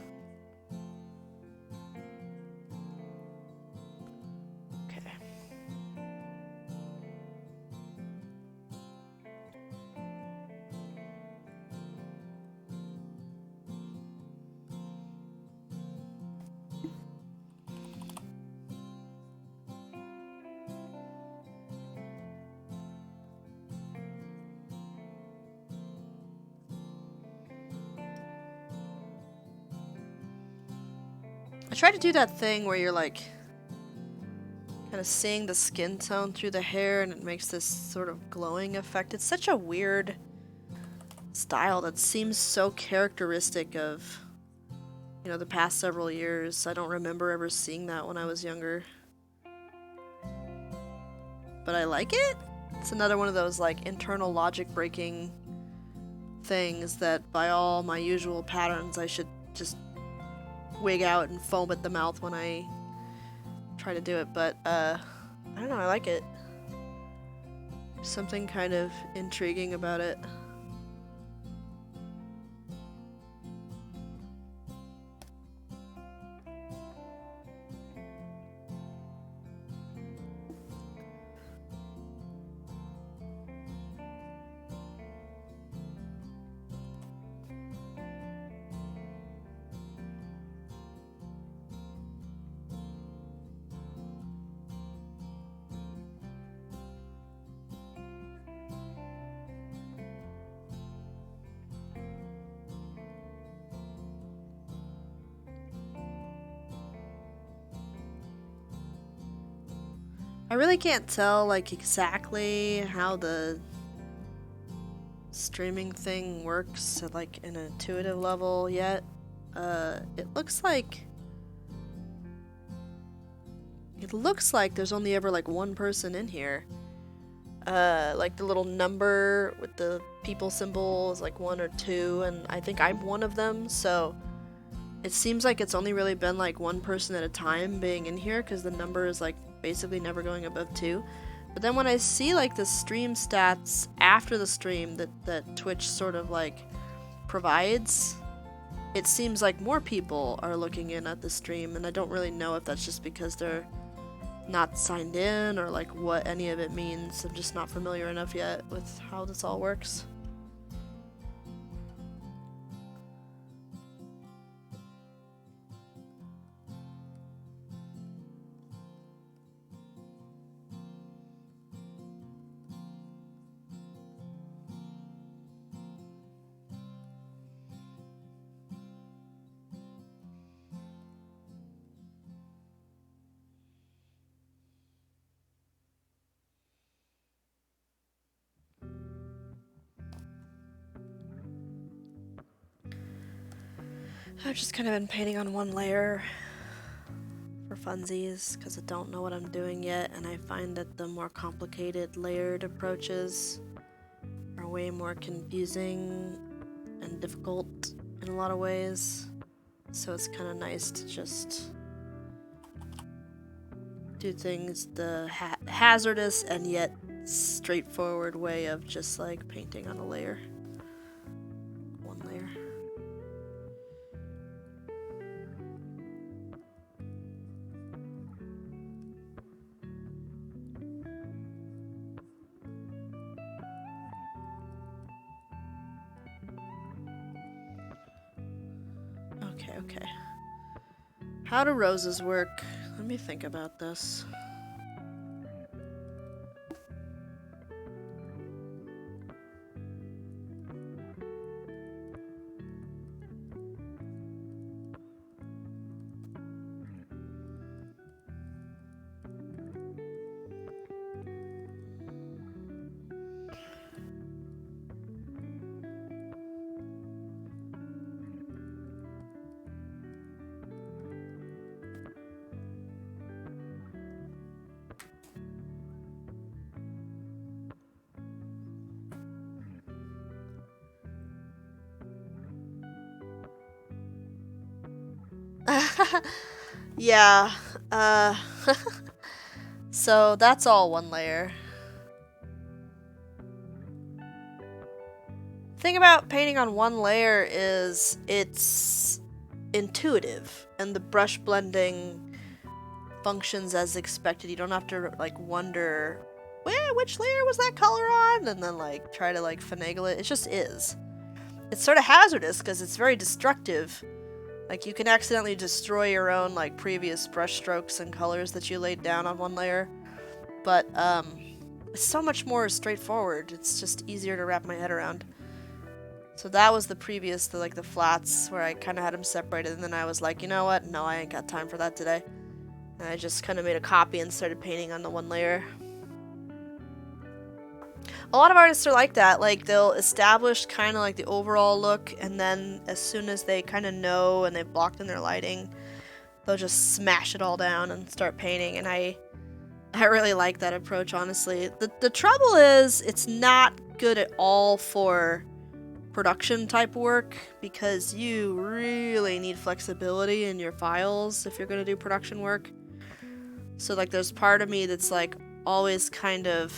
I try to do that thing where you're like kind of seeing the skin tone through the hair and it makes this sort of glowing effect. It's such a weird style that seems so characteristic of, you know, the past several years. I don't remember ever seeing that when I was younger. But I like it. It's another one of those like internal logic breaking things that by all my usual patterns I should just wig out and foam at the mouth when I try to do it, but I don't know, I like it. There's something kind of intriguing about it. I really can't tell like exactly how the streaming thing works at like an intuitive level yet. It looks like there's only ever like one person in here. Like the little number with the people symbol is like 1 or 2, and I think I'm one of them, so it seems like it's only really been like one person at a time being in here because the number is like basically never going above 2. But then when I see like the stream stats after the stream that Twitch sort of like provides, it seems like more people are looking in at the stream, and I don't really know if that's just because they're not signed in or like what any of it means. I'm just not familiar enough yet with how this all works. I've just kind of been painting on one layer for funsies because I don't know what I'm doing yet, and I find that the more complicated layered approaches are way more confusing and difficult in a lot of ways. So it's kind of nice to just do things the hazardous and yet straightforward way of just like painting on a layer. One layer. Okay. How do roses work? Let me think about this. Yeah, so that's all one layer. Thing about painting on one layer is it's intuitive and the brush blending functions as expected. You don't have to like wonder which layer was that color on and then like try to like finagle it. It just is. It's sort of hazardous because it's very destructive. Like, you can accidentally destroy your own, like, previous brush strokes and colors that you laid down on one layer. But, it's so much more straightforward. It's just easier to wrap my head around. So that was the previous, the flats, where I kind of had them separated, and then I was like, you know what? No, I ain't got time for that today. And I just kind of made a copy and started painting on the one layer. A lot of artists are like that. Like, they'll establish kind of like the overall look, and then as soon as they kind of know and they've blocked in their lighting, they'll just smash it all down and start painting. And I really like that approach, honestly. The trouble is, it's not good at all for production type work, because you really need flexibility in your files if you're going to do production work. So, like, there's part of me that's, like, always kind of,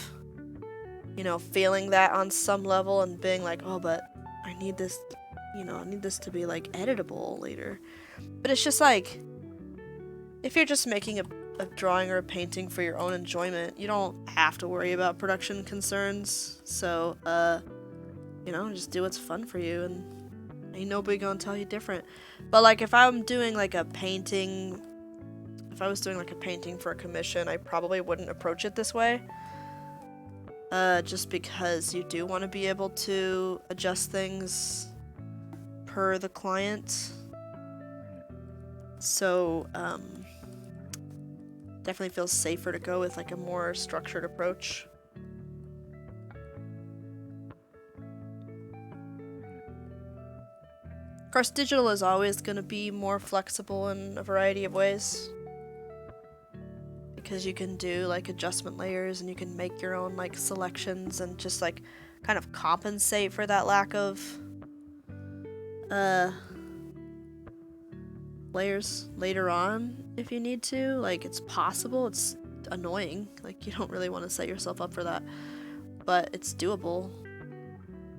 you know, feeling that on some level and being like, oh, but I need this, you know, I need this to be, like, editable later. But it's just like, if you're just making a drawing or a painting for your own enjoyment, you don't have to worry about production concerns. So, you know, just do what's fun for you, and ain't nobody gonna tell you different. But, like, if I'm doing, like, a painting, if I was doing, like, a painting for a commission, I probably wouldn't approach it this way. Just because you do want to be able to adjust things per the client. So, definitely feels safer to go with, like, a more structured approach. Of course, digital is always going to be more flexible in a variety of ways, because you can do, like, adjustment layers and you can make your own, like, selections and just, like, kind of compensate for that lack of layers later on if you need to. Like, it's possible. It's annoying. Like, you don't really want to set yourself up for that, but it's doable,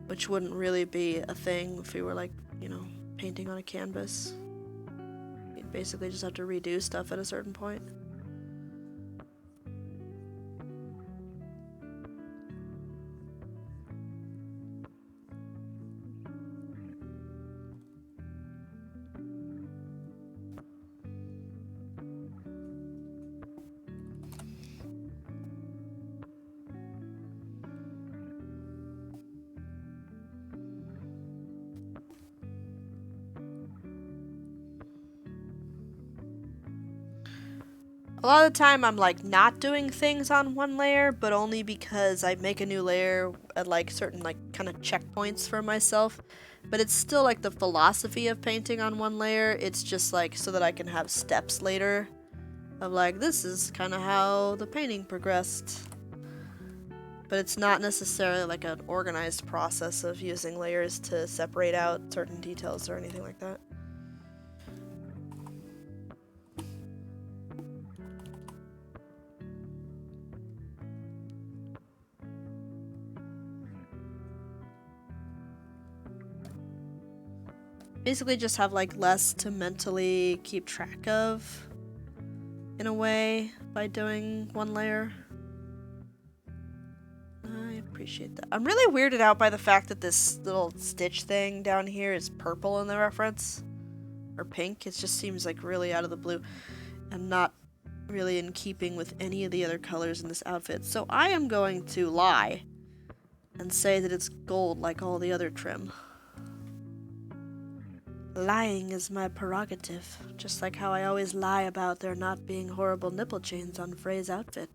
which wouldn't really be a thing if you were, like, you know, painting on a canvas. You'd basically just have to redo stuff at a certain point. A lot of the time I'm, like, not doing things on one layer, but only because I make a new layer at, like, certain, like, kind of checkpoints for myself. But it's still like the philosophy of painting on one layer. It's just like so that I can have steps later of like, this is kind of how the painting progressed. But it's not necessarily like an organized process of using layers to separate out certain details or anything like that. Basically just have like less to mentally keep track of in a way by doing one layer. I appreciate that. I'm really weirded out by the fact that this little stitch thing down here is purple in the reference. Or pink. It just seems like really out of the blue and not really in keeping with any of the other colors in this outfit. So I am going to lie and say that it's gold like all the other trim. Lying is my prerogative, just like how I always lie about there not being horrible nipple chains on Frey's outfit.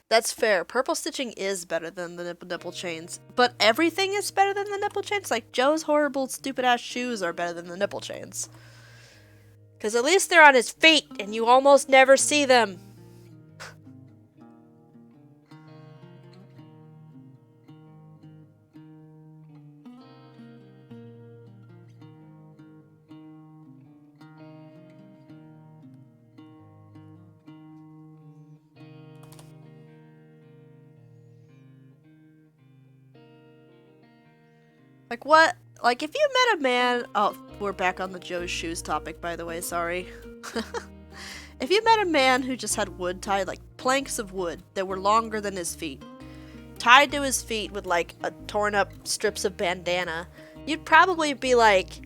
That's fair. Purple stitching is better than the nipple chains, but everything is better than the nipple chains. Like Joe's horrible, stupid ass shoes are better than the nipple chains. Because at least they're on his feet and you almost never see them. Like what? Like if you met a man... Oh, we're back on the Joe's shoes topic, by the way, sorry. If you met a man who just had wood tied, like planks of wood that were longer than his feet, tied to his feet with like a torn up strips of bandana, you'd probably be like,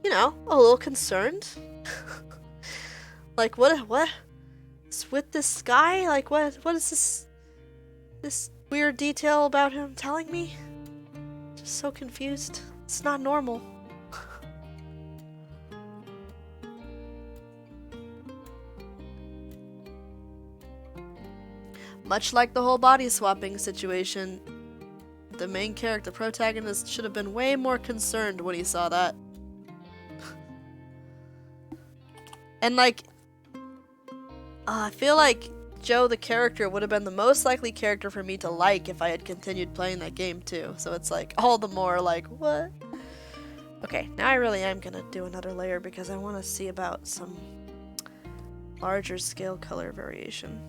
you know, a little concerned. Like what is with this guy? Like what is this weird detail about him telling me? Just so confused. It's not normal. Much like the whole body swapping situation, the main character, protagonist, should have been way more concerned when he saw that. And like, I feel like Joe the character would have been the most likely character for me to like if I had continued playing that game too. So it's like all the more like, what? Okay, now I really am gonna do another layer because I want to see about some larger scale color variation.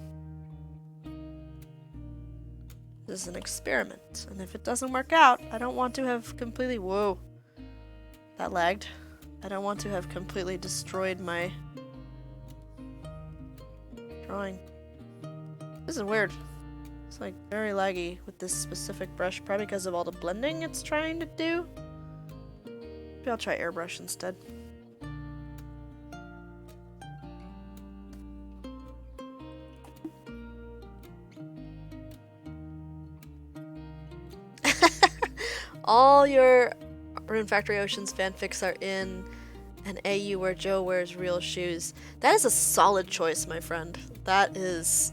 This is an experiment, and if it doesn't work out, I don't want to have completely... Whoa. That lagged. I don't want to have completely destroyed my drawing. This is weird. It's like very laggy with this specific brush, probably because of all the blending it's trying to do. Maybe I'll try airbrush instead. All your Rune Factory Oceans fanfics are in an AU where Joe wears real shoes. That is a solid choice, my friend. That is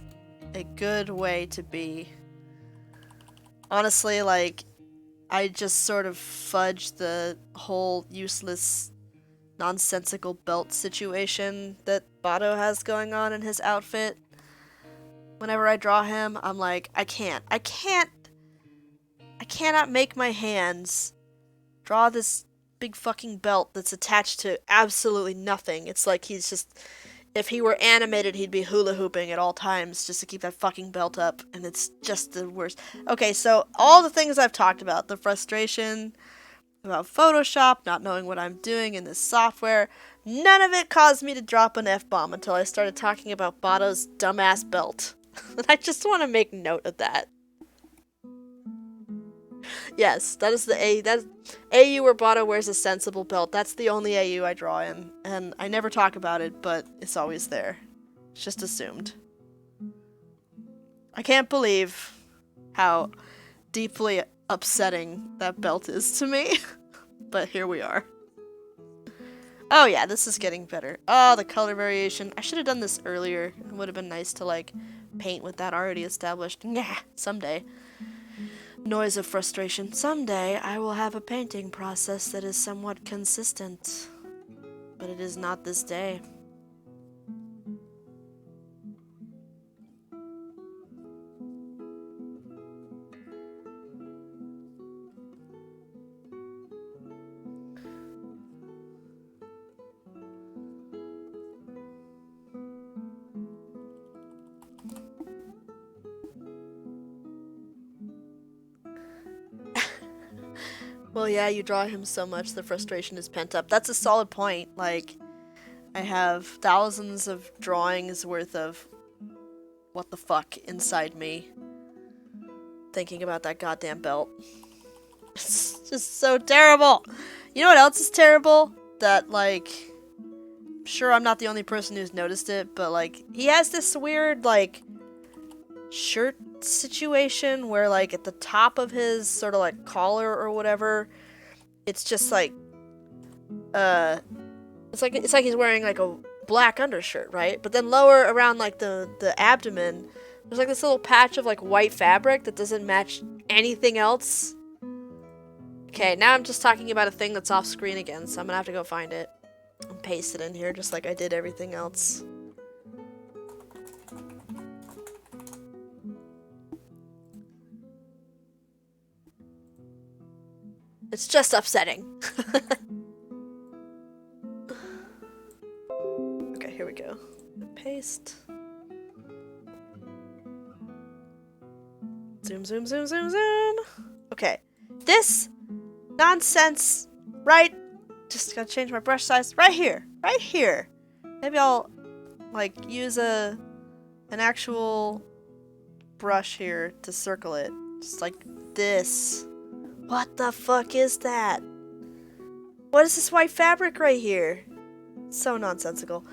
a good way to be. Honestly, like, I just sort of fudged the whole useless, nonsensical belt situation that Bato has going on in his outfit. Whenever I draw him, I'm like, I cannot make my hands draw this big fucking belt that's attached to absolutely nothing. It's like he's just... If he were animated, he'd be hula hooping at all times just to keep that fucking belt up, and it's just the worst. Okay, so all the things I've talked about, the frustration about Photoshop, not knowing what I'm doing in this software, none of it caused me to drop an F-bomb until I started talking about Bato's dumbass belt. And I just want to make note of that. Yes, that is the A. That's AU where Bado wears a sensible belt. That's the only AU I draw in, and I never talk about it, but it's always there. It's just assumed. I can't believe how deeply upsetting that belt is to me, but here we are. Oh yeah, this is getting better. Oh, the color variation. I should have done this earlier. It would have been nice to like paint with that already established. Nah, someday. Noise of frustration. Someday I will have a painting process that is somewhat consistent. But it is not this day. Well, yeah, you draw him so much, the frustration is pent up. That's a solid point. Like, I have thousands of drawings worth of what the fuck inside me thinking about that goddamn belt. It's just so terrible. You know what else is terrible? That, like, sure I'm not the only person who's noticed it, but, like, he has this weird, like, shirt situation where, like, at the top of his sort of, like, collar or whatever, it's just, like, it's like he's wearing, like, a black undershirt, right? But then lower around, like, the abdomen, there's, like, this little patch of, like, white fabric that doesn't match anything else. Okay, now I'm just talking about a thing that's off screen again, so I'm gonna have to go find it and paste it in here just like I did everything else. It's just upsetting. Okay, here we go. Paste. Zoom, zoom, zoom, zoom, zoom. Okay. This nonsense, right? Just gotta change my brush size right here. Right here. Maybe I'll, like, use an actual brush here to circle it. Just like this. What the fuck is that? What is this white fabric right here? So nonsensical.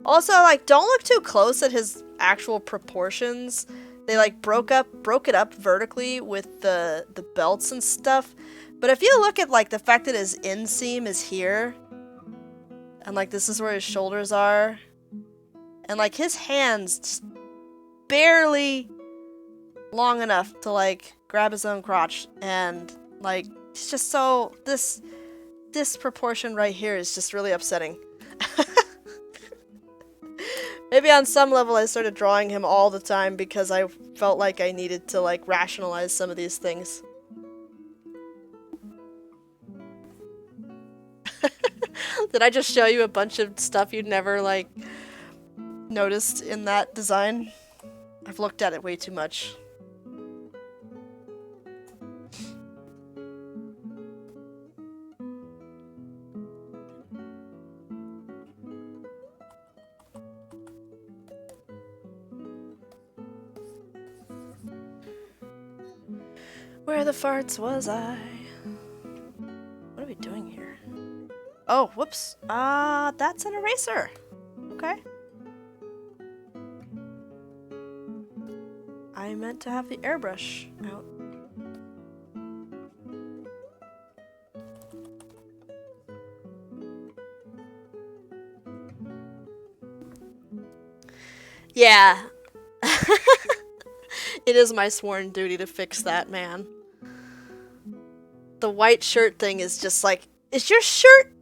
Also, like, don't look too close at his actual proportions. They, like, broke it up vertically with the belts and stuff. But if you look at, like, the fact that his inseam is here, and, like, this is where his shoulders are, and, like, his hands just barely long enough to, like, grab his own crotch, and, like, it's just so, this proportion right here is just really upsetting. Maybe on some level I started drawing him all the time because I felt like I needed to, like, rationalize some of these things. Did I just show you a bunch of stuff you'd never, like, noticed in that design? I've looked at it way too much. Where the farts was I? What are we doing here? Oh, whoops. That's an eraser. Okay. I meant to have the airbrush out. Yeah. It is my sworn duty to fix that, man. The white shirt thing is just like, is your shirt,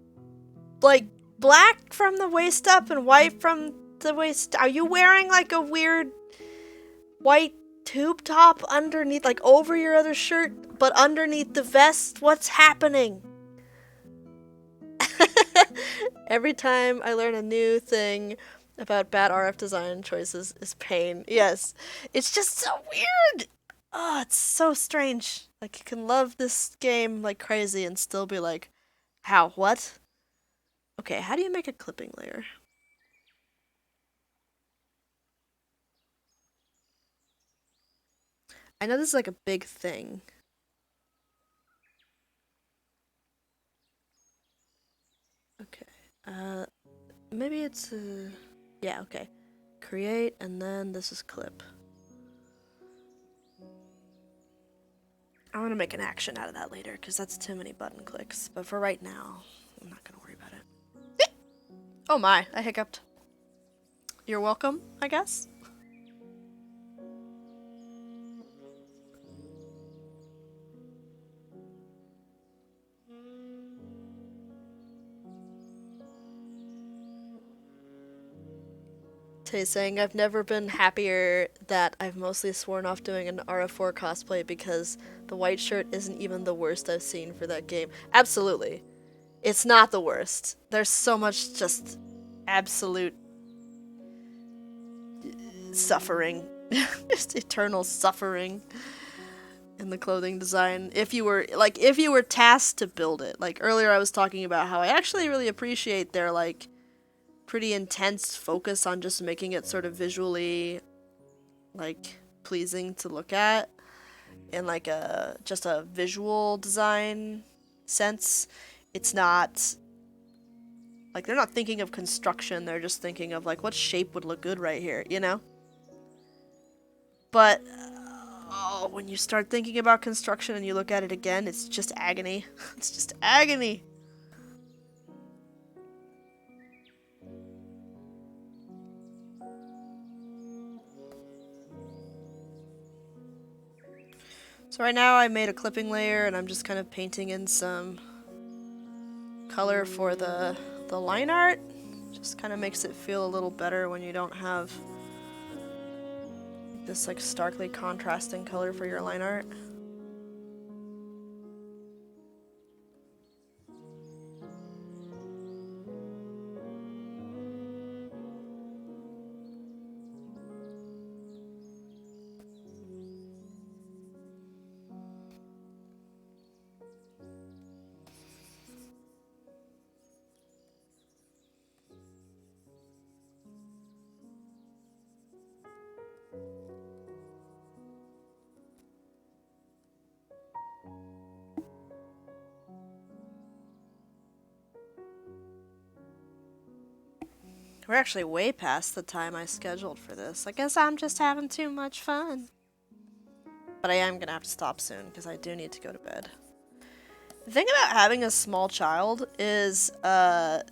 like, black from the waist up and white from the waist? Are you wearing, like, a weird white tube top underneath, like, over your other shirt, but underneath the vest? What's happening? Every time I learn a new thing about bad RF design choices is pain. Yes. It's just so weird! Oh, it's so strange. Like, you can love this game like crazy and still be like, how? What? Okay, how do you make a clipping layer? I know this is like a big thing. maybe it's yeah, okay. Create, and then this is clip. I'm gonna make an action out of that later, because that's too many button clicks. But for right now, I'm not gonna worry about it. Oh my, I hiccuped. You're welcome, I guess? Tay saying, I've never been happier that I've mostly sworn off doing an RF4 cosplay because the white shirt isn't even the worst I've seen for that game. Absolutely. It's not the worst. There's so much just absolute suffering. Just eternal suffering in the clothing design. If you were tasked to build it. Like earlier I was talking about how I actually really appreciate their like pretty intense focus on just making it sort of visually like pleasing to look at in like a just a visual design sense. It's not like they're not thinking of construction, they're just thinking of like what shape would look good right here, you know? But oh, when you start thinking about construction and you look at it again, it's just agony. It's just agony. So right now I made a clipping layer and I'm just kind of painting in some color for the line art. Just kind of makes it feel a little better when you don't have this like starkly contrasting color for your line art. We're actually way past the time I scheduled for this. I guess I'm just having too much fun. But I am gonna have to stop soon because I do need to go to bed. The thing about having a small child is, a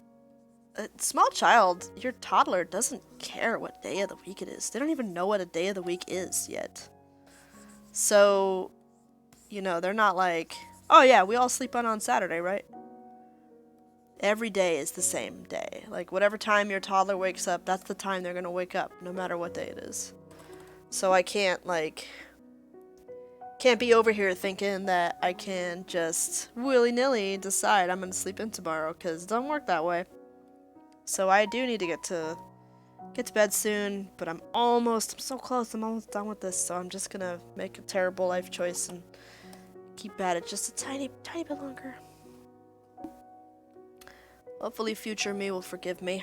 small child, your toddler doesn't care what day of the week it is. They don't even know what a day of the week is yet. So, you know, they're not like, oh yeah, we all sleep on Saturday, right? Every day is the same day. Like, whatever time your toddler wakes up, that's the time they're gonna wake up, no matter what day it is. So I can't, like, can't be over here thinking that I can just willy-nilly decide I'm gonna sleep in tomorrow, because it doesn't work that way. So I do need to get to bed soon, but I'm so close, I'm almost done with this, so I'm just gonna make a terrible life choice and keep at it just a tiny bit longer. Hopefully future me will forgive me.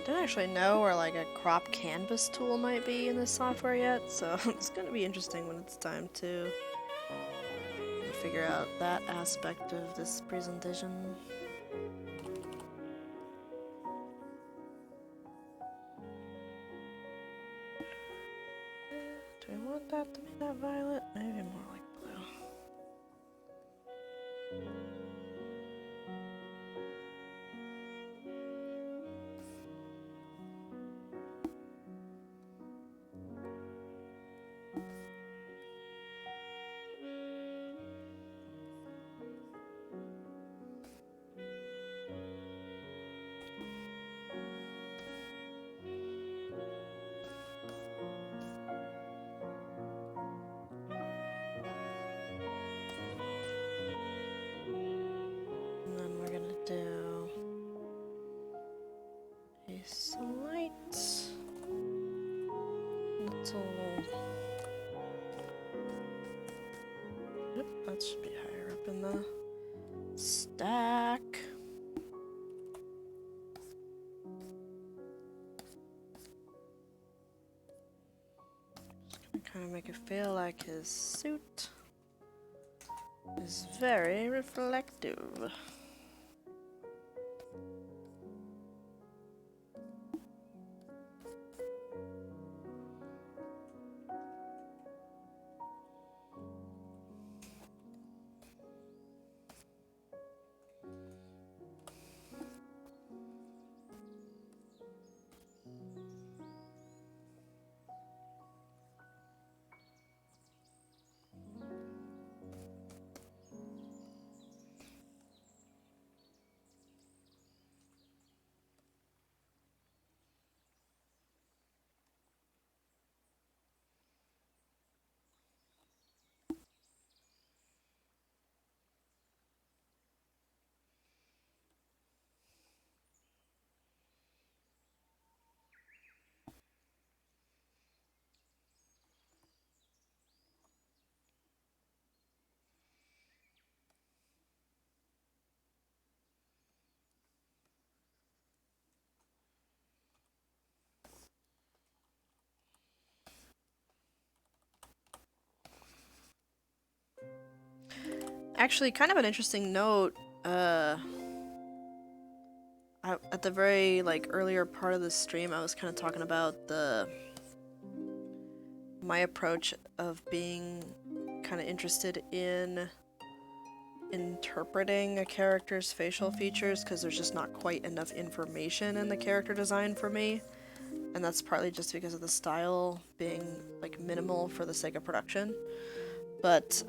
don't actually know where like a crop canvas tool might be in this software yet, so it's gonna be interesting when it's time to figure out that aspect of this presentation. Do we want that to be that violet? Maybe more like blue. And then we're gonna do a slight little. Yep, that should be higher up in the stack. Just gonna kind of make it feel like his suit is very reflective. Actually, kind of an interesting note, at the very, like, earlier part of the stream, I was kind of talking about my approach of being kind of interested in interpreting a character's facial features, because there's just not quite enough information in the character design for me. And that's partly just because of the style being, like, minimal for the sake of production. But,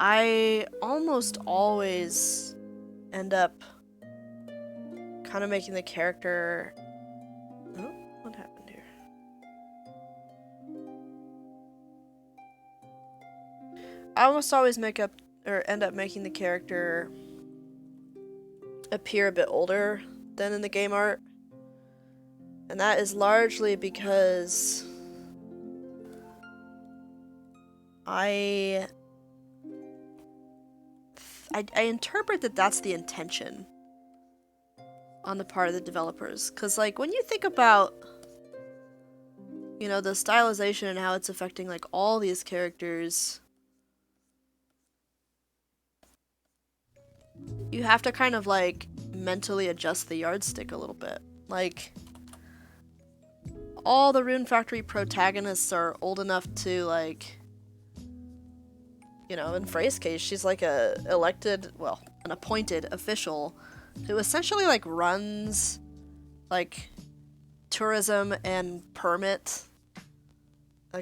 I almost always end up kind of making the character... Oh, what happened here? I almost always end up making the character appear a bit older than in the game art. And that is largely because I interpret that that's the intention on the part of the developers. Because, like, when you think about, you know, the stylization and how it's affecting, like, all these characters, you have to kind of, like, mentally adjust the yardstick a little bit. Like, all the Rune Factory protagonists are old enough to, like... You know, in Frey's case, she's like an appointed official who essentially, like, runs, like, tourism and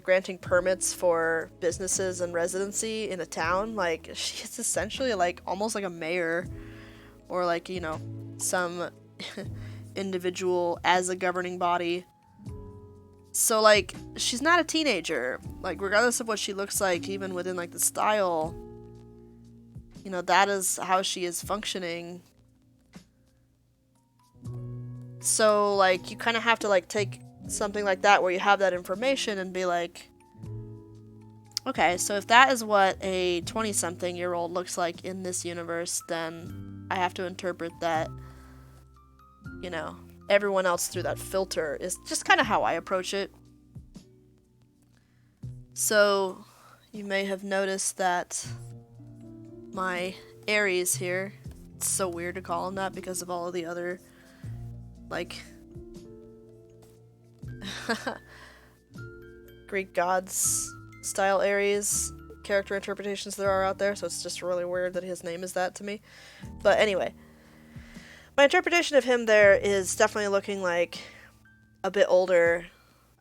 granting permits for businesses and residency in a town. Like, she's essentially, like, almost like a mayor or, like, you know, some individual as a governing body. So, like, she's not a teenager. Like, regardless of what she looks like, even within, like, the style, you know, that is how she is functioning. So, like, you kind of have to, like, take something like that where you have that information and be like, okay, so if that is what a 20-something-year-old looks like in this universe, then I have to interpret that you know, everyone else through that filter is just kind of how I approach it. So, you may have noticed that my Aries here, it's so weird to call him that because of all of the other, like, Greek gods style Aries character interpretations there are out there, so it's just really weird that his name is that to me. But anyway, my interpretation of him there is definitely looking like a bit older,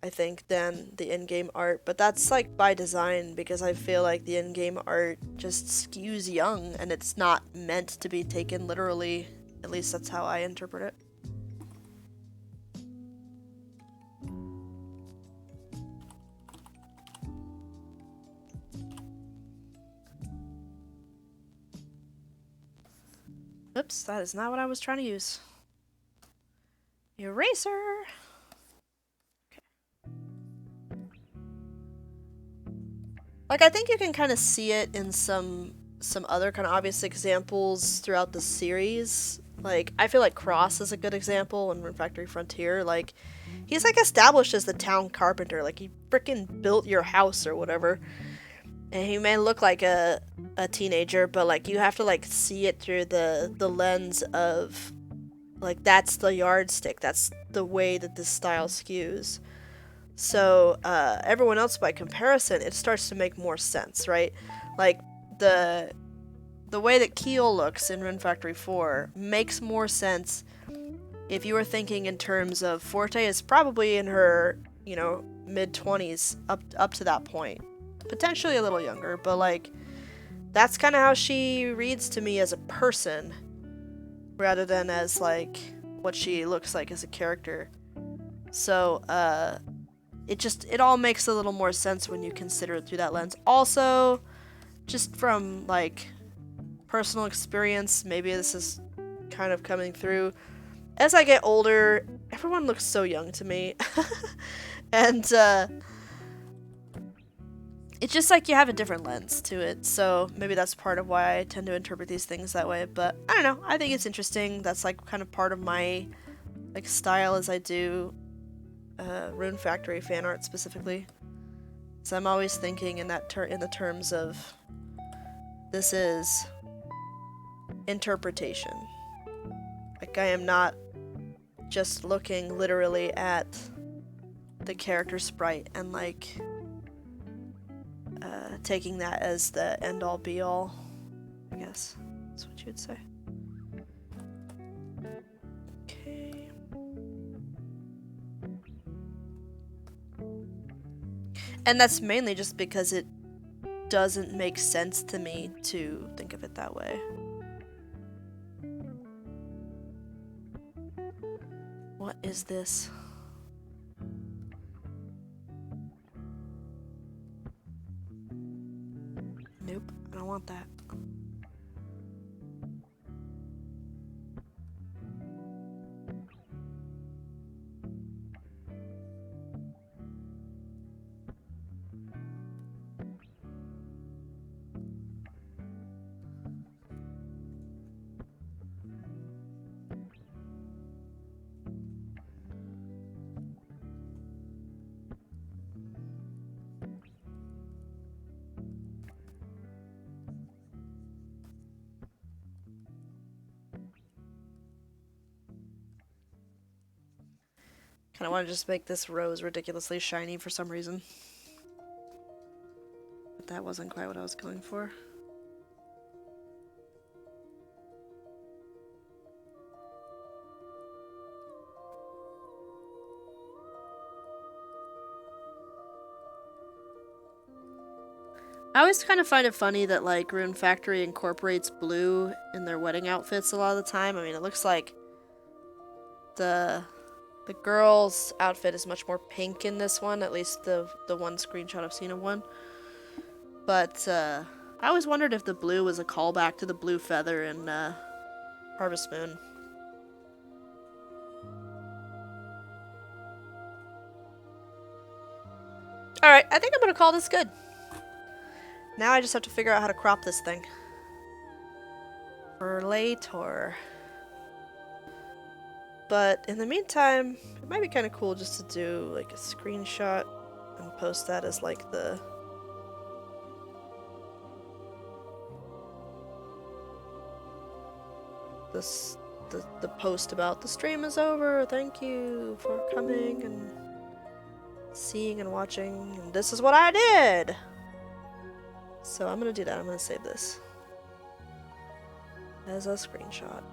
I think, than the in-game art, but that's like by design because I feel like the in-game art just skews young and it's not meant to be taken literally. At least that's how I interpret it. Oops, that is not what I was trying to use. Eraser! Okay. Like, I think you can kind of see it in some other kind of obvious examples throughout the series. Like, I feel like Cross is a good example in Rune Factory Frontier. Like, he's, like, established as the town carpenter. Like, he frickin' built your house or whatever. And he may look like a teenager, but, like, you have to, like, see it through the lens of, like, that's the yardstick. That's the way that this style skews. So, everyone else by comparison, it starts to make more sense, right? Like, the way that Keel looks in Rune Factory 4 makes more sense if you were thinking in terms of Forte is probably in her, you know, mid-20s up to that point. Potentially a little younger, but, like, that's kind of how she reads to me as a person rather than as, like, what she looks like as a character. So, it all makes a little more sense when you consider it through that lens. Also, just from, like, personal experience, maybe this is kind of coming through. As I get older, everyone looks so young to me. And, it's just like you have a different lens to it, so maybe that's part of why I tend to interpret these things that way, but I don't know, I think it's interesting. That's like kind of part of my like style as I do Rune Factory fan art specifically. So I'm always thinking in that in the terms of this is interpretation. Like I am not just looking literally at the character sprite and like taking that as the end-all be-all, I guess that's what you would say. Okay. And that's mainly just because it doesn't make sense to me to think of it that way. What is this? Nope, I don't want that. Kind of want to just make this rose ridiculously shiny for some reason. But that wasn't quite what I was going for. I always kind of find it funny that like Rune Factory incorporates blue in their wedding outfits a lot of the time. I mean, it looks like the girl's outfit is much more pink in this one, at least the one screenshot I've seen of one. But I always wondered if the blue was a callback to the blue feather in Harvest Moon. Alright, I think I'm gonna call this good. Now I just have to figure out how to crop this thing. For later. But in the meantime, it might be kind of cool just to do like a screenshot and post that as like the the post about the stream is over. Thank you for coming and seeing and watching. And this is what I did. So I'm gonna do that. I'm gonna save this as a screenshot.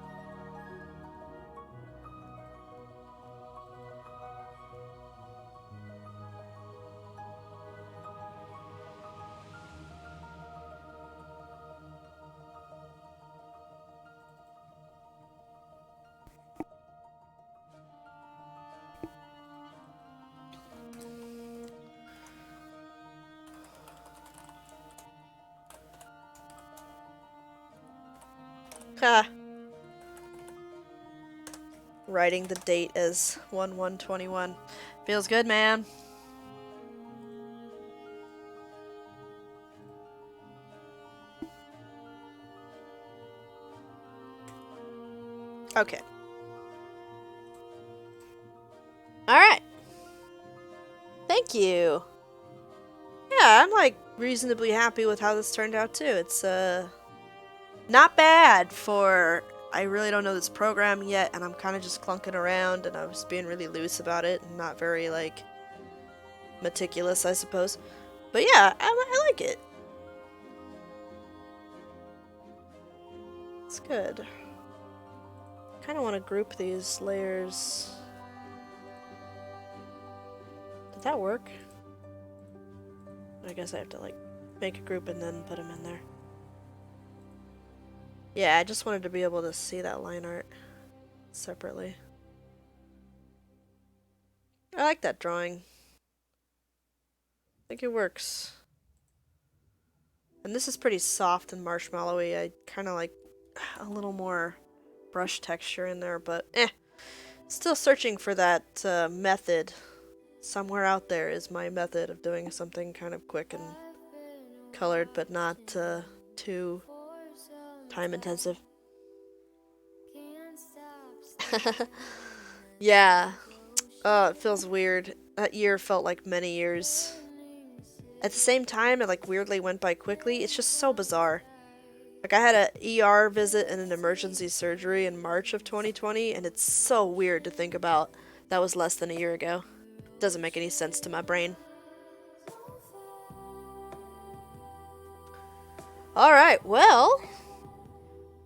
Ha! Writing the date as 1/1/21. Feels good, man. Okay. Alright. Thank you. Yeah, I'm like reasonably happy with how this turned out too. It's not bad for, I really don't know this program yet, and I'm kind of just clunking around, and I was being really loose about it, and not very, like, meticulous, I suppose. But yeah, I like it. It's good. Kind of want to group these layers. Did that work? I guess I have to, like, make a group and then put them in there. Yeah, I just wanted to be able to see that line art separately. I like that drawing. I think it works. And this is pretty soft and marshmallowy. I kind of like a little more brush texture in there, but still searching for that method. Somewhere out there is my method of doing something kind of quick and colored, but not too time intensive. Yeah. Oh, it feels weird. That year felt like many years. At the same time, it like weirdly went by quickly. It's just so bizarre. Like I had a ER visit and an emergency surgery in March of 2020, and it's so weird to think about that was less than a year ago. Doesn't make any sense to my brain. Alright, well,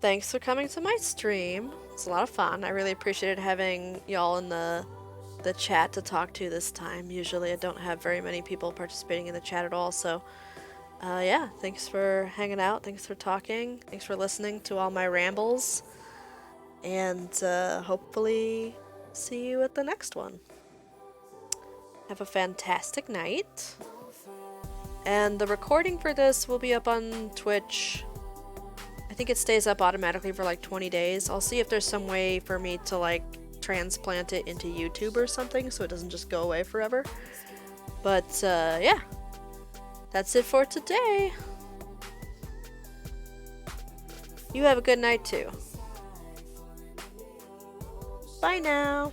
thanks for coming to my stream. It's a lot of fun. I really appreciated having y'all in the chat to talk to this time. Usually I don't have very many people participating in the chat at all, so yeah, thanks for hanging out, thanks for talking, thanks for listening to all my rambles, and hopefully see you at the next one. Have a fantastic night. And the recording for this will be up on Twitch. I think it stays up automatically for like 20 days. I'll see if there's some way for me to like transplant it into YouTube or something so it doesn't just go away forever. But yeah, that's it for today. You have a good night too. Bye now.